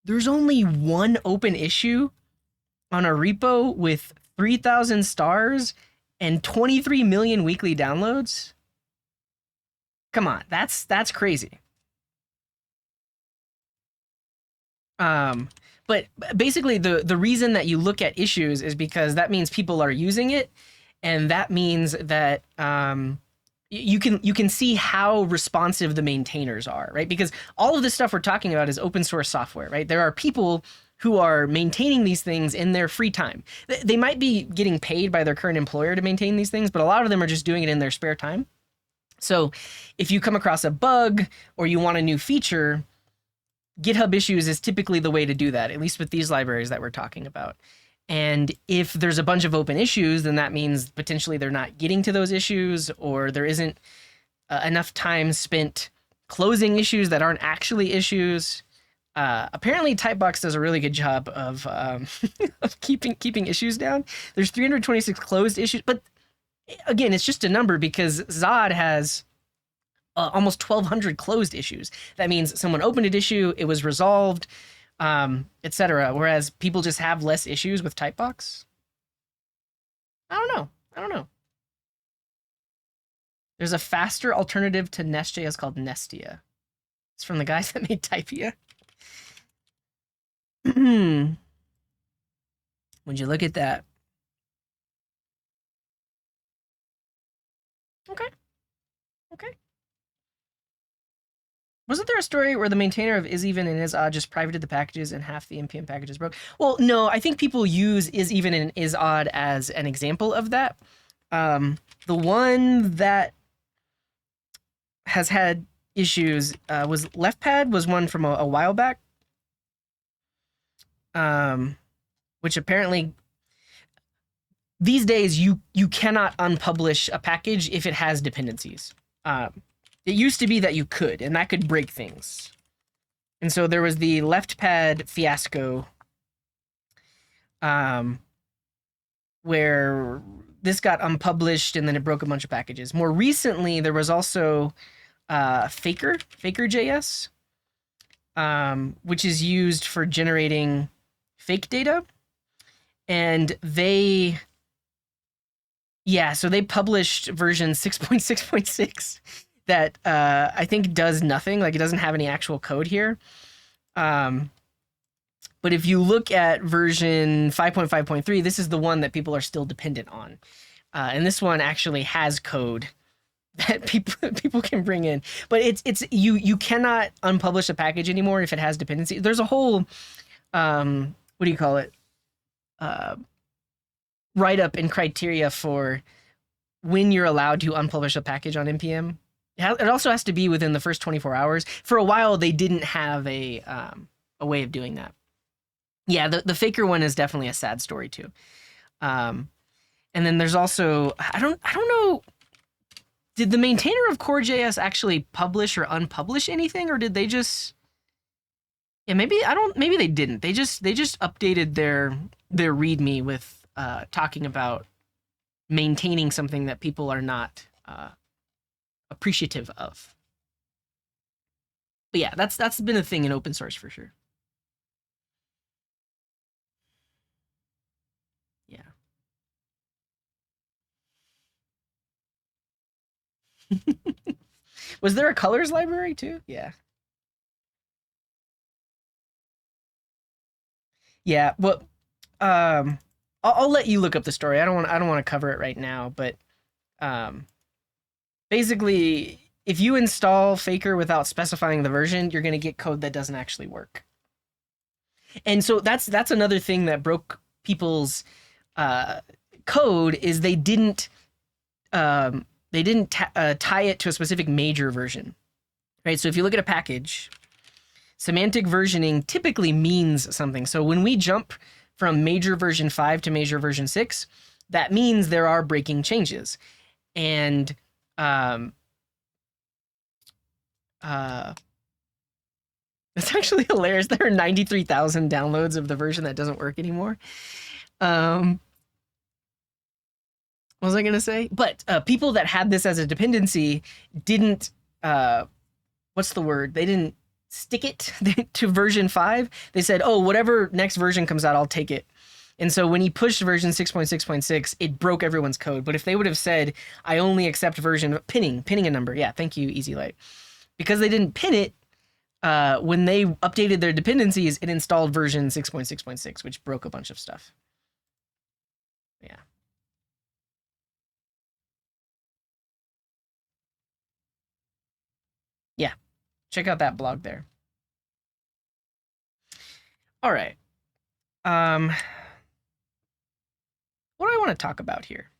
there's only one open issue on a repo with 3,000 stars and 23 million weekly downloads. Come on, that's crazy. But basically the reason that you look at issues is because that means people are using it, and that means that you can see how responsive the maintainers are, right? Because all of this stuff we're talking about is open source software, right? There are people who are maintaining these things in their free time. They might be getting paid by their current employer to maintain these things, but a lot of them are just doing it in their spare time. So if you come across a bug or you want a new feature, GitHub issues is typically the way to do that, at least with these libraries that we're talking about. And if there's a bunch of open issues, then that means potentially they're not getting to those issues, or there isn't enough time spent closing issues that aren't actually issues. Apparently, Typebox does a really good job of of keeping issues down. There's 326 closed issues, but again, it's just a number because Zod has almost 1,200 closed issues. That means someone opened an issue, it was resolved, etc. Whereas people just have less issues with Typebox. I don't know. I don't know. There's a faster alternative to Nest.js called Nestia. It's from the guys that made Typia. Would you look at that? Okay. Okay. Wasn't there a story where the maintainer of isEven and isOdd just privated the packages and half the npm packages broke? Well, no, I think people use isEven and isOdd as an example of that. The one that has had issues was LeftPad was one from a while back, which apparently these days you cannot unpublish a package if it has dependencies. It used to be that you could, and that could break things. And so there was the LeftPad fiasco, where this got unpublished and then it broke a bunch of packages. More recently, there was also Faker.js, which is used for generating fake data. And so they published version 6.6.6 that I think does nothing. Like, it doesn't have any actual code here. But if you look at version 5.5.3, this is the one that people are still dependent on. And this one actually has code that people can bring in. But it's you cannot unpublish a package anymore if it has dependency. There's a whole what do you call it? Write-up and criteria for when you're allowed to unpublish a package on npm. It also has to be within the first 24 hours. For a while, they didn't have a way of doing that. Yeah, the Faker one is definitely a sad story too. And then there's also I don't know. Did the maintainer of Core.js actually publish or unpublish anything, or did they just? Yeah, maybe they didn't. They just updated their README with talking about maintaining something that people are not appreciative of. But yeah, that's been a thing in open source for sure. Yeah. Was there a colors library too? Yeah. Yeah. Well, I'll let you look up the story. I don't want to cover it right now, but basically, if you install Faker without specifying the version, you're going to get code that doesn't actually work. And so that's another thing that broke people's code is they didn't tie it to a specific major version, right? So if you look at a package, semantic versioning typically means something. So when we jump from major version 5 to major version 6, that means there are breaking changes. And it's actually hilarious. There are 93,000 downloads of the version that doesn't work anymore. What was I going to say? But people that had this as a dependency didn't, what's the word? They didn't stick it to version 5. They said, oh, whatever next version comes out, I'll take it. And so when he pushed version 6.6.6, it broke everyone's code. But if they would have said, I only accept version pinning a number. Yeah, thank you, Easy Light. Because they didn't pin it, when they updated their dependencies, it installed version 6.6.6, which broke a bunch of stuff. Yeah. Yeah. Check out that blog there. All right. What do I want to talk about here?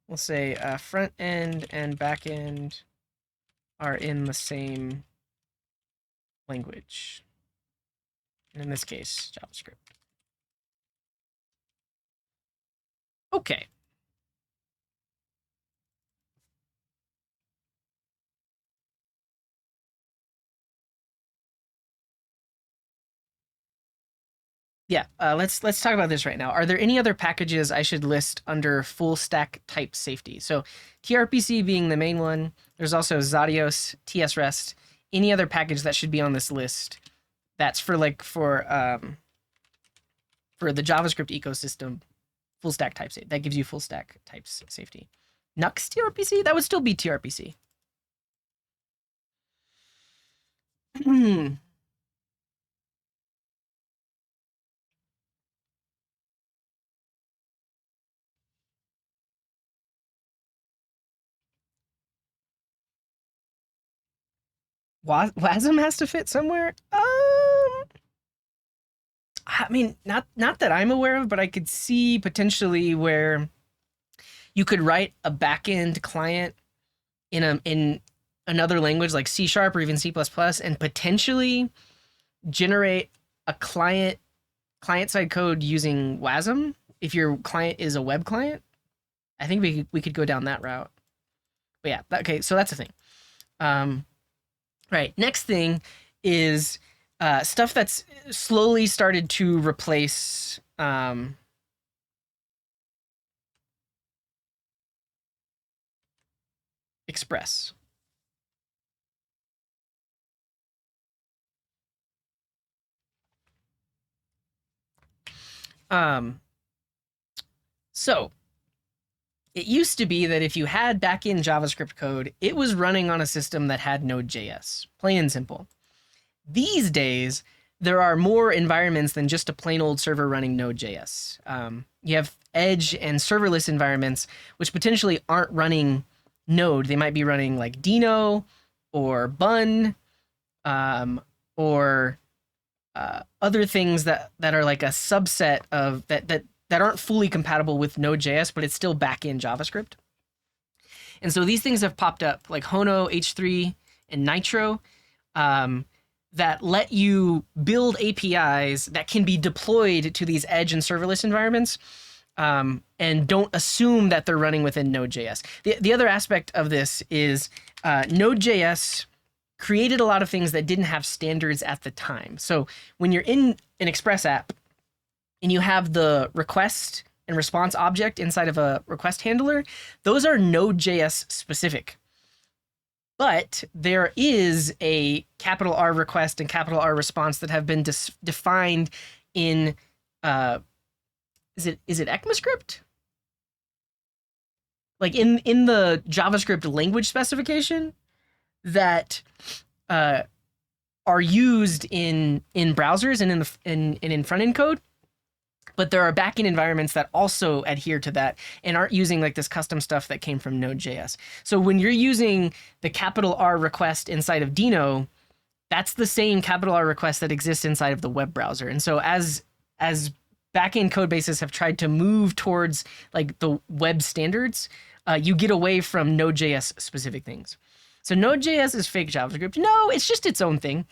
We'll say front end and back end are in the same language. And in this case, JavaScript. Okay. Yeah, let's talk about this right now. Are there any other packages I should list under full stack type safety? So TRPC being the main one. There's also Zadios, TS-REST. Any other package that should be on this list that's for the JavaScript ecosystem, full stack type safety. That gives you full stack types safety. Nux TRPC? That would still be TRPC. WASM has to fit somewhere. I mean, not that I'm aware of, but I could see potentially where you could write a backend client in another language like C# or even C++ and potentially generate a client side code using WASM if your client is a web client. I think we could go down that route. But yeah, okay, so that's the thing. Right, next thing is stuff that's slowly started to replace Express. So it used to be that if you had backend JavaScript code, it was running on a system that had Node.js, plain and simple. These days, there are more environments than just a plain old server running Node.js. You have edge and serverless environments, which potentially aren't running Node. They might be running like Dino or Bun or other things that are like a subset of that aren't fully compatible with Node.js, but it's still backend JavaScript. And so these things have popped up like Hono, H3, and Nitro that let you build APIs that can be deployed to these edge and serverless environments and don't assume that they're running within Node.js. The other aspect of this is Node.js created a lot of things that didn't have standards at the time. So when you're in an Express app and you have the request and response object inside of a request handler, those are Node.js specific. But there is a capital R request and capital R response that have been defined in, is it ECMAScript? Like in the JavaScript language specification that are used in browsers and in front end code. But there are backend environments that also adhere to that and aren't using like this custom stuff that came from Node.js. So when you're using the capital R request inside of Dino, that's the same capital R request that exists inside of the web browser. And so as backend code bases have tried to move towards like the web standards, you get away from Node.js specific things. So Node.js is fake JavaScript. No, it's just its own thing.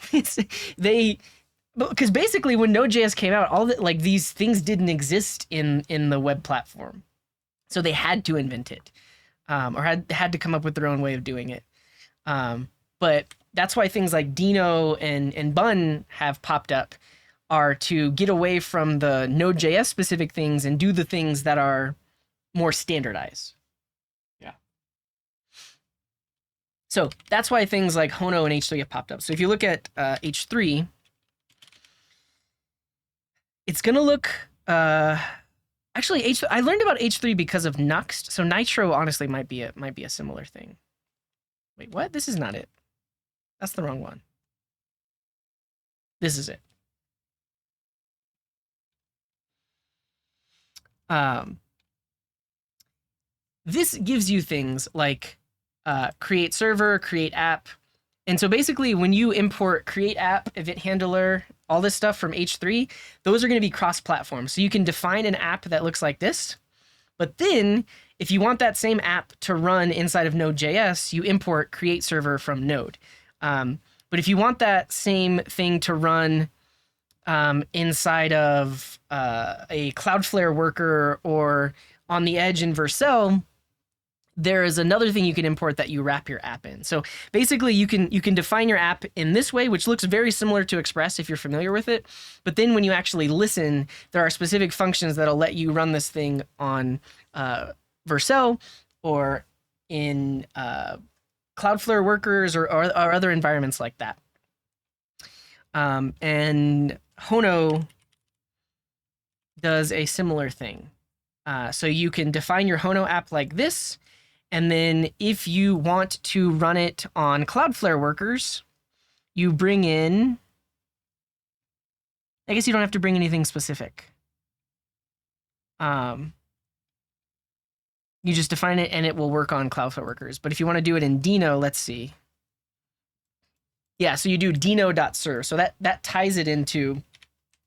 Because basically when Node.js came out, all that like these things didn't exist in the web platform, so they had to invent it, or had to come up with their own way of doing it. But that's why things like Dino and Bun have popped up, are to get away from the Node.js specific things and do the things that are more standardized. Yeah. So that's why things like Hono and H3 have popped up. So if you look at H3. It's gonna look actually I learned about H3 because of Nuxt, so Nitro honestly might be a similar thing. Wait, what? This is not it. That's the wrong one. This is it. This gives you things like create server, create app. And so basically when you import create app, event handler, all this stuff from H3, those are going to be cross-platform. So you can define an app that looks like this, but then if you want that same app to run inside of Node.js, you import create server from Node. But if you want that same thing to run inside of a Cloudflare worker or on the edge in Vercel, there is another thing you can import that you wrap your app in. So basically you can define your app in this way, which looks very similar to Express if you're familiar with it. But then when you actually listen, there are specific functions that'll let you run this thing on Vercel or in Cloudflare workers or other environments like that. And Hono does a similar thing. So you can define your Hono app like this, and then if you want to run it on Cloudflare workers, you bring in, I guess you don't have to bring anything specific. You just define it and it will work on Cloudflare workers. But if you want to do it in Dino, let's see. Yeah, so you do dino.serve. So that ties it into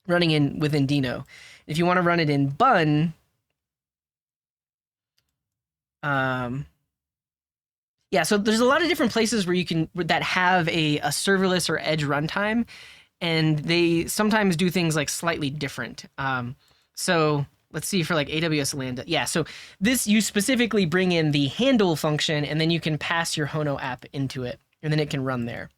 running in within Dino. If you want to run it in Bun, yeah, so there's a lot of different places where you can that have a serverless or edge runtime, and they sometimes do things like slightly different. So let's see for like AWS Lambda. Yeah, so this you specifically bring in the handle function, and then you can pass your Hono app into it, and then it can run there.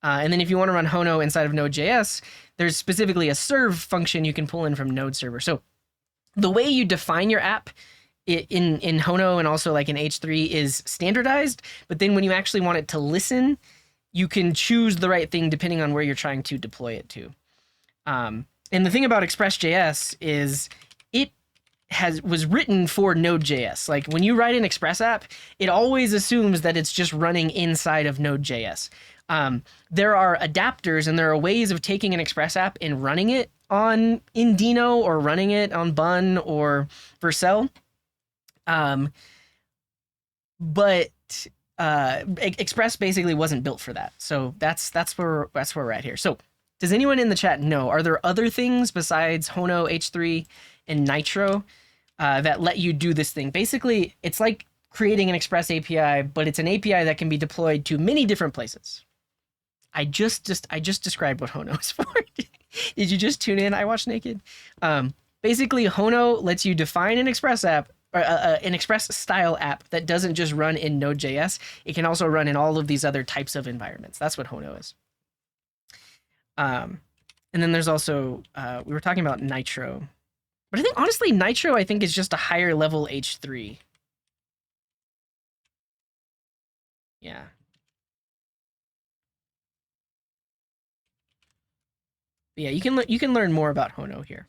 And then if you want to run Hono inside of node.js, there's specifically a serve function you can pull in from node server. So the way you define your app in Hono and also like in H3 is standardized, but then when you actually want it to listen, you can choose the right thing depending on where you're trying to deploy it to. And the thing about Express.js is it was written for Node.js. Like when you write an Express app, it always assumes that it's just running inside of Node.js. There are adapters and there are ways of taking an Express app and running it in Dino or running it on Bun or Vercel. But Express basically wasn't built for that. So that's where we're at here. So does anyone in the chat know, are there other things besides Hono, H3, and Nitro that let you do this thing? Basically, it's like creating an Express API, but it's an API that can be deployed to many different places. I just described what Hono is for. Did you just tune in? I Watch Naked. Basically, Hono lets you define an Express app, or an Express style app that doesn't just run in Node.js. It can also run in all of these other types of environments. That's what Hono is. And then there's also, we were talking about Nitro. But I think, honestly, Nitro, I think, is just a higher level H3. Yeah. But yeah, you can learn more about Hono here.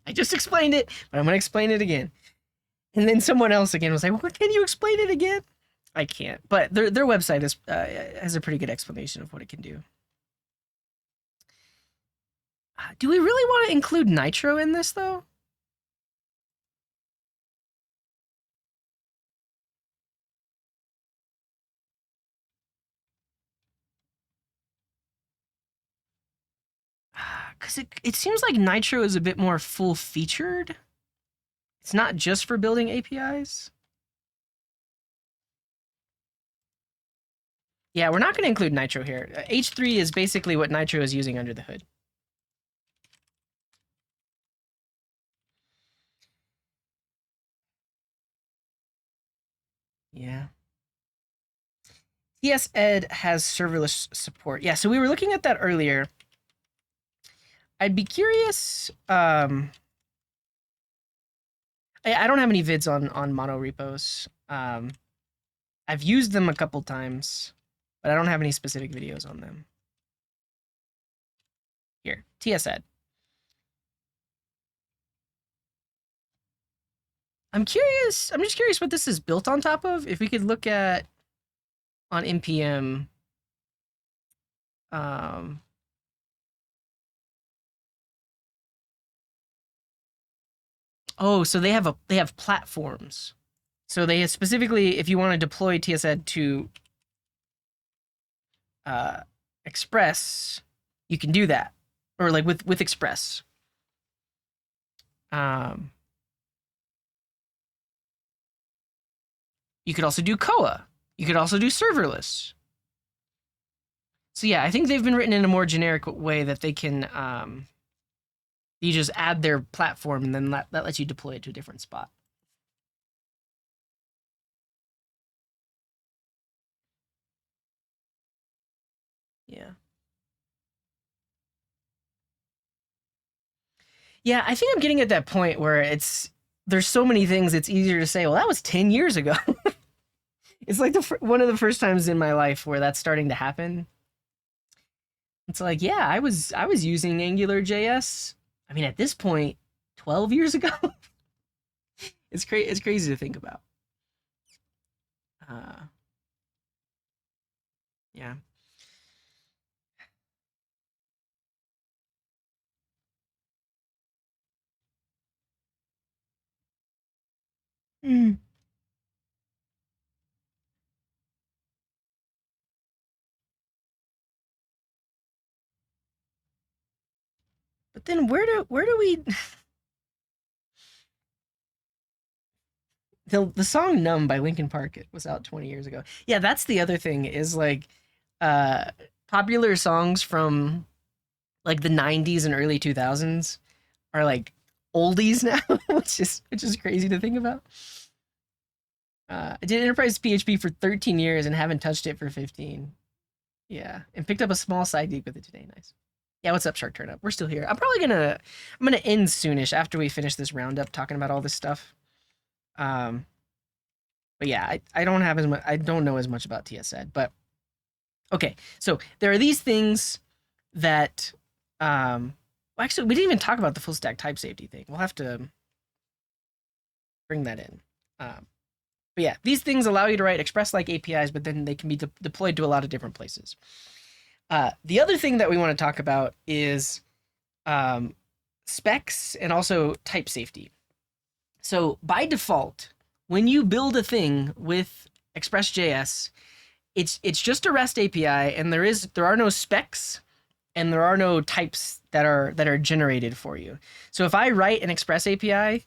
I just explained it, but I'm going to explain it again. And then someone else again was like, well, can you explain it again? I can't, but their website is has a pretty good explanation of what it can do. Do we really want to include Nitro in this, though? Because it seems like Nitro is a bit more full-featured. It's not just for building APIs. Yeah, we're not going to include Nitro here. H3 is basically what Nitro is using under the hood. Yeah. TSEd has serverless support. Yeah, so we were looking at that earlier. I'd be curious. I don't have any vids on mono repos. I've used them a couple times, but I don't have any specific videos on them. Here, TSEd. I'm curious. I'm just curious what this is built on top of. If we could look at on npm. Oh, so they have platforms. So they specifically, if you want to deploy TSEd to Express, you can do that, or like with Express. You could also do Koa. You could also do serverless. So yeah, I think they've been written in a more generic way that they can, you just add their platform and then that lets you deploy it to a different spot. Yeah. Yeah, I think I'm getting at that point where there's so many things it's easier to say, well, that was 10 years ago. It's like one of the first times in my life where that's starting to happen. It's like, yeah, I was using Angular JS. I mean, at this point, 12 years ago. It's crazy to think about. Uh, yeah. Mm. But then where do we the song "Numb" by Linkin Park was out 20 years ago. Yeah, that's the other thing is like uh popular songs from like the 90s and early 2000s are like oldies now, which is crazy to think about. I did enterprise PHP for 13 years and haven't touched it for 15. Yeah, and picked up a small side gig with it today. Nice. Yeah, what's up, Shark Turnip? We're still here. I'm gonna end soonish after we finish this roundup talking about all this stuff. Um, but yeah, I don't have as much. I don't know as much about TSED, but okay. So there are these things that, well, actually, we didn't even talk about the full stack type safety thing. We'll have to bring that in. Um, but yeah, these things allow you to write Express-like APIs, but then they can be deployed to a lot of different places. The other thing that we want to talk about is specs and also type safety. So by default, when you build a thing with Express.js, it's just a REST API, and there are no specs and there are no types that are generated for you. So if I write an Express API,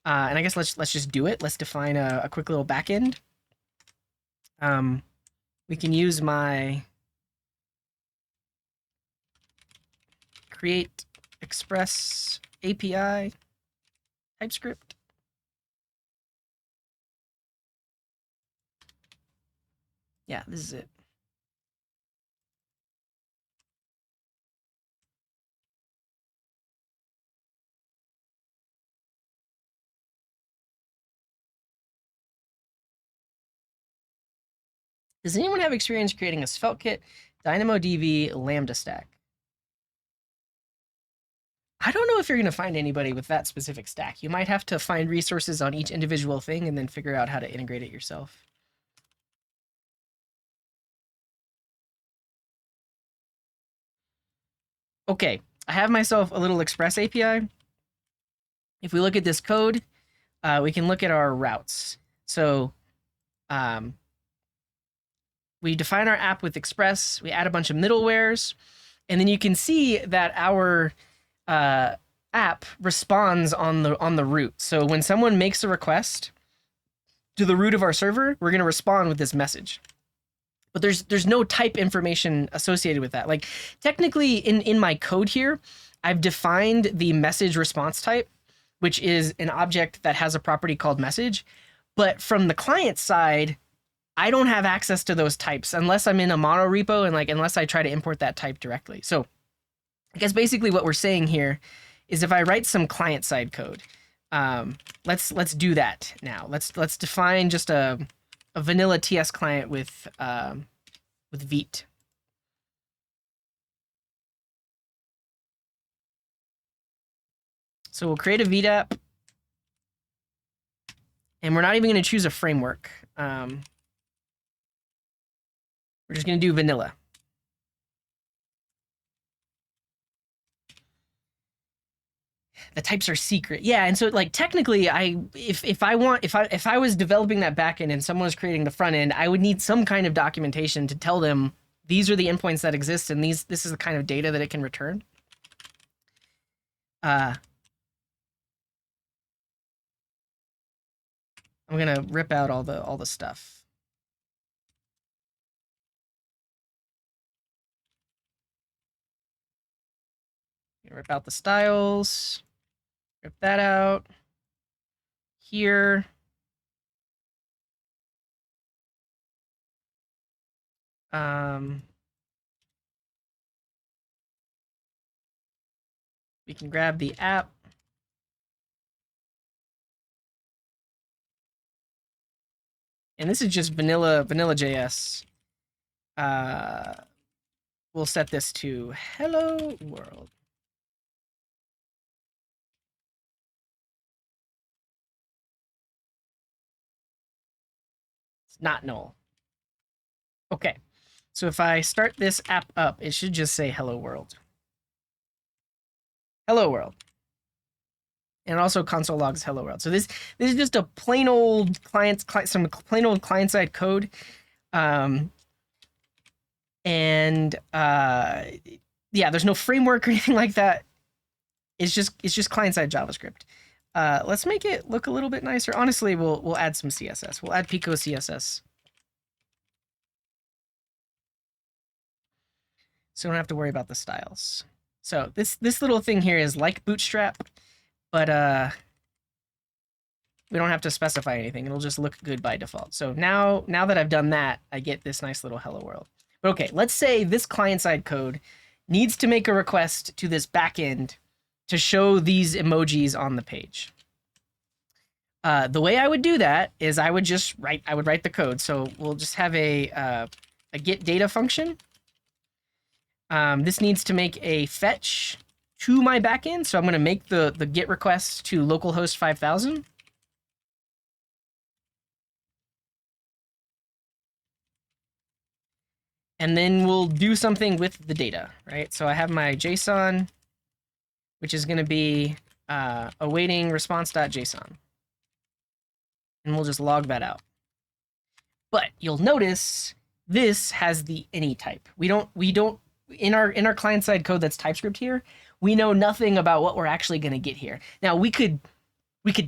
and I guess let's just do it. Let's define a quick little backend. We can use my create Express API TypeScript. Yeah, this is it. Does anyone have experience creating a Svelte kit, DynamoDB, Lambda stack? I don't know if you're going to find anybody with that specific stack. You might have to find resources on each individual thing and then figure out how to integrate it yourself. Okay, I have myself a little Express API. If we look at this code, we can look at our routes. So we define our app with Express, we add a bunch of middlewares, and then you can see that our app responds on the root. So when someone makes a request to the root of our server, we're going to respond with this message. But there's no type information associated with that. Like technically in my code here, I've defined the message response type, which is an object that has a property called message. But from the client side, I don't have access to those types unless I'm in a mono repo and unless I try to import that type directly. So I guess basically what we're saying here is if I write some client side code, let's do that now. Let's define just a vanilla TS client with Vite. So we'll create a Vite app, and we're not even going to choose a framework. We're just going to do vanilla. The types are secret. Yeah, and so technically if I was developing that backend and someone was creating the front end, I would need some kind of documentation to tell them these are the endpoints that exist and this is the kind of data that it can return. I'm gonna rip out all the stuff. Rip out the styles. Rip that out. Here. We can grab the app. And this is just vanilla JS. We'll set this to hello world. It's not null. Okay. So if I start this app up, it should just say hello world. Hello world. And also console logs hello world. So this is just a plain old some plain old client-side code. Yeah, there's no framework or anything like that. It's just client-side JavaScript. Let's make it look a little bit nicer. Honestly, we'll add some CSS. We'll add Pico CSS. So we don't have to worry about the styles. So this little thing here is like Bootstrap, but we don't have to specify anything. It'll just look good by default. So now that I've done that, I get this nice little hello world. But okay, let's say this client-side code needs to make a request to this backend to show these emojis on the page. The way I would do that is I would write the code. So we'll just have a get data function. This needs to make a fetch to my backend. So I'm going to make the get request to localhost 5000. And then we'll do something with the data, right? So I have my JSON, which is going to be awaiting response.json. And we'll just log that out. But you'll notice this has the any type. We don't in our client-side code that's TypeScript here, we know nothing about what we're actually going to get here. Now we could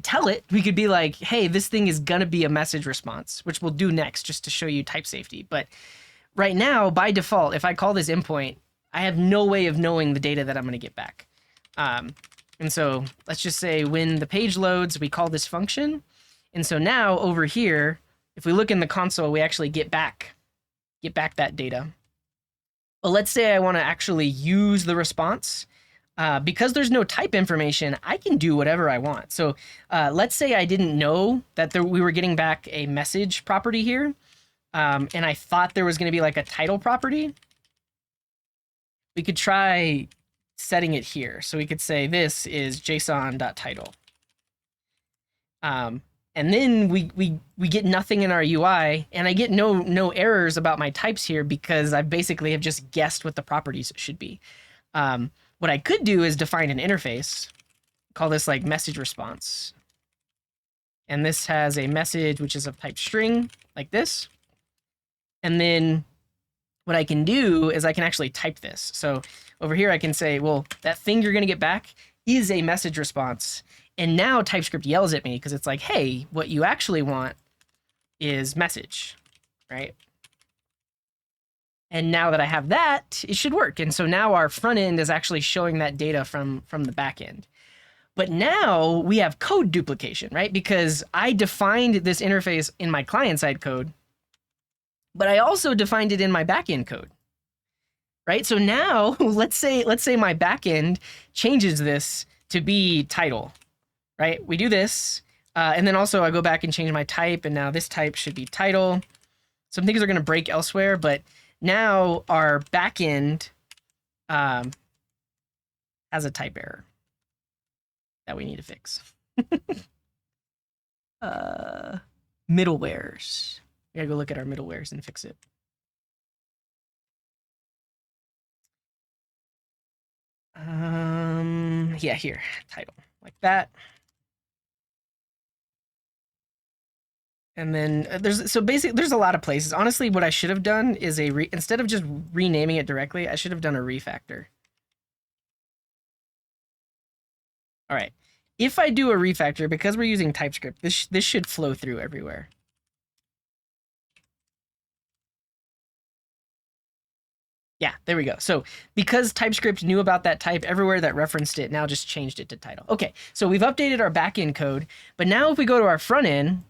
tell it. We could be like, hey, this thing is going to be a message response, which we'll do next just to show you type safety. But right now, by default, if I call this endpoint, I have no way of knowing the data that I'm going to get back. And so let's just say when the page loads, we call this function. And so now over here, if we look in the console, we actually get back that data. But let's say I want to actually use the response. Because there's no type information, I can do whatever I want. So let's say I didn't know that we were getting back a message property here. And I thought there was going to be like a title property. We could try setting it here. So we could say this is json.title. And then we get nothing in our UI, and I get no errors about my types here because I basically have just guessed what the properties should be. What I could do is define an interface, call this like message response. And this has a message which is of type string, like this. And then what I can do is I can actually type this. So over here I can say, well, that thing you're going to get back is a message response. And now TypeScript yells at me because it's like, hey, what you actually want is message, right? And now that I have that, it should work. And so now our front end is actually showing that data from the back end. But now we have code duplication, right? Because I defined this interface in my client-side code, but I also defined it in my backend code, right? So now let's say my backend changes this to be title, right? We do this, and then also I go back and change my type, and now this type should be title. Some things are going to break elsewhere, but now our backend has a type error that we need to fix. Middlewares. We gotta go look at our middlewares and fix it. Yeah, here, title, like that. And then there's a lot of places. Honestly, what I should have done is instead of just renaming it directly, I should have done a refactor. All right. if I do a refactor, because we're using TypeScript, this should flow through everywhere. Yeah, there we go. So because TypeScript knew about that type, everywhere that referenced it now just changed it to title. Okay, so we've updated our backend code, but now if we go to our front end,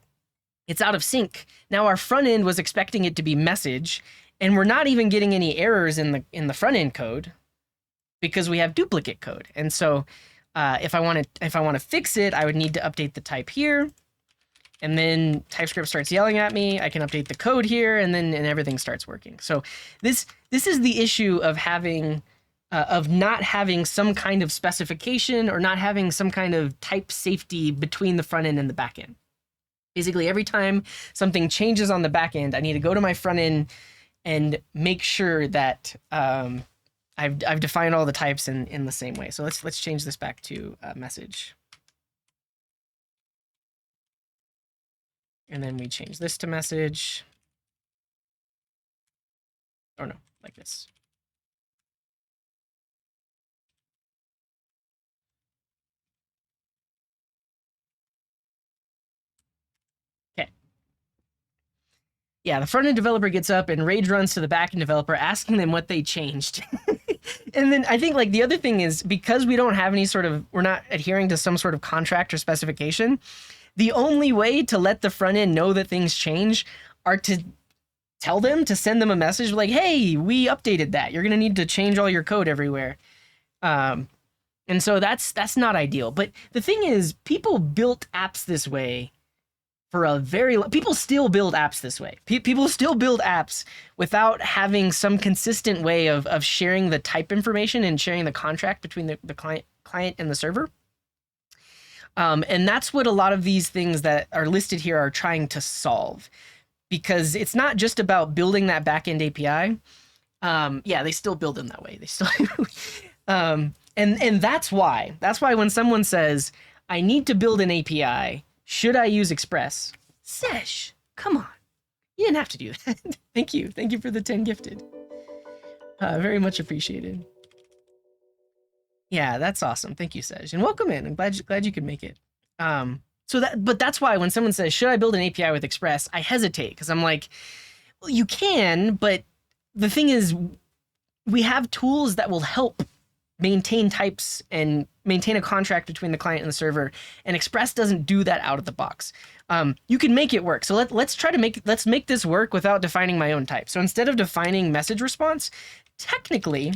it's out of sync. Now our front end was expecting it to be message, and we're not even getting any errors in the front end code because we have duplicate code. And so if I want to fix it, I would need to update the type here. And then TypeScript starts yelling at me. I can update the code here, and everything starts working. So this is the issue of having of not having some kind of specification or not having some kind of type safety between the front end and the back end. Basically, every time something changes on the back end, I need to go to my front end and make sure that I've defined all the types in the same way. So let's change this back to message. And then we change this to message. Or no, like this. Okay. Yeah, the front-end developer gets up and rage runs to the back-end developer asking them what they changed. And then I think like the other thing is because we don't have any sort of, we're not adhering to some sort of contract or specification, the only way to let the front end know that things change are to tell them, to send them a message like, hey, we updated that. You're going to need to change all your code everywhere. And so that's not ideal. But the thing is, people built apps this way for a very long, people still build apps this way. People still build apps without having some consistent way of sharing the type information and sharing the contract between the client and the server. And that's what a lot of these things that are listed here are trying to solve, because it's not just about building that backend API. Yeah, they still build them that way. They still, and that's why when someone says, I need to build an API, should I use Express? Sesh, come on. You didn't have to do that. Thank you. Thank you for the 10 gifted. Very much appreciated. Yeah, that's awesome. Thank you, Sej. And welcome in. I'm glad you could make it. But that's why when someone says, should I build an API with Express? I hesitate because I'm like, well, you can, but the thing is, we have tools that will help maintain types and maintain a contract between the client and the server, and Express doesn't do that out of the box. You can make it work. So let's make this work without defining my own type. So instead of defining message response, technically,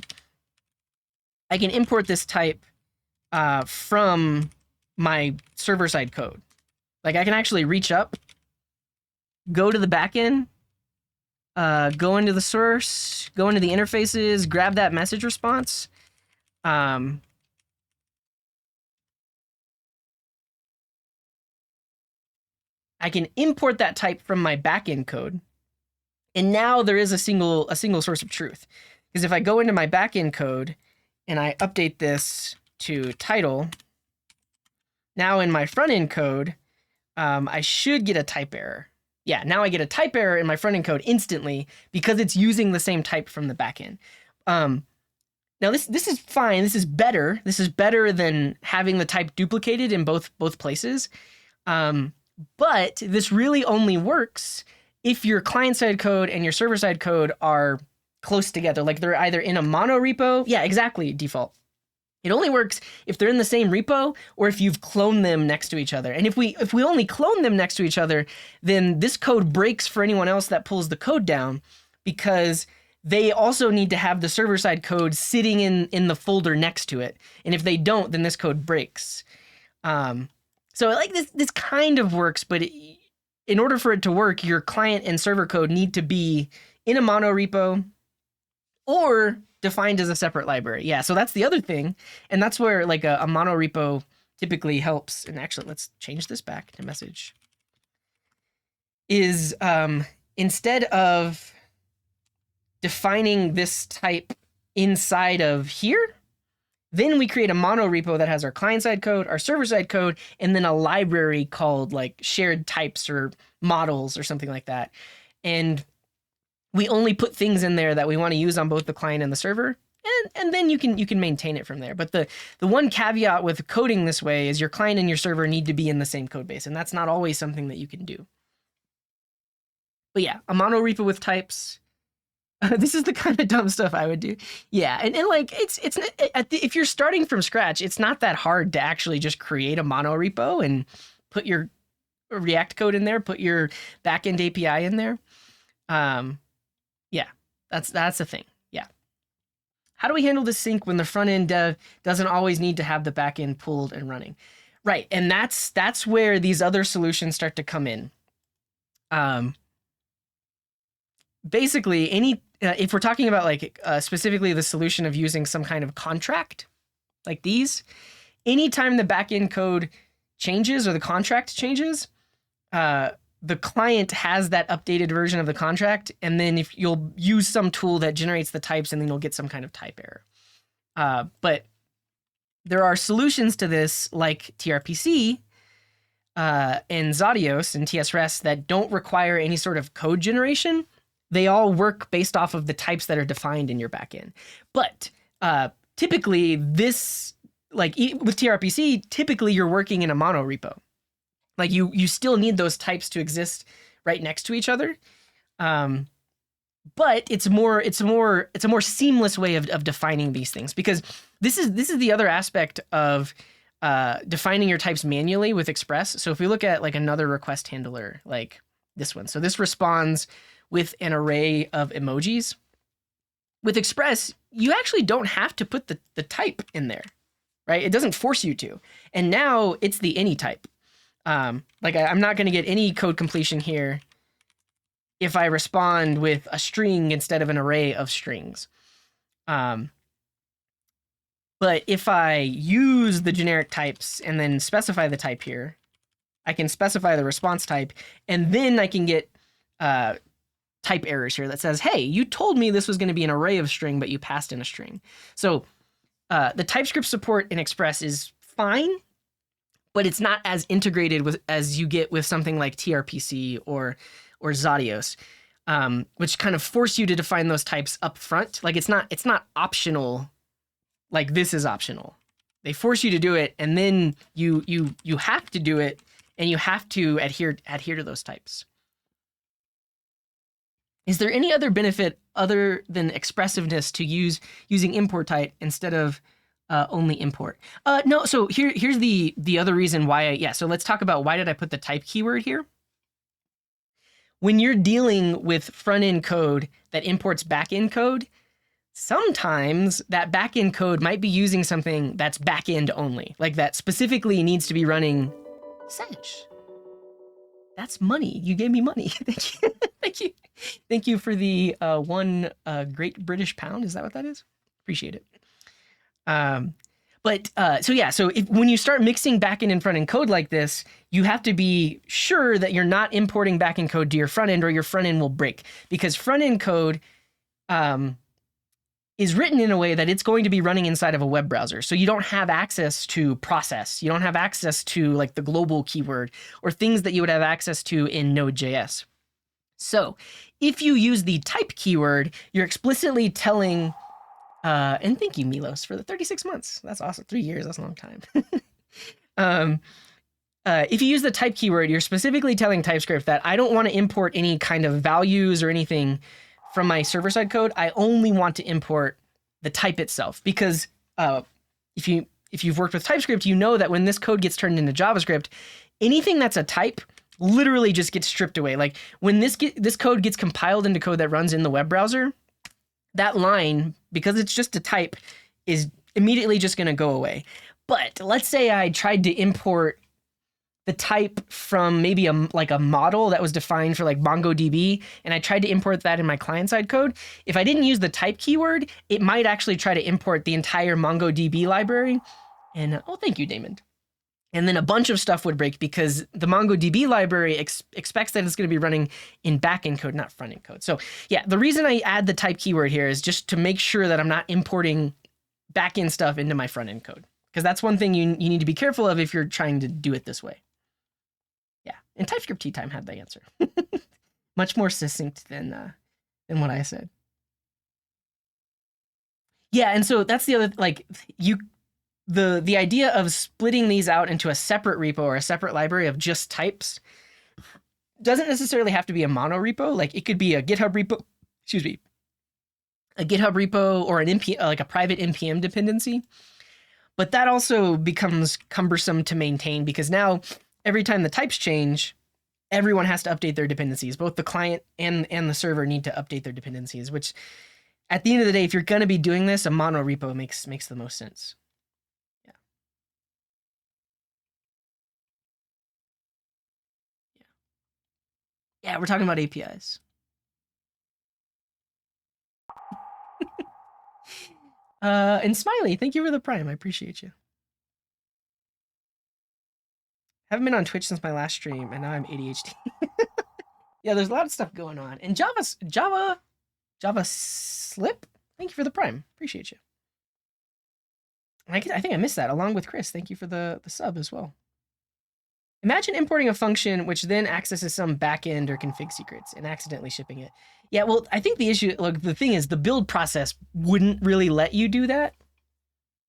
I can import this type from my server-side code. Like I can actually reach up, go to the backend, go into the source, go into the interfaces, grab that message response. I can import that type from my backend code, and now there is a single source of truth. Because if I go into my backend code and I update this to title, now in my front end code, I should get a type error. Yeah, now I get a type error in my front end code instantly because it's using the same type from the backend. Now this is fine. This is better. This is better than having the type duplicated in both places. But this really only works if your client-side code and your server-side code are close together. Like they're either in a mono repo. Yeah, exactly, default. It only works if they're in the same repo or if you've cloned them next to each other. And if we only clone them next to each other, then this code breaks for anyone else that pulls the code down, because they also need to have the server-side code sitting in the folder next to it. And if they don't, then this code breaks. So like this kind of works, but in order for it to work, your client and server code need to be in a mono repo or defined as a separate library. Yeah, so that's the other thing. And that's where like a mono repo typically helps. And actually, let's change this back to message. Is instead of defining this type inside of here, then we create a mono repo that has our client-side code, our server-side code, and then a library called like shared types or models or something like that. And we only put things in there that we want to use on both the client and the server. and then you can maintain it from there. But the one caveat with coding this way is your client and your server need to be in the same code base, and that's not always something that you can do. But yeah, a mono repo with types. This is the kind of dumb stuff I would do. Yeah, and like if you're starting from scratch, it's not that hard to actually just create a mono repo and put your React code in there, put your backend API in there. Yeah, that's the thing. Yeah. How do we handle the sync when the front end dev doesn't always need to have the back end pulled and running? Right, and that's where these other solutions start to come in. Basically, if we're talking about like specifically the solution of using some kind of contract like these, anytime the backend code changes or the contract changes, the client has that updated version of the contract, and then if you'll use some tool that generates the types, and then you'll get some kind of type error. But there are solutions to this like TRPC and Zodios and TSRest that don't require any sort of code generation. They all work based off of the types that are defined in your backend. But typically this, like with TRPC, typically you're working in a mono repo. Like you still need those types to exist right next to each other. But it's a more seamless way of defining these things, because this is the other aspect of defining your types manually with Express. So if we look at like another request handler like this one, so this responds with an array of emojis. With Express, you actually don't have to put the type in there, right? It doesn't force you to. And now it's the any type. Like I'm not going to get any code completion here if I respond with a string instead of an array of strings. But if I use the generic types and then specify the type here, I can specify the response type, and then I can get type errors here that says, hey, you told me this was going to be an array of string, but you passed in a string. So the TypeScript support in Express is fine, but it's not as integrated with as you get with something like TRPC or Zodios, which kind of force you to define those types up front. Like it's not optional. Like this is optional. They force you to do it, and then you have to do it, and you have to adhere to those types. Is there any other benefit other than expressiveness to using import type instead of only import? No. So here's the other reason why. So let's talk about why did I put the type keyword here. When you're dealing with front end code that imports back end code, sometimes that back end code might be using something that's back end only, like that specifically needs to be running Sedge. That's money. You gave me money. Thank you. Thank you. Thank you for the one Great British Pound. Is that what that is? Appreciate it. So when you start mixing backend and front end code like this, you have to be sure that you're not importing backend code to your front end, or your front end will break, because front end code is written in a way that it's going to be running inside of a web browser. So you don't have access to process. You don't have access to like the global keyword or things that you would have access to in node.js. So if you use the type keyword, you're explicitly telling, and thank you, Milos, for the 36 months. That's awesome. 3 years, that's a long time. If you use the type keyword, you're specifically telling TypeScript that I don't want to import any kind of values or anything from my server-side code. I only want to import the type itself, because if you've worked with TypeScript, you know that when this code gets turned into JavaScript, anything that's a type literally just gets stripped away. Like when this code gets compiled into code that runs in the web browser, that line, because it's just a type, is immediately just going to go away. But let's say I tried to import the type from maybe a model that was defined for like MongoDB, and I tried to import that in my client-side code. If I didn't use the type keyword, it might actually try to import the entire MongoDB library. And oh, thank you, Damon. And then a bunch of stuff would break, because the MongoDB library expects that it's going to be running in backend code, not frontend code. So yeah, the reason I add the type keyword here is just to make sure that I'm not importing backend stuff into my frontend code, because that's one thing you need to be careful of if you're trying to do it this way. Yeah, and TypeScript Tea Time had the answer. Much more succinct than what I said. Yeah, and so that's the other like you the idea of splitting these out into a separate repo or a separate library of just types doesn't necessarily have to be a mono repo. Like it could be a GitHub repo, excuse me, a GitHub repo or an like a private npm dependency. But that also becomes cumbersome to maintain because now every time the types change, everyone has to update their dependencies. Both the client and the server need to update their dependencies, which at the end of the day, if you're going to be doing this, a mono repo makes the most sense. Yeah. Yeah. Yeah, we're talking about APIs. And Smiley, thank you for the prime. I appreciate you. Haven't been on Twitch since my last stream, and now I'm ADHD. Yeah, there's a lot of stuff going on. And Java Slip, thank you for the prime. Appreciate you. I think I missed that along with Chris. Thank you for the sub as well. Imagine importing a function which then accesses some backend or config secrets and accidentally shipping it. Yeah, well, I think the issue, look, the thing is the build process wouldn't really let you do that.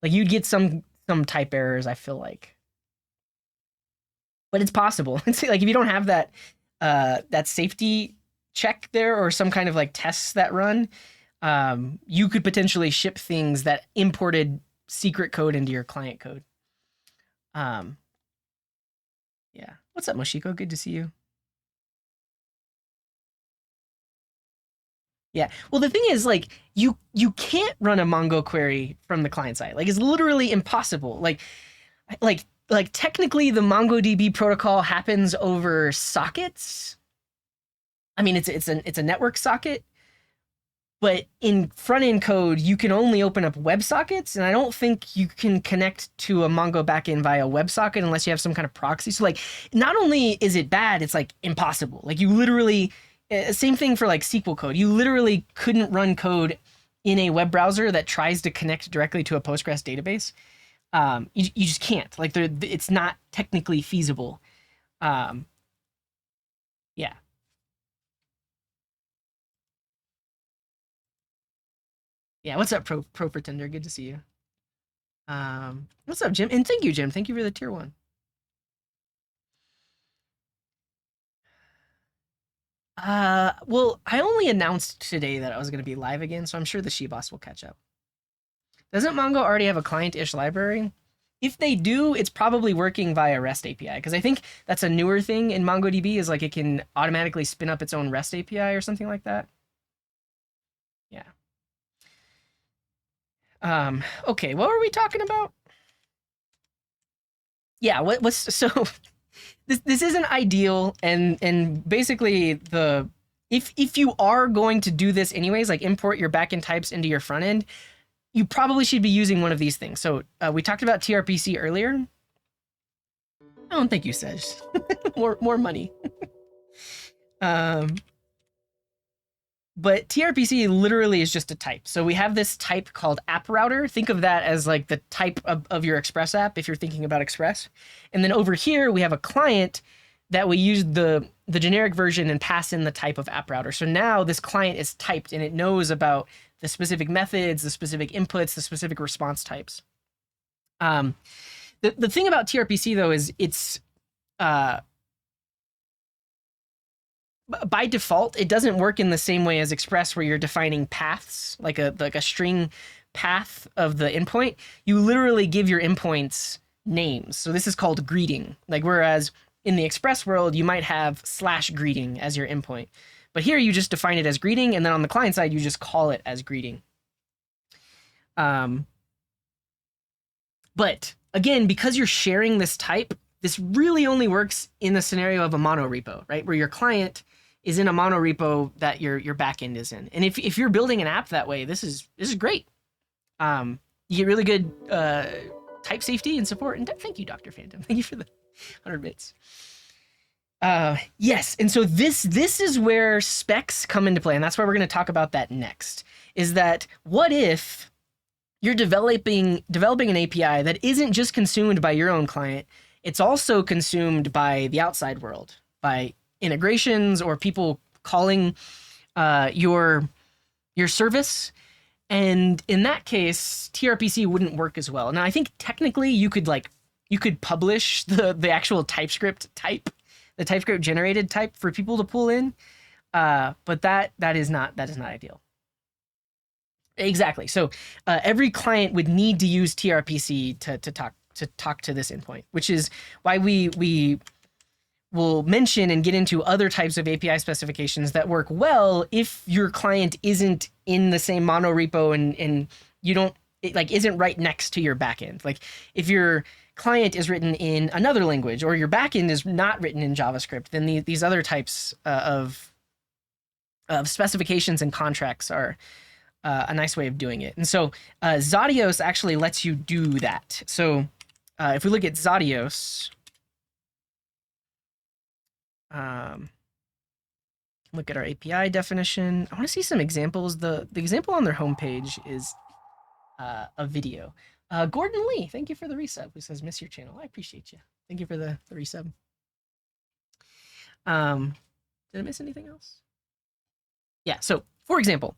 Like you'd get some type errors, I feel like. But it's possible. It's like if you don't have that safety check there or some kind of like tests that run, you could potentially ship things that imported secret code into your client code. Yeah. What's up, Moshiko? Good to see you. Yeah. Well, the thing is, like, you can't run a Mongo query from the client side. Like, it's literally impossible. Like technically, the MongoDB protocol happens over sockets. I mean, it's a network socket, but in front end code, you can only open up WebSockets, and I don't think you can connect to a Mongo backend via WebSocket unless you have some kind of proxy. So like, not only is it bad, it's like impossible. Like you literally, same thing for like SQL code. You literally couldn't run code in a web browser that tries to connect directly to a Postgres database. You just can't. Like it's not technically feasible. Yeah. Yeah, what's up, Pro Pretender? Good to see you. What's up, Jim? And thank you, Jim. Thank you for the tier 1. Well, I only announced today that I was going to be live again, so I'm sure the Sheboss will catch up. Doesn't Mongo already have a client-ish library? If they do, it's probably working via REST API, because I think that's a newer thing in MongoDB is like it can automatically spin up its own REST API or something like that. Yeah. Okay, what were we talking about? Yeah, what's so this isn't ideal, and basically if you are going to do this anyways, like import your backend types into your front end, you probably should be using one of these things. So we talked about TRPC earlier. I don't think you said more money. But TRPC literally is just a type. So we have this type called app router. Think of that as like the type of your Express app if you're thinking about Express. And then over here, we have a client that we use the generic version and pass in the type of app router. So now this client is typed and it knows about the specific methods, the specific inputs, the specific response types. The thing about TRPC though is it's by default, it doesn't work in the same way as Express where you're defining paths, like a string path of the endpoint. You literally give your endpoints names. So this is called greeting. Like whereas in the Express world, you might have /greeting as your endpoint. But here you just define it as greeting, and then on the client side, you just call it as greeting. But again, because you're sharing this type, this really only works in the scenario of a mono repo, right? Where your client is in a mono repo that your backend is in. And if you're building an app that way, this is great. You get really good type safety and support. And thank you, Dr. Phantom. Thank you for the 100 bits. Yes, and so this is where specs come into play, and that's why we're going to talk about that next. Is that what if you're developing an API that isn't just consumed by your own client, it's also consumed by the outside world, by integrations or people calling your service. And in that case, TRPC wouldn't work as well. Now, I think technically you could publish the actual TypeScript type, the TypeScript generated type for people to pull in, but that is not ideal. Exactly. So every client would need to use TRPC to talk to this endpoint, which is why we will mention and get into other types of API specifications that work well if your client isn't in the same mono repo and you don't, it like isn't right next to your backend. Like if your client is written in another language or your backend is not written in JavaScript, then these other types of specifications and contracts are a nice way of doing it. And so Zadios actually lets you do that. So if we look at Zadios, look at our API definition. I want to see some examples. The example on their homepage is a video. Gordon Lee, thank you for the resub. Who says miss your channel? I appreciate you. Thank you for the resub. Did I miss anything else? Yeah. So for example,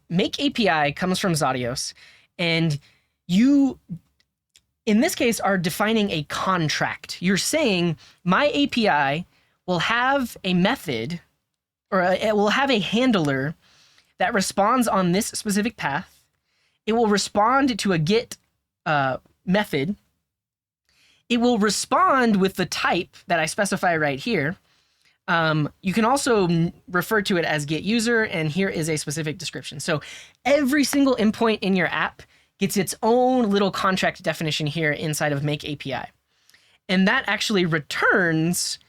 make API comes from Zadios, and you, in this case, are defining a contract. You're saying my API will have a method, or it will have a handler that responds on this specific path. It will respond to a get method. It will respond with the type that I specify right here. You can also refer to it as get user, and here is a specific description. So every single endpoint in your app gets its own little contract definition here inside of make API. And that actually returns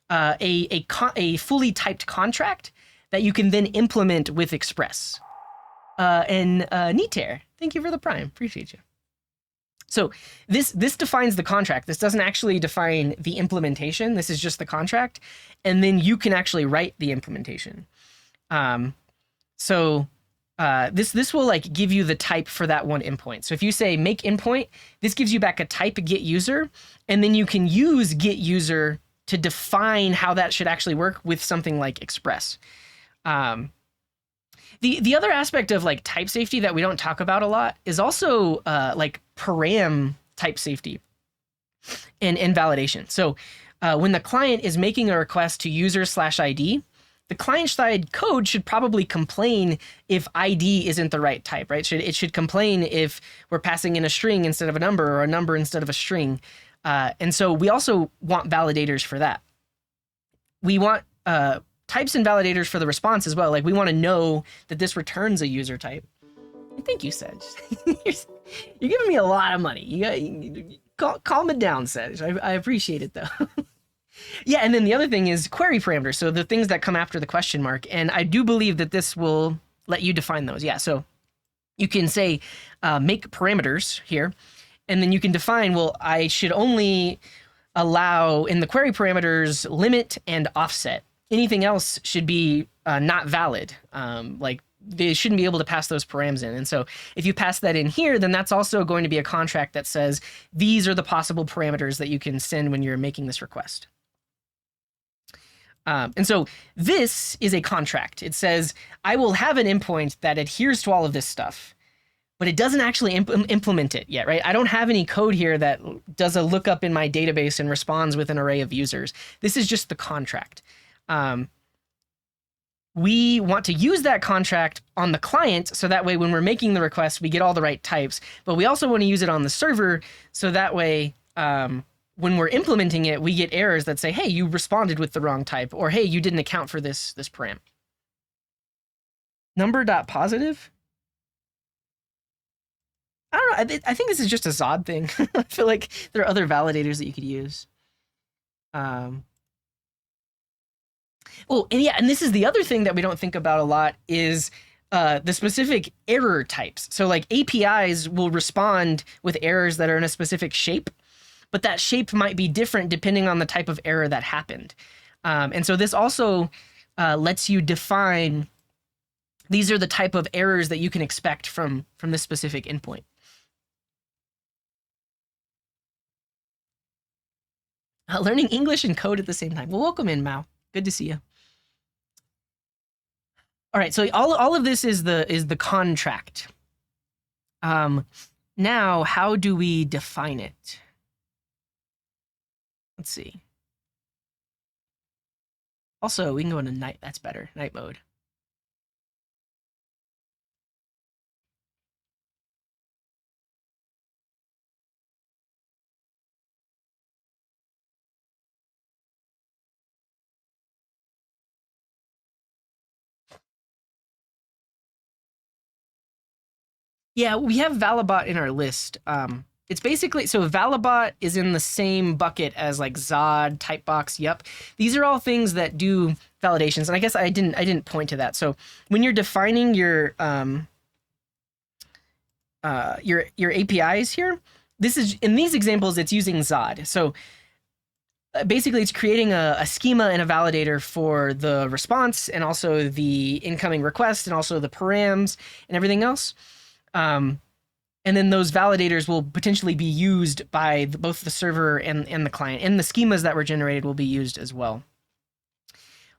a fully typed contract that you can then implement with Express. And Niter, thank you for the Prime. Appreciate you. So this defines the contract. This doesn't actually define the implementation. This is just the contract. And then you can actually write the implementation. This will like give you the type for that one endpoint. So if you say make endpoint, this gives you back a type get user, and then you can use get user to define how that should actually work with something like Express. The other aspect of like type safety that we don't talk about a lot is also like param type safety and invalidation. So when the client is making a request to user/ID, the client-side code should probably complain if ID isn't the right type, right? It should complain if we're passing in a string instead of a number or a number instead of a string. And so we also want validators for that. We want types and validators for the response as well. Like we want to know that this returns a user type. Thank you, Sedge. You're giving me a lot of money. You calm it down, Sedge. I appreciate it though. Yeah, and then the other thing is query parameters. So the things that come after the question mark. And I do believe that this will let you define those. Yeah, so you can say make parameters here, and then you can define, well, I should only allow in the query parameters limit and offset. Anything else should be not valid. Like they shouldn't be able to pass those params in. And so if you pass that in here, then that's also going to be a contract that says these are the possible parameters that you can send when you're making this request. And so this is a contract. It says, I will have an endpoint that adheres to all of this stuff, but it doesn't actually implement it yet, right? I don't have any code here that does a lookup in my database and responds with an array of users. This is just the contract. We want to use that contract on the client, so that way when we're making the request, we get all the right types, but we also want to use it on the server, so that way when we're implementing it, we get errors that say, hey, you responded with the wrong type, or hey, you didn't account for this param. Number.positive? I don't know. I think this is just a Zod thing. I feel like there are other validators that you could use. Oh, and yeah, and this is the other thing that we don't think about a lot is the specific error types. So like APIs will respond with errors that are in a specific shape, but that shape might be different depending on the type of error that happened. And so this also lets you define, these are the type of errors that you can expect from this specific endpoint. Learning English and code at the same time. Well, welcome in, Mao. Good to see you. All right, so all of this is the contract. Now, how do we define it? Let's see. Also, we can go into night. That's better. Night mode. Yeah, we have Valibot in our list. It's basically so Valibot is in the same bucket as like Zod, Typebox. Yep, these are all things that do validations, and I guess I didn't point to that. So when you're defining your APIs here, this is in these examples it's using Zod. So basically it's creating a schema and a validator for the response and also the incoming request and also the params and everything else. And then those validators will potentially be used by both the server and the client, and the schemas that were generated will be used as well.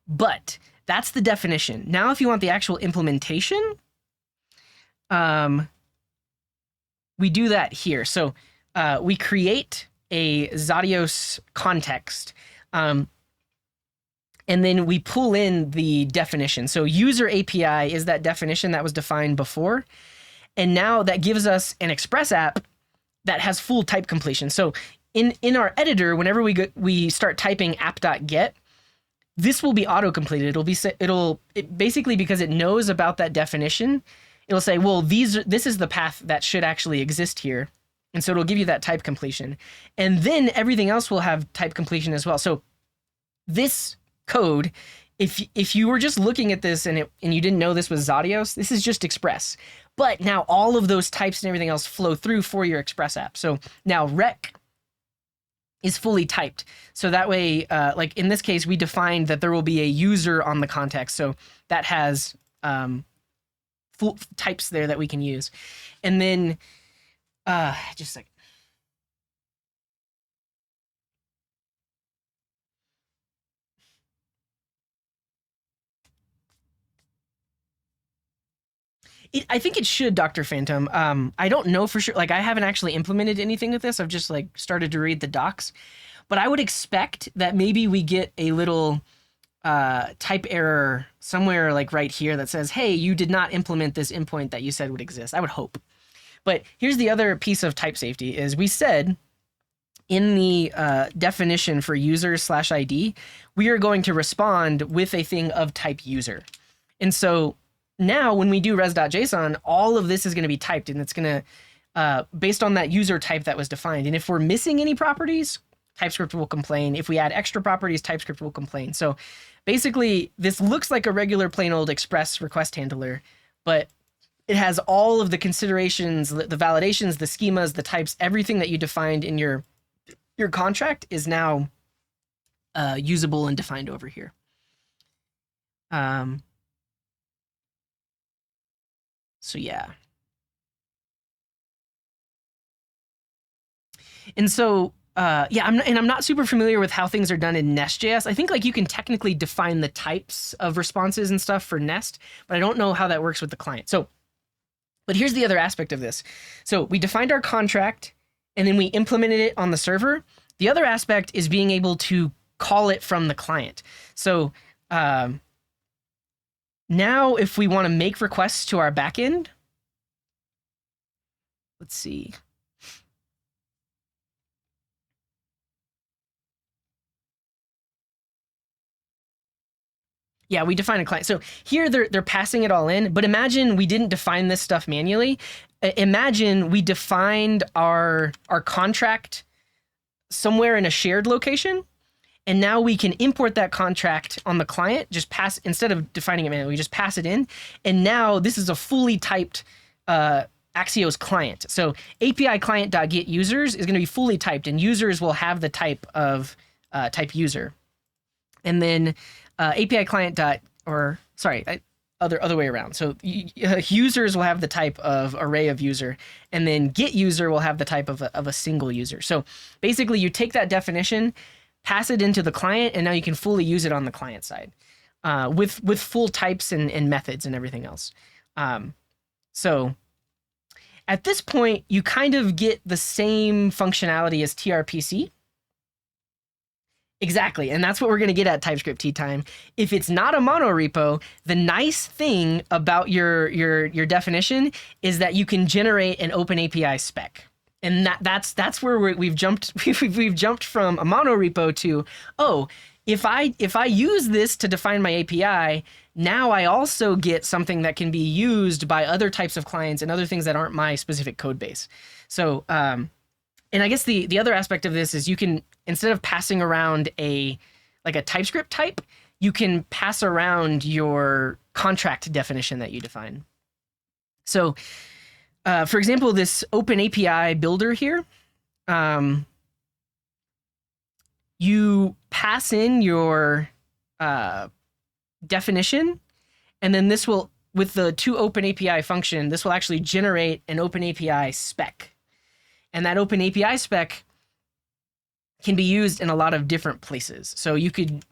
But that's the definition. Now, if you want the actual implementation, we do that here. So we create a Zadios context, and then we pull in the definition. So user API is that definition that was defined before. And now that gives us an Express app that has full type completion. So in our editor, whenever we start typing app.get, this will be auto-completed. It'll basically, because it knows about that definition, it'll say, well, this is the path that should actually exist here. And so it'll give you that type completion. And then everything else will have type completion as well. So this code, if you were just looking at this and you didn't know this was Zadios, this is just Express. But now all of those types and everything else flow through for your Express app. So now rec is fully typed. So that way, like in this case, we defined that there will be a user on the context. So that has full types there that we can use. And then, just a second. I think it should, Dr. Phantom. I don't know for sure. Like, I haven't actually implemented anything with this. I've just like started to read the docs, but I would expect that maybe we get a little type error somewhere like right here that says, hey, you did not implement this endpoint that you said would exist. I would hope. But here's the other piece of type safety is we said in the definition for user/ID, we are going to respond with a thing of type user. And so now when we do res.json, all of this is going to be typed, and it's going to, based on that user type that was defined. And if we're missing any properties, TypeScript will complain. If we add extra properties, TypeScript will complain. So basically, this looks like a regular plain old Express request handler, but it has all of the considerations, the validations, the schemas, the types, everything that you defined in your contract is now usable and defined over here. So yeah. And so yeah, I'm not super familiar with how things are done in Nest.js. I think like you can technically define the types of responses and stuff for Nest, but I don't know how that works with the client. So, but here's the other aspect of this. So we defined our contract and then we implemented it on the server. The other aspect is being able to call it from the client. So now if we want to make requests to our backend, let's see. Yeah, we define a client. So here they're passing it all in, but imagine we didn't define this stuff manually. Imagine we defined our contract somewhere in a shared location, and now we can import that contract on the client, just pass, instead of defining it manually, we just pass it in. And now this is a fully typed Axios client. So API client.get users is going to be fully typed, and users will have the type of type user. And then API client other way around. So users will have the type of array of user, and then get user will have the type of a single user. So basically you take that definition, pass it into the client, and now you can fully use it on the client side with full types and methods and everything else. So At this point, you kind of get the same functionality as TRPC. Exactly, and that's what we're going to get at TypeScript Tea Time. If it's not a monorepo, the nice thing about your definition is that you can generate an OpenAPI spec, and that's where we've jumped we've jumped from a monorepo to, oh, if I use this to define my API, now I also get something that can be used by other types of clients and other things that aren't my specific code base. So and I guess the other aspect of this is you can, instead of passing around a TypeScript type, you can pass around your contract definition that you define. So, for example, this OpenAPI builder here, you pass in your definition, and then this will, with the toOpenAPI function, this will actually generate an OpenAPI spec. And that OpenAPI spec can be used in a lot of different places. So you could,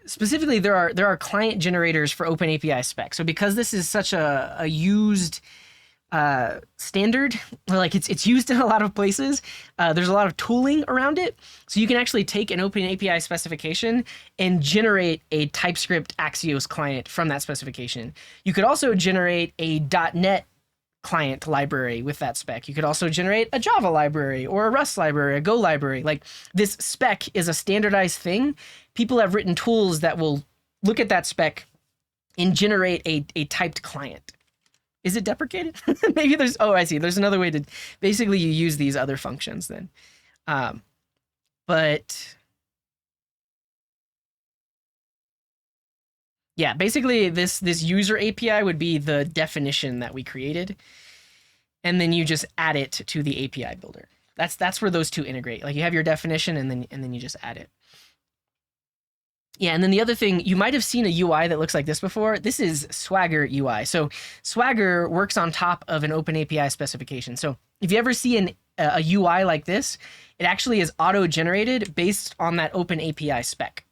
specifically, there are client generators for OpenAPI spec. So because this is such a used standard, like it's used in a lot of places, there's a lot of tooling around it. So you can actually take an OpenAPI specification and generate a TypeScript Axios client from that specification. You could also generate a .NET client library with that spec. You could also generate a Java library or a Rust library, a Go library. Like, this spec is a standardized thing. People have written tools that will look at that spec and generate a typed client. Is it deprecated? Maybe there's, oh, I see. There's another way to, basically you use these other functions then. But yeah, basically this user API would be the definition that we created, and then you just add it to the API builder. That's where those two integrate. Like, you have your definition, and then you just add it. Yeah, and then the other thing, you might have seen a UI that looks like this before. This is Swagger UI. So Swagger works on top of an OpenAPI specification. So if you ever see a UI like this, it actually is auto-generated based on that OpenAPI spec.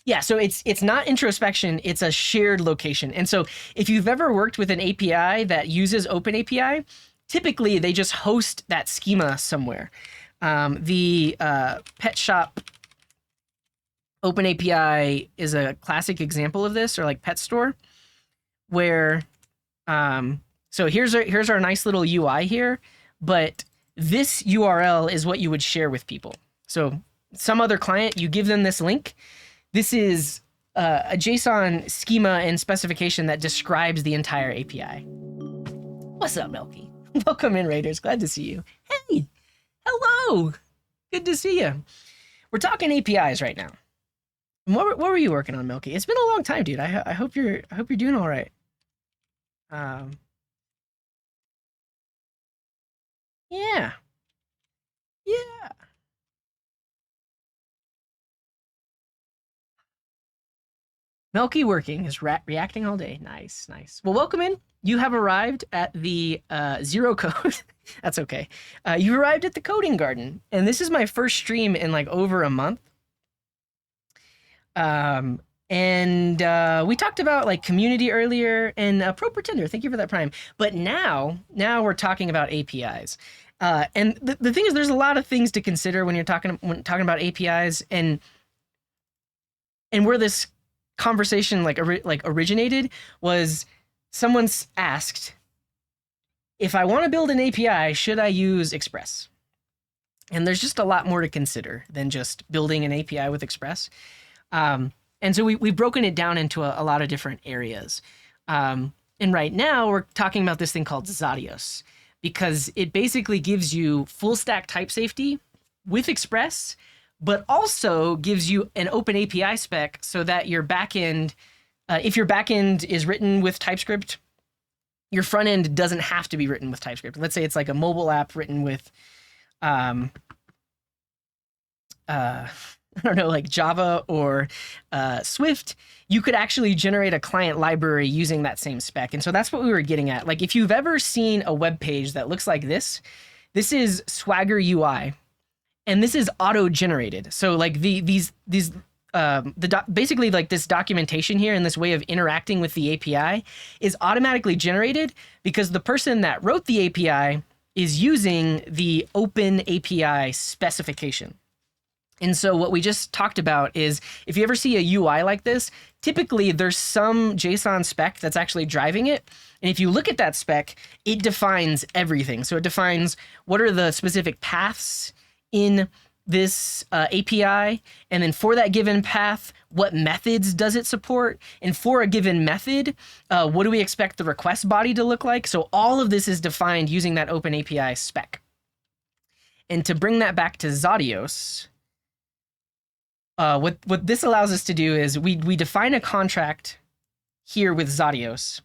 Yeah, so it's not introspection, it's a shared location. And so if you've ever worked with an API that uses OpenAPI, typically they just host that schema somewhere. The pet shop OpenAPI is a classic example of this, or like pet store, where so here's our nice little UI here, but this URL is what you would share with people. So some other client, you give them this link. This is a JSON schema and specification that describes the entire API. What's up, Melky? Welcome in, Raiders. Glad to see you. Hey, hello. Good to see you. We're talking APIs right now. What were you working on, Melky? It's been a long time, dude. I hope you're doing all right. Yeah. Yeah. Melky working is reacting all day. Nice, nice. Well, welcome in. You have arrived at the zero code. That's okay. You arrived at the coding garden, and this is my first stream in like over a month. And we talked about like community earlier, and Pro Pretender. Thank you for that Prime. But now we're talking about APIs. And the thing is, there's a lot of things to consider when you're talking about APIs, and where this conversation originated was someone's asked, if I want to build an API, should I use Express? And there's just a lot more to consider than just building an API with Express. And so we've broken it down into a lot of different areas. And right now we're talking about this thing called Zadios, because it basically gives you full stack type safety with Express, but also gives you an open API spec so that your backend, if your backend is written with TypeScript, your front end doesn't have to be written with TypeScript. Let's say it's like a mobile app written with, I don't know, like Java or Swift. You could actually generate a client library using that same spec. And so that's what we were getting at. Like, if you've ever seen a web page that looks like this is Swagger UI. And this is auto-generated. So like these basically like this documentation here and this way of interacting with the API is automatically generated because the person that wrote the API is using the open API specification. And so what we just talked about is if you ever see a UI like this, typically there's some JSON spec that's actually driving it. And if you look at that spec, it defines everything. So it defines what are the specific paths in this API, and then for that given path, what methods does it support? And for a given method, what do we expect the request body to look like? So all of this is defined using that open API spec. And to bring that back to Zadios, what this allows us to do is we define a contract here with Zadios.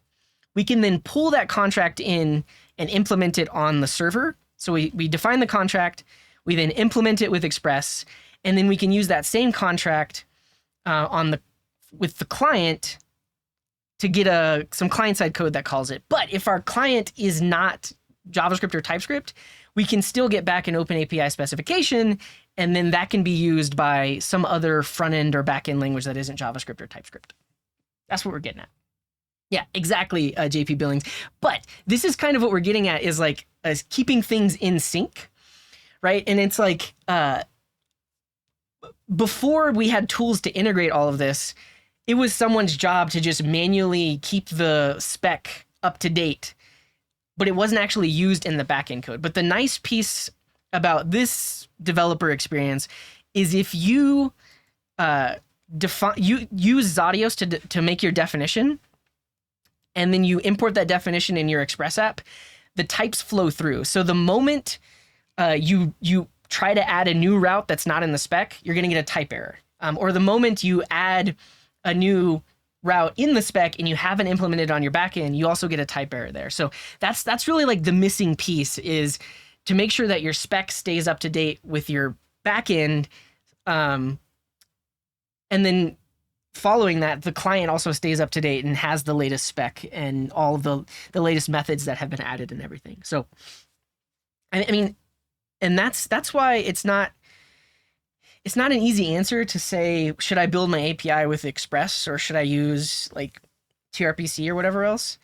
We can then pull that contract in and implement it on the server. So we define the contract, we then implement it with Express, and then we can use that same contract with the client to get some client-side code that calls it. But if our client is not JavaScript or TypeScript, we can still get back an open API specification, and then that can be used by some other front-end or back-end language that isn't JavaScript or TypeScript. That's what we're getting at. Yeah, exactly, JP Billings. But this is kind of what we're getting at is like keeping things in sync, right? And it's like before we had tools to integrate all of this, it was someone's job to just manually keep the spec up to date, but it wasn't actually used in the backend code. But the nice piece about this developer experience is if you use Zadios to make your definition, and then you import that definition in your Express app, the types flow through. So the moment you try to add a new route that's not in the spec, you're going to get a type error. Or the moment you add a new route in the spec and you haven't implemented on your backend, you also get a type error there. So that's really like the missing piece, is to make sure that your spec stays up to date with your backend, and then following that, the client also stays up to date and has the latest spec and all of the latest methods that have been added and everything. So, I mean, and that's why it's not an easy answer to say, should I build my API with Express or should I use like TRPC or whatever else?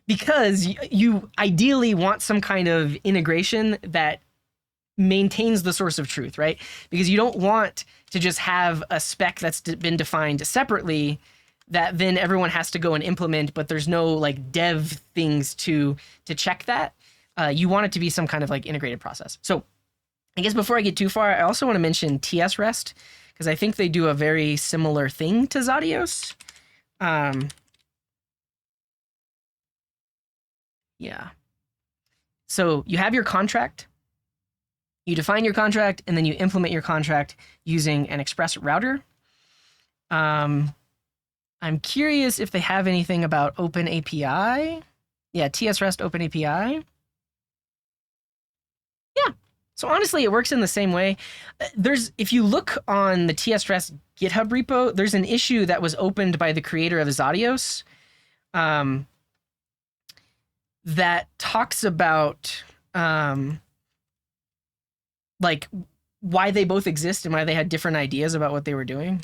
Because you ideally want some kind of integration that maintains the source of truth, right? Because you don't want to just have a spec that's been defined separately that then everyone has to go and implement, but there's no like dev things to check that. You want it to be some kind of like integrated process. So I guess before I get too far, I also want to mention TS REST, because I think they do a very similar thing to Zadios. Yeah. So you have your contract, you define your contract, and then you implement your contract using an Express router. I'm curious if they have anything about Open API. Yeah, TS REST Open API. Yeah. So honestly, it works in the same way. If you look on the TS REST GitHub repo, there's an issue that was opened by the creator of Zadios, that talks about like why they both exist and why they had different ideas about what they were doing.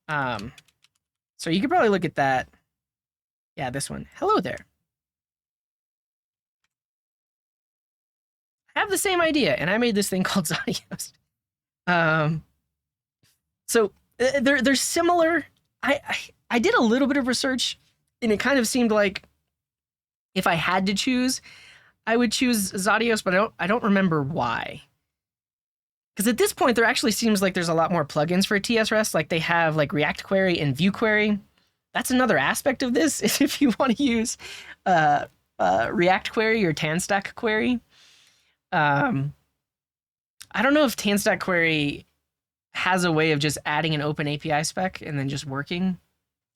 So you could probably look at that. Yeah, this one. Hello there. I have the same idea, and I made this thing called Zadios. So they're similar. I did a little bit of research, and it kind of seemed like if I had to choose, I would choose Zadios, but I don't remember why. Because at this point, there actually seems like there's a lot more plugins for TS REST. Like they have like React Query and Vue Query. That's another aspect of this, is if you want to use React Query or TanStack Query. I don't know if TanStack Query has a way of just adding an open API spec and then just working.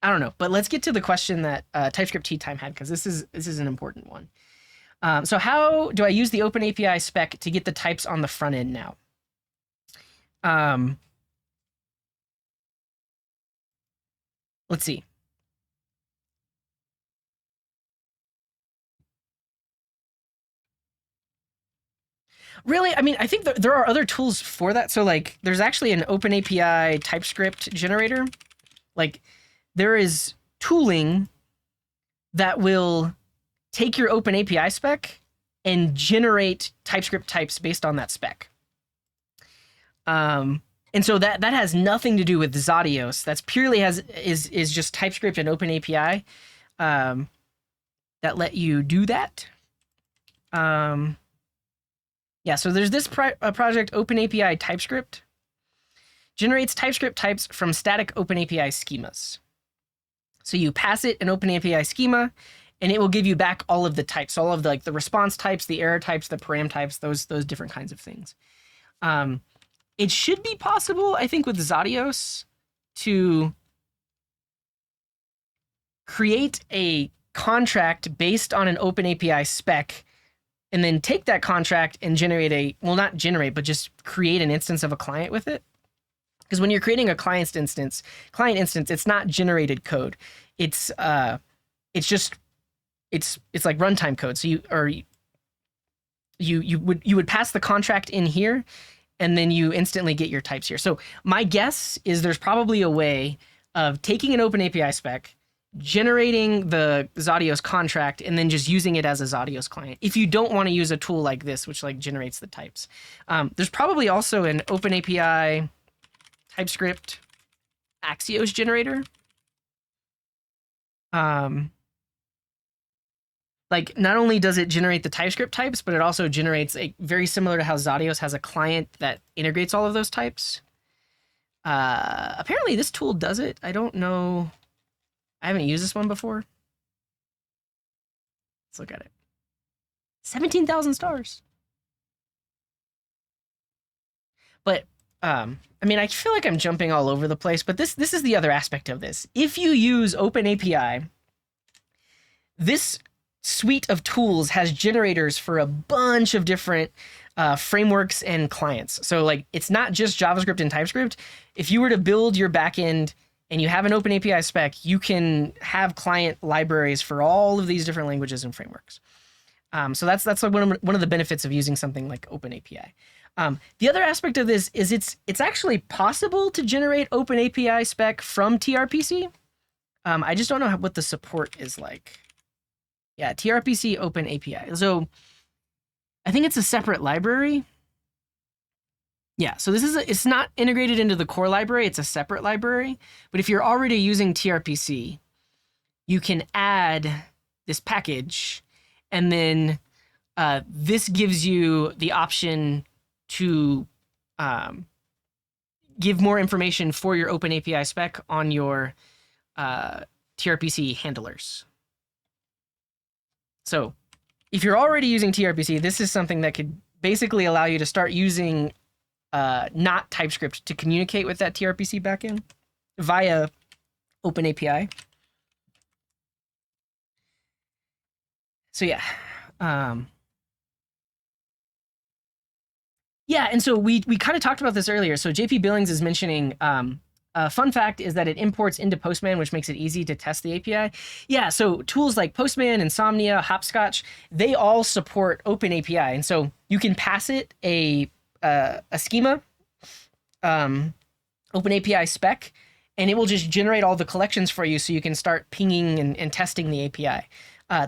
I don't know, but let's get to the question that TypeScript Tea Time had, because this is an important one. So how do I use the open API spec to get the types on the front end now? Let's see. Really, I mean, I think there are other tools for that. So like, there's actually an OpenAPI TypeScript generator. Like, there is tooling that will take your OpenAPI spec and generate TypeScript types based on that spec. And so that has nothing to do with Zodios. That's purely is just TypeScript and OpenAPI that let you do that. Yeah, so there's this project, OpenAPI TypeScript, generates TypeScript types from static OpenAPI schemas. So you pass it an OpenAPI schema, and it will give you back all of the types, all of the, like the response types, the error types, the param types, those different kinds of things. It should be possible, I think, with Zodios to create a contract based on an OpenAPI spec, and then take that contract and generate not generate, but just create an instance of a client with it. Because when you're creating a client instance, it's not generated code. It's like runtime code. So you would pass the contract in here, and then you instantly get your types here. So my guess is there's probably a way of taking an OpenAPI spec, generating the Zodios contract, and then just using it as a Zodios client. If you don't want to use a tool like this, which like generates the types, there's probably also an OpenAPI TypeScript Axios generator. Like, not only does it generate the TypeScript types, but it also generates very similar to how Zodios has a client that integrates all of those types. Apparently this tool does it. I don't know. I haven't used this one before. Let's look at it. 17,000 stars. But I mean, I feel like I'm jumping all over the place, but this is the other aspect of this. If you use OpenAPI, this suite of tools has generators for a bunch of different frameworks and clients. So like, it's not just JavaScript and TypeScript. If you were to build your backend and you have an OpenAPI spec, you can have client libraries for all of these different languages and frameworks. So that's like one of the benefits of using something like OpenAPI. The other aspect of this is it's actually possible to generate OpenAPI spec from TRPC. I just don't know what the support is like. Yeah, TRPC OpenAPI. So I think it's a separate library. Yeah, so it's not integrated into the core library, it's a separate library. But if you're already using TRPC, you can add this package, and then this gives you the option to give more information for your OpenAPI spec on your TRPC handlers. So if you're already using TRPC, this is something that could basically allow you to start using not TypeScript to communicate with that TRPC backend via OpenAPI. So yeah. Yeah, and so we kind of talked about this earlier. So JP Billings is mentioning a fun fact is that it imports into Postman, which makes it easy to test the API. Yeah, so tools like Postman, Insomnia, Hopscotch, they all support OpenAPI, and so you can pass it a schema, OpenAPI spec, and it will just generate all the collections for you, so you can start pinging and testing the API.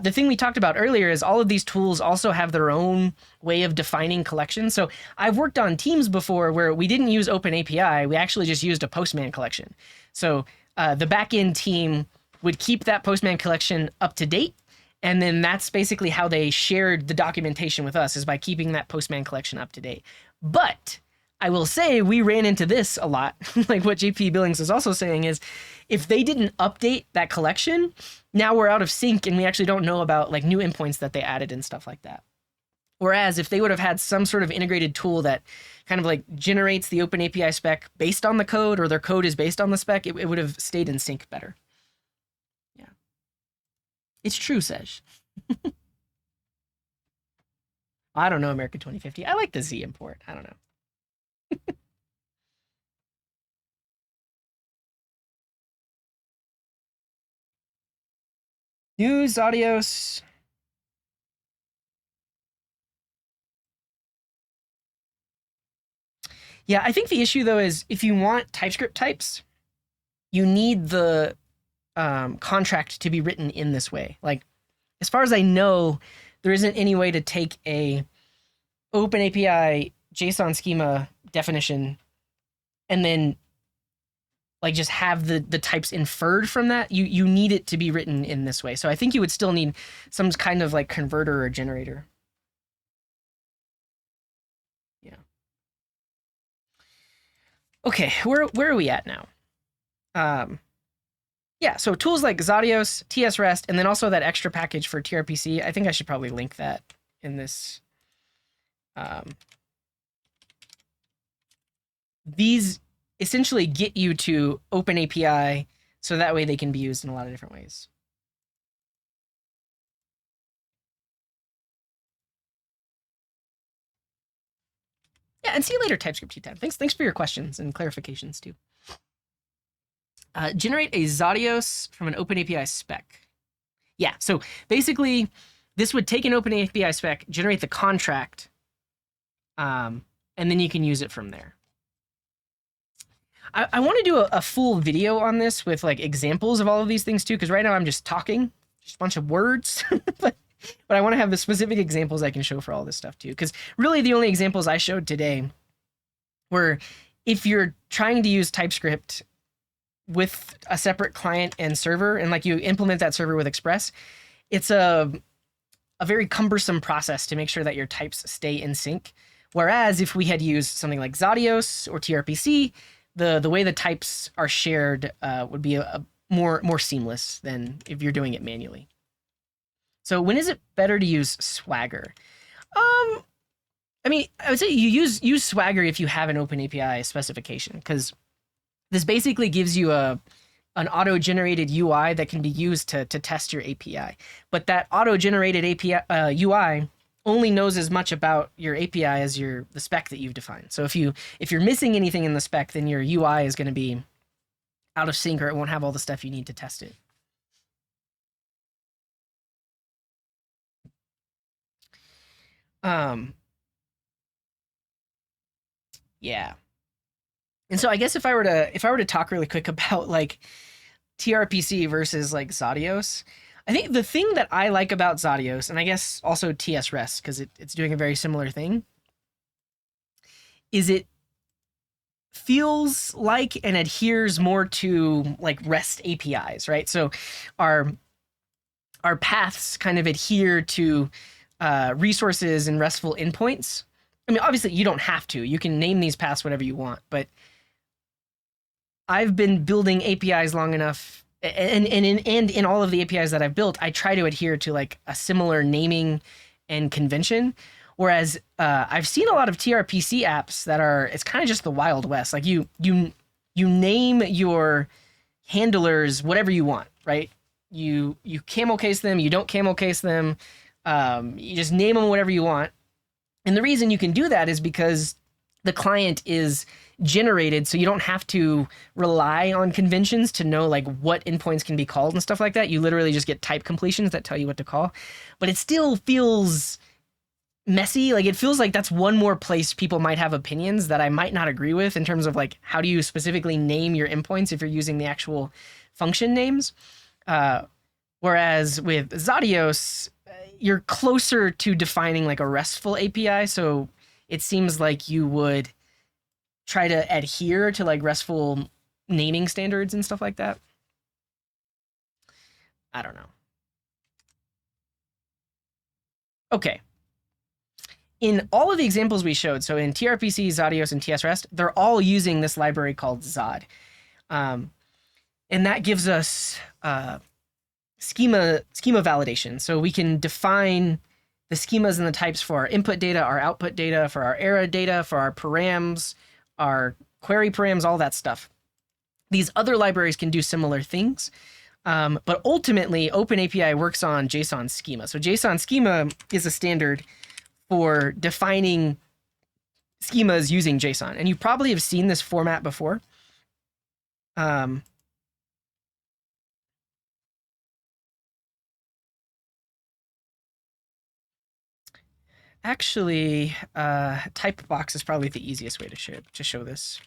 The thing we talked about earlier is all of these tools also have their own way of defining collections. So I've worked on teams before where we didn't use OpenAPI, we actually just used a Postman collection. So the backend team would keep that Postman collection up to date, and then that's basically how they shared the documentation with us, is by keeping that Postman collection up to date. But I will say we ran into this a lot. Like what JP Billings is also saying is, if they didn't update that collection, now we're out of sync and we actually don't know about like new endpoints that they added and stuff like that. Whereas if they would have had some sort of integrated tool that kind of like generates the OpenAPI spec based on the code, or their code is based on the spec, it would have stayed in sync better. Yeah. It's true, Sej. I don't know, America 2050. I like the Z import. I don't know. News, Audios. Yeah, I think the issue though is if you want TypeScript types, you need the contract to be written in this way. Like, as far as I know, there isn't any way to take a OpenAPI JSON schema definition and then like just have the types inferred from that. You need it to be written in this way. So I think you would still need some kind of like converter or generator. Yeah. Okay, where are we at now? Yeah, so tools like Zadios, TS-REST, and then also that extra package for TRPC. I think I should probably link that in this. These essentially get you to OpenAPI, so that way they can be used in a lot of different ways. Yeah, and see you later, TypeScript T10. Thanks for your questions and clarifications too. Generate a Zadios from an OpenAPI spec. Yeah, so basically, this would take an OpenAPI spec, generate the contract, and then you can use it from there. I want to do a full video on this with like examples of all of these things too, because right now I'm just talking, just a bunch of words, but I want to have the specific examples I can show for all this stuff too, because really the only examples I showed today were if you're trying to use TypeScript with a separate client and server, and like you implement that server with Express, it's a very cumbersome process to make sure that your types stay in sync. Whereas if we had used something like Zadios or TRPC, the way the types are shared would be a more seamless than if you're doing it manually. So when is it better to use Swagger? I mean, I would say you use Swagger if you have an OpenAPI specification, because this basically gives you an auto-generated UI that can be used to test your API. But that auto-generated API UI only knows as much about your API as the spec that you've defined. So if you're missing anything in the spec, then your UI is going to be out of sync, or it won't have all the stuff you need to test it. Yeah. And so I guess if I were to talk really quick about like TRPC versus like Zadios, I think the thing that I like about Zadios, and I guess also TS-REST, because it's doing a very similar thing, is it feels like and adheres more to like REST APIs, right? So our paths kind of adhere to resources and RESTful endpoints. I mean, obviously you don't have to. You can name these paths whatever you want, but I've been building APIs long enough, and in all of the APIs that I've built, I try to adhere to like a similar naming and convention. Whereas I've seen a lot of TRPC apps that it's kind of just the Wild West. Like you name your handlers whatever you want, right? You camel case them, you don't camel case them, you just name them whatever you want. And the reason you can do that is because the client is generated, so you don't have to rely on conventions to know like what endpoints can be called and stuff like that. You literally just get type completions that tell you what to call. But it still feels messy. Like it feels like that's one more place people might have opinions that I might not agree with in terms of like how do you specifically name your endpoints if you're using the actual function names. Whereas with Zadios, you're closer to defining like a RESTful API, so it seems like you would try to adhere to like RESTful naming standards and stuff like that. I don't know. Okay. In all of the examples we showed, so in TRPC, Zadios, and TS-REST, they're all using this library called Zod. And that gives us schema validation. So we can define the schemas and the types for our input data, our output data, for our error data, for our params, our query params, all that stuff. These other libraries can do similar things. But ultimately, OpenAPI works on JSON schema. So JSON schema is a standard for defining schemas using JSON. And you probably have seen this format before. Actually, type box is probably the easiest way to show this.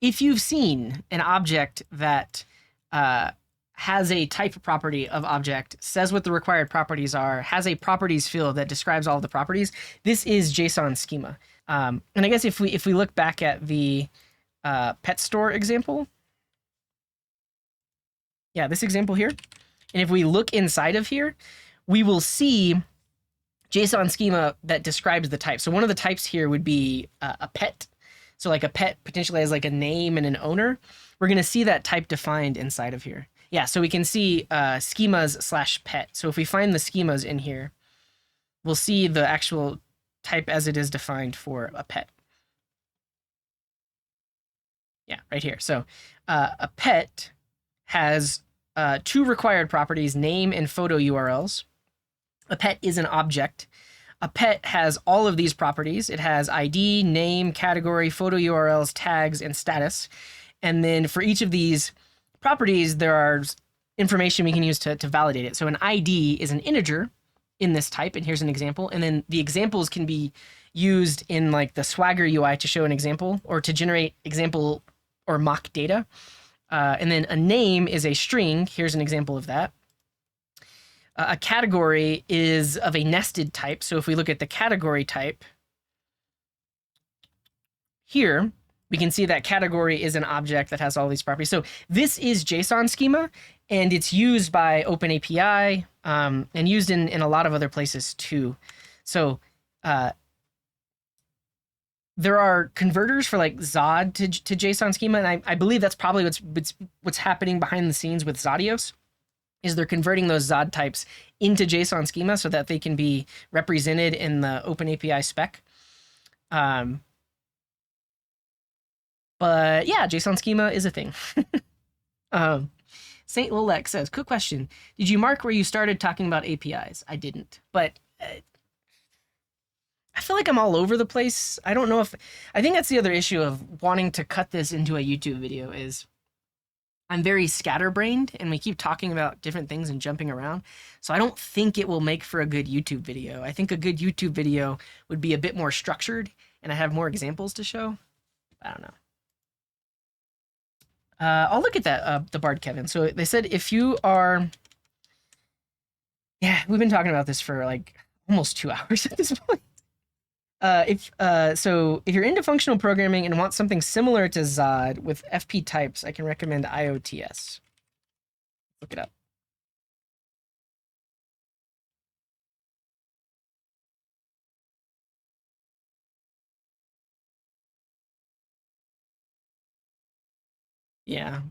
If you've seen an object that has a type property of object, says what the required properties are, has a properties field that describes all the properties, this is JSON schema. And I guess if we look back at the pet store example, yeah, this example here, and if we look inside of here, we will see JSON schema that describes the type. So one of the types here would be a pet. So like a pet potentially has like a name and an owner. We're going to see that type defined inside of here. Yeah, so we can see schemas / pet. So if we find the schemas in here, we'll see the actual type as it is defined for a pet. Yeah, right here. So a pet has 2 required properties, name and photo URLs. A pet is an object. A pet has all of these properties. It has ID, name, category, photo URLs, tags, and status. And then for each of these properties, there are information we can use to validate it. So an ID is an integer in this type, and here's an example. And then the examples can be used in like the Swagger UI to show an example or to generate example or mock data. And then a name is a string. Here's an example of that. A category is of a nested type. So if we look at the category type here, we can see that category is an object that has all these properties. So this is JSON schema, and it's used by OpenAPI and used in a lot of other places too. So there are converters for like Zod to JSON schema, and I believe that's probably what's happening behind the scenes with Zodios. Is they're converting those Zod types into JSON schema so that they can be represented in the OpenAPI spec. But yeah, JSON schema is a thing. Saint Lolek says, quick question. Did you mark where you started talking about APIs? I didn't, but I feel like I'm all over the place. I don't know if, I think that's the other issue of wanting to cut this into a YouTube video is I'm very scatterbrained and we keep talking about different things and jumping around. So I don't think it will make for a good YouTube video. I think a good YouTube video would be a bit more structured and I have more examples to show. I don't know. I'll look at that, the Bard Kevin. So they said if you are, yeah, we've been talking about this for like almost 2 hours at this point. If you're into functional programming and want something similar to Zod with FP types, I can recommend IOTS. Look it up. Yeah.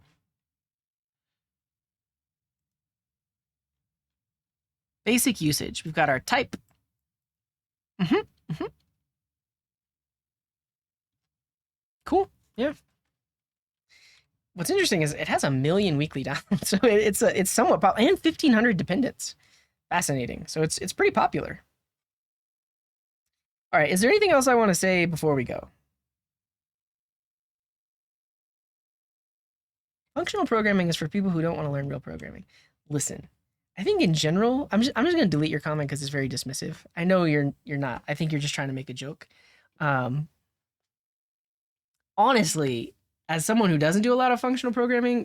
Basic usage. We've got our type. Cool. Yeah. What's interesting is it has 1 million weekly downloads, so it's somewhat popular, and 1,500 dependents. Fascinating. So it's pretty popular. All right. Is there anything else I want to say before we go? Functional programming is for people who don't want to learn real programming. Listen, I think in general, I'm just gonna delete your comment because it's very dismissive. I know you're not. I think you're just trying to make a joke. Honestly, as someone who doesn't do a lot of functional programming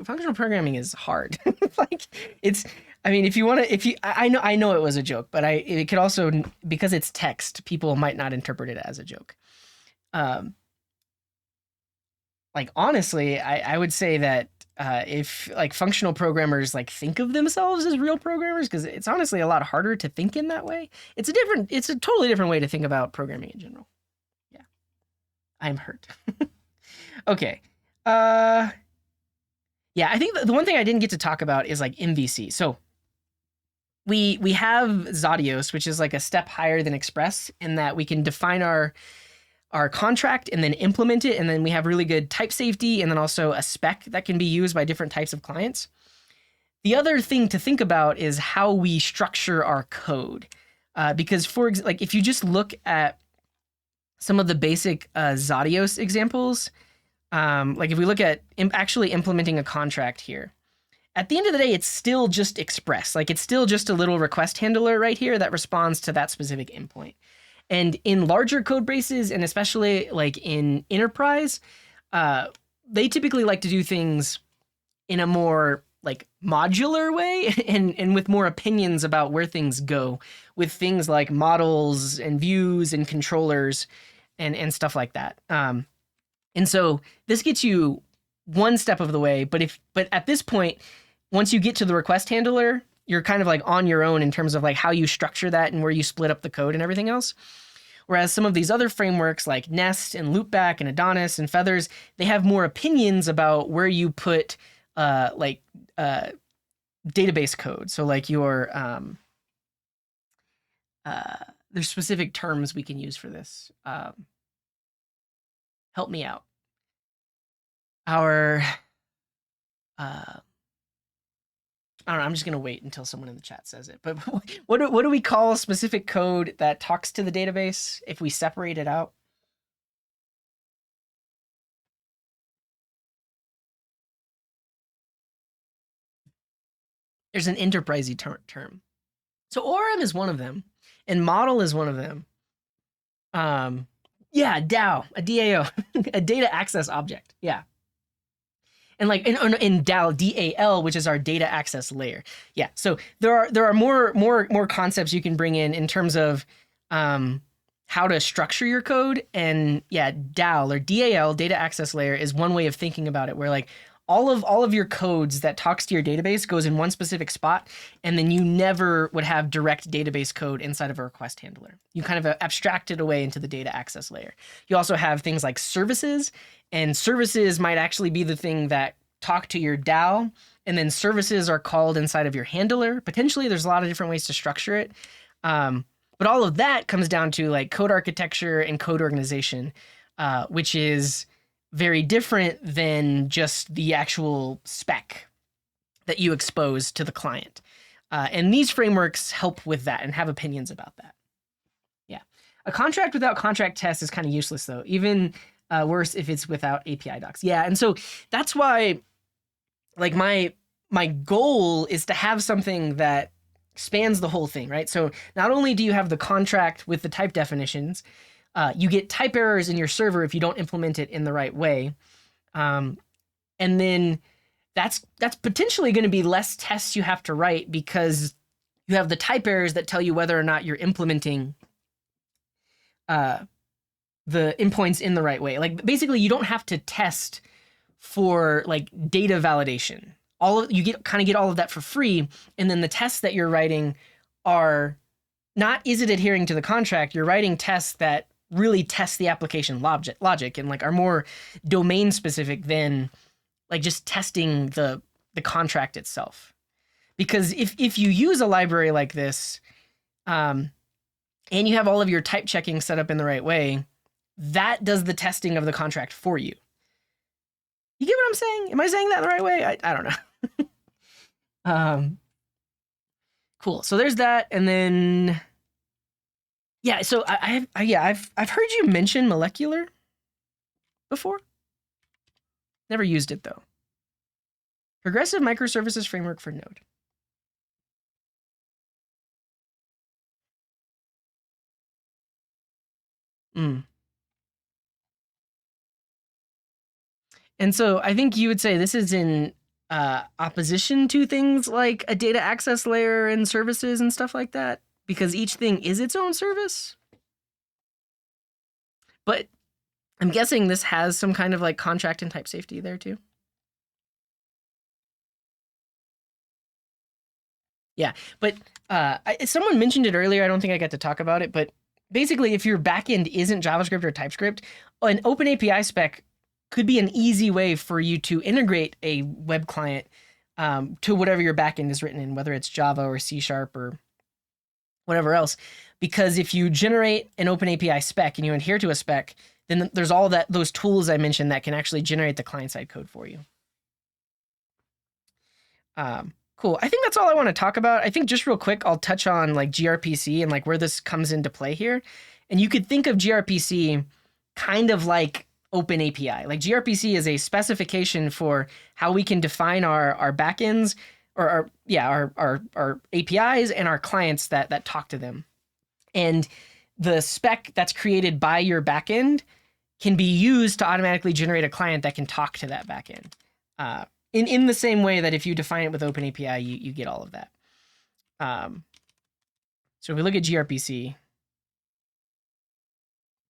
is hard. Like it's, I mean, I know it was a joke, but it could also, because it's text, people might not interpret it as a joke. Like honestly, I would say that if like functional programmers like think of themselves as real programmers, because it's honestly a lot harder to think in that way. It's a totally different way to think about programming in general. Yeah, I'm hurt. Okay. Yeah, I think the one thing I didn't get to talk about is like MVC. So we have Zodios, which is like a step higher than Express in that we can define our contract and then implement it. And then we have really good type safety and then also a spec that can be used by different types of clients. The other thing to think about is how we structure our code. Because like if you just look at some of the basic Zodios examples, like if we look at actually implementing a contract here, at the end of the day, it's still just Express. Like it's still just a little request handler right here that responds to that specific endpoint. And in larger code bases, and especially like in enterprise, they typically like to do things in a more like modular way and with more opinions about where things go, with things like models and views and controllers and stuff like that. And so this gets you one step of the way, but at this point, once you get to the request handler, you're kind of like on your own in terms of like how you structure that and where you split up the code and everything else. Whereas some of these other frameworks like Nest and Loopback and Adonis and Feathers, they have more opinions about where you put database code. So like your there's specific terms we can use for this. Help me out. Our I don't know, I'm just going to wait until someone in the chat says it. But what do we call specific code that talks to the database if we separate it out? There's an enterprisey term. So ORM is one of them, and model is one of them. Yeah, DAO, a DAO, a data access object. Yeah. And like in DAL, DAL, which is our data access layer. Yeah. So there are more concepts you can bring in terms of how to structure your code. And yeah, DAL or DAL, data access layer, is one way of thinking about it, where like all of your codes that talks to your database goes in one specific spot, and then you never would have direct database code inside of a request handler. You kind of abstract it away into the data access layer. You also have things like services, and services might actually be the thing that talk to your DAO, and then services are called inside of your handler. Potentially, there's a lot of different ways to structure it. But all of that comes down to like code architecture and code organization, which is very different than just the actual spec that you expose to the client. And these frameworks help with that and have opinions about that. Yeah. A contract without contract tests is kind of useless, though, even worse if it's without API docs. Yeah, and so that's why like my goal is to have something that spans the whole thing, right? So not only do you have the contract with the type definitions, you get type errors in your server if you don't implement it in the right way. And then that's potentially going to be less tests you have to write because you have the type errors that tell you whether or not you're implementing the endpoints in the right way. Like basically you don't have to test for like data validation. You get all of that for free. And then the tests that you're writing are not, is it adhering to the contract? You're writing tests that really test the application logic and like are more domain specific than like just testing the contract itself. Because if you use a library like this, and you have all of your type checking set up in the right way, that does the testing of the contract for you. You get what I'm saying? Am I saying that in the right way? I don't know. Cool. So there's that, and then yeah. So I've heard you mention molecular before. Never used it though. Progressive microservices framework for Node. And so I think you would say this is in opposition to things like a data access layer and services and stuff like that, because each thing is its own service. But I'm guessing this has some kind of like contract and type safety there too. Yeah, but someone mentioned it earlier. I don't think I got to talk about it, but basically if your backend isn't JavaScript or TypeScript, an open API spec could be an easy way for you to integrate a web client to whatever your backend is written in, whether it's Java or C# or whatever else. Because if you generate an open API spec and you adhere to a spec, then there's all those tools I mentioned that can actually generate the client-side code for you. Cool. I think that's all I want to talk about. I think just real quick, I'll touch on like gRPC and like where this comes into play here. And you could think of gRPC kind of like open API. Like gRPC is a specification for how we can define our backends or our APIs and our clients that talk to them. And the spec that's created by your backend can be used to automatically generate a client that can talk to that backend. In the same way that if you define it with OpenAPI, you get all of that. So if we look at gRPC,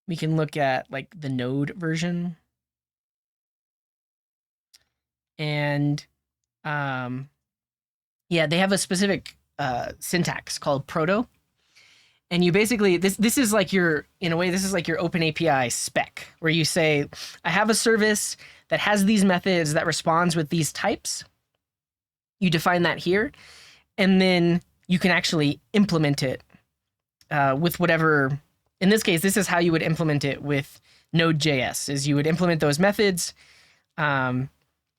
we can look at like the node version. And yeah, they have a specific syntax called proto. And you basically, this is like your, in a way, this is like your OpenAPI spec, where you say, I have a service that has these methods that responds with these types. You define that here, and then you can actually implement it with whatever. In this case, this is how you would implement it with node.js, is you would implement those methods.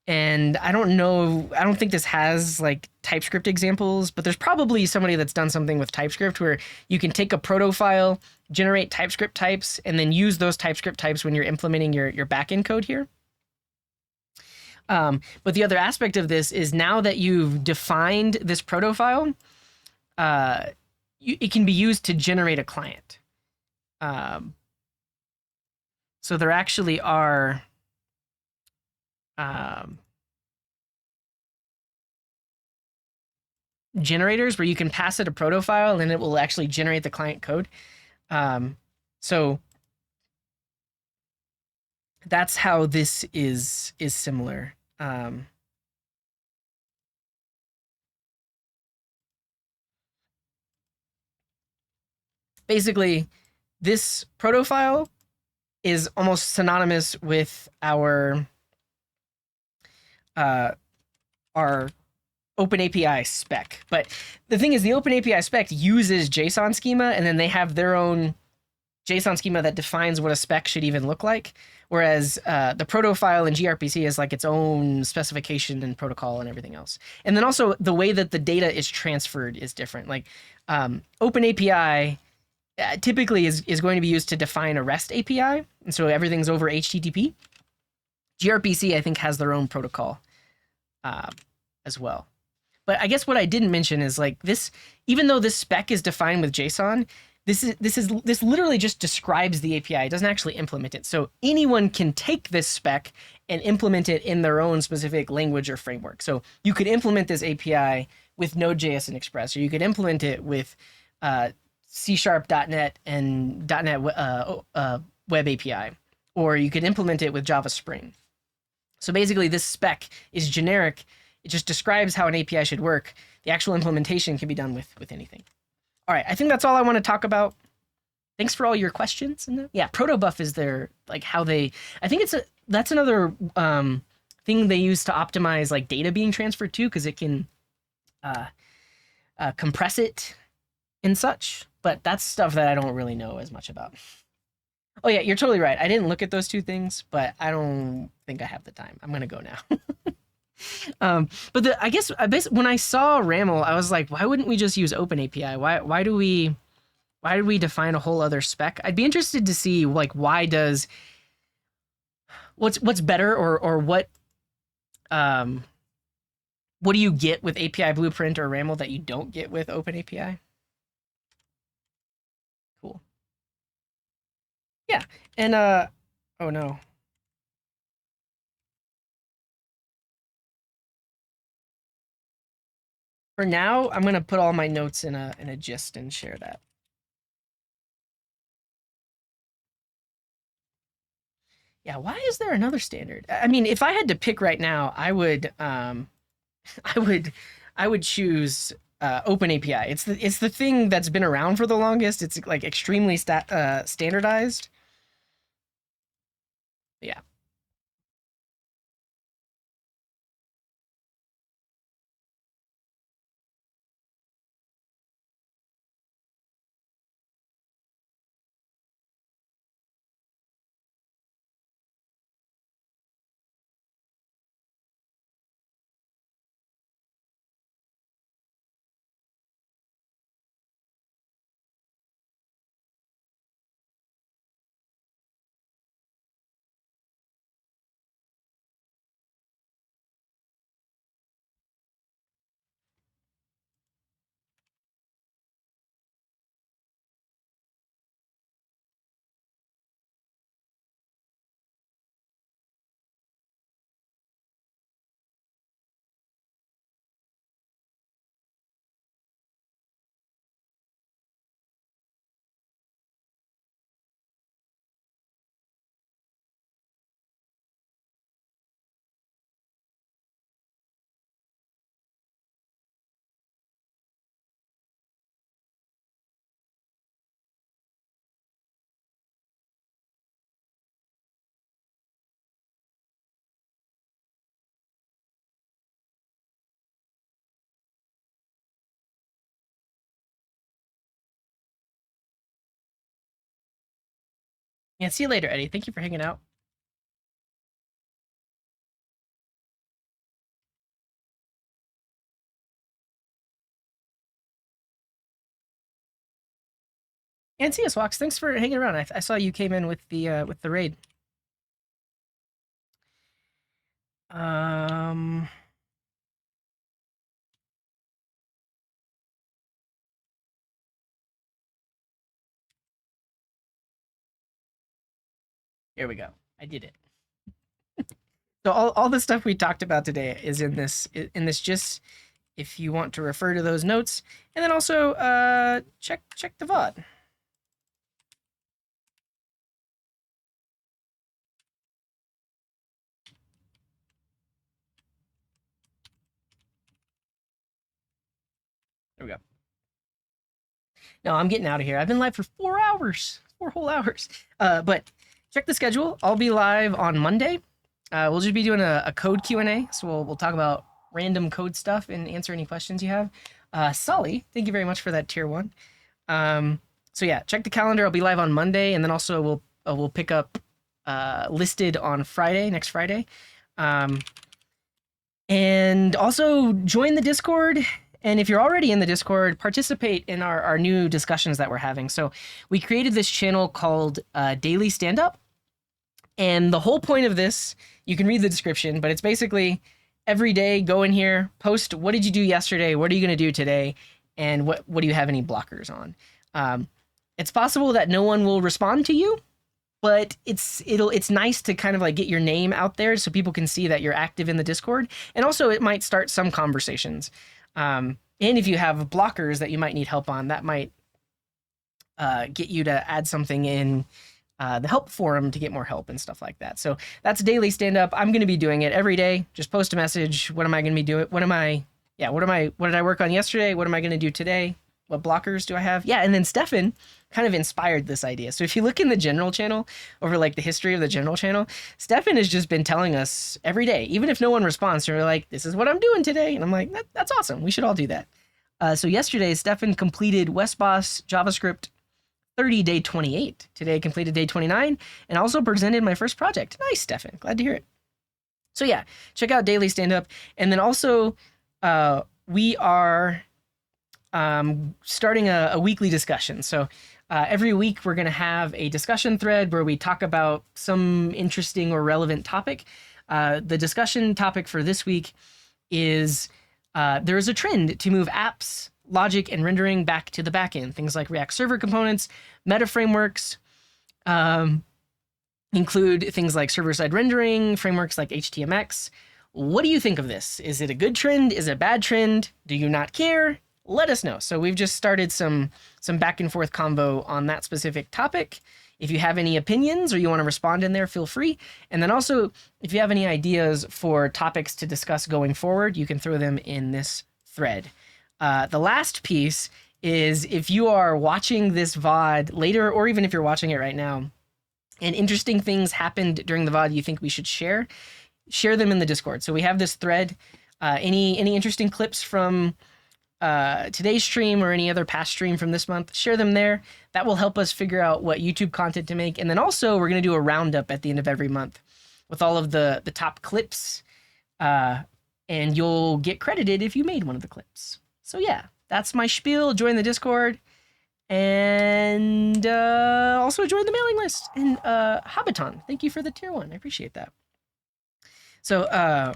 And I don't think this has like TypeScript examples, but there's probably somebody that's done something with TypeScript where you can take a proto file, generate TypeScript types, and then use those TypeScript types when you're implementing your backend code here. But the other aspect of this is now that you've defined this proto file, it can be used to generate a client. So there actually are generators where you can pass it a proto file and it will actually generate the client code. So that's how this is similar. Basically, this proto file is almost synonymous with our OpenAPI spec. But the thing is, the OpenAPI spec uses JSON schema, and then they have their own JSON schema that defines what a spec should even look like. Whereas the proto file in gRPC is like its own specification and protocol and everything else. And then also the way that the data is transferred is different. Like OpenAPI typically is going to be used to define a REST API. And so everything's over HTTP. gRPC, I think, has their own protocol as well. But I guess what I didn't mention is like this, even though this spec is defined with JSON, this literally just describes the API. It doesn't actually implement it. So anyone can take this spec and implement it in their own specific language or framework. So you could implement this API with Node.js and Express, or you could implement it with C#.NET and .NET Web API, or you could implement it with Java Spring. So basically, this spec is generic. It just describes how an API should work. The actual implementation can be done with anything. All right, I think that's all I want to talk about. Thanks for all your questions. Yeah, protobuf is their like how they. I think that's another thing they use to optimize like data being transferred to, because it can compress it and such. But that's stuff that I don't really know as much about. Oh yeah, you're totally right. I didn't look at those two things, but I don't think I have the time. I'm gonna go now. But I guess when I saw RAML, I was like, why wouldn't we just use OpenAPI? Why do we define a whole other spec? I'd be interested to see like what's better or what do you get with API Blueprint or RAML that you don't get with OpenAPI? Cool. Yeah, and oh no. For now, I'm gonna put all my notes in a gist and share that. Yeah, why is there another standard? I mean, if I had to pick right now, I would I would choose OpenAPI. It's the thing that's been around for the longest. It's like extremely standardized. Yeah. Yeah, see you later, Eddie. Thank you for hanging out. And see us, Walks. Thanks for hanging around. I saw you came in with the raid. Here we go. I did it. So all the stuff we talked about today is in this just if you want to refer to those notes, and then also check the VOD. There we go. No, I'm getting out of here. I've been live for 4 hours, 4 whole hours. But check the schedule. I'll be live on Monday. We'll just be doing a code Q&A. So we'll talk about random code stuff and answer any questions you have. Sully, thank you very much for that tier 1. So yeah, check the calendar. I'll be live on Monday, and then also we'll pick up listed on Friday, next Friday. And also join the Discord. And if you're already in the Discord, participate in our new discussions that we're having. So we created this channel called Daily Stand Up. And the whole point of this, you can read the description, but it's basically every day go in here, post what did you do yesterday, what are you going to do today, and what do you have any blockers on. It's possible that no one will respond to you, but it's nice to kind of like get your name out there so people can see that you're active in the Discord. And also it might start some conversations. And if you have blockers that you might need help on, that might get you to add something in the help forum to get more help and stuff like that. So that's Daily Stand Up. I'm going to be doing it every day. Just post a message. What am I going to be doing? What did I work on yesterday? What am I going to do today? What blockers do I have? Yeah, and then Stefan kind of inspired this idea. So if you look in the general channel, over like the history of the general channel, Stefan has just been telling us every day, even if no one responds, so we're like, this is what I'm doing today. And I'm like, that's awesome. We should all do that. So yesterday, Stefan completed Westboss JavaScript 30 day 28. Today, I completed day 29 and also presented my first project. Nice, Stefan. Glad to hear it. So yeah, check out Daily Stand Up. And then also, we are starting a weekly discussion. So every week we're going to have a discussion thread where we talk about some interesting or relevant topic. The discussion topic for this week is there is a trend to move apps, logic, and rendering back to the backend. Things like React Server components, meta frameworks, include things like server-side rendering, frameworks like HTMX. What do you think of this? Is it a good trend? Is it a bad trend? Do you not care? Let us know. So we've just started some back and forth convo on that specific topic. If you have any opinions or you want to respond in there, feel free. And then also, if you have any ideas for topics to discuss going forward, you can throw them in this thread. The last piece is if you are watching this VOD later, or even if you're watching it right now, and interesting things happened during the VOD you think we should share them in the Discord. So we have this thread. Any interesting clips from today's stream or any other past stream from this month, share them there. That will help us figure out what YouTube content to make. And then also we're going to do a roundup at the end of every month with all of the top clips. And you'll get credited if you made one of the clips. So yeah, that's my spiel. Join the Discord. And also join the mailing list. And Habiton, thank you for the tier 1. I appreciate that. So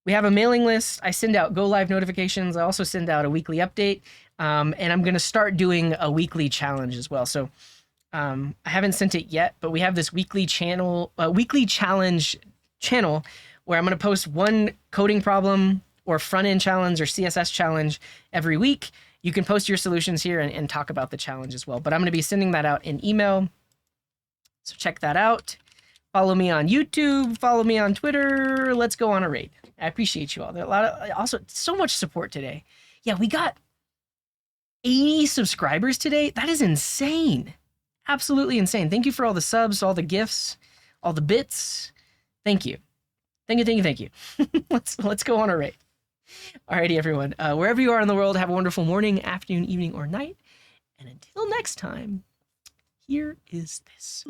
we have a mailing list. I send out go live notifications. I also send out a weekly update. And I'm going to start doing a weekly challenge as well. So I haven't sent it yet, but we have this weekly challenge channel where I'm going to post one coding problem or front end challenge or CSS challenge every week. You can post your solutions here and talk about the challenge as well. But I'm going to be sending that out in email. So check that out. Follow me on YouTube. Follow me on Twitter. Let's go on a raid. I appreciate you all. There are a lot of, also so much support today. Yeah, we got 80 subscribers today. That is insane. Absolutely insane. Thank you for all the subs, all the gifts, all the bits. Thank you. Thank you. Let's go on a raid. Alrighty, everyone. Wherever you are in the world, have a wonderful morning, afternoon, evening, or night. And until next time, here is this.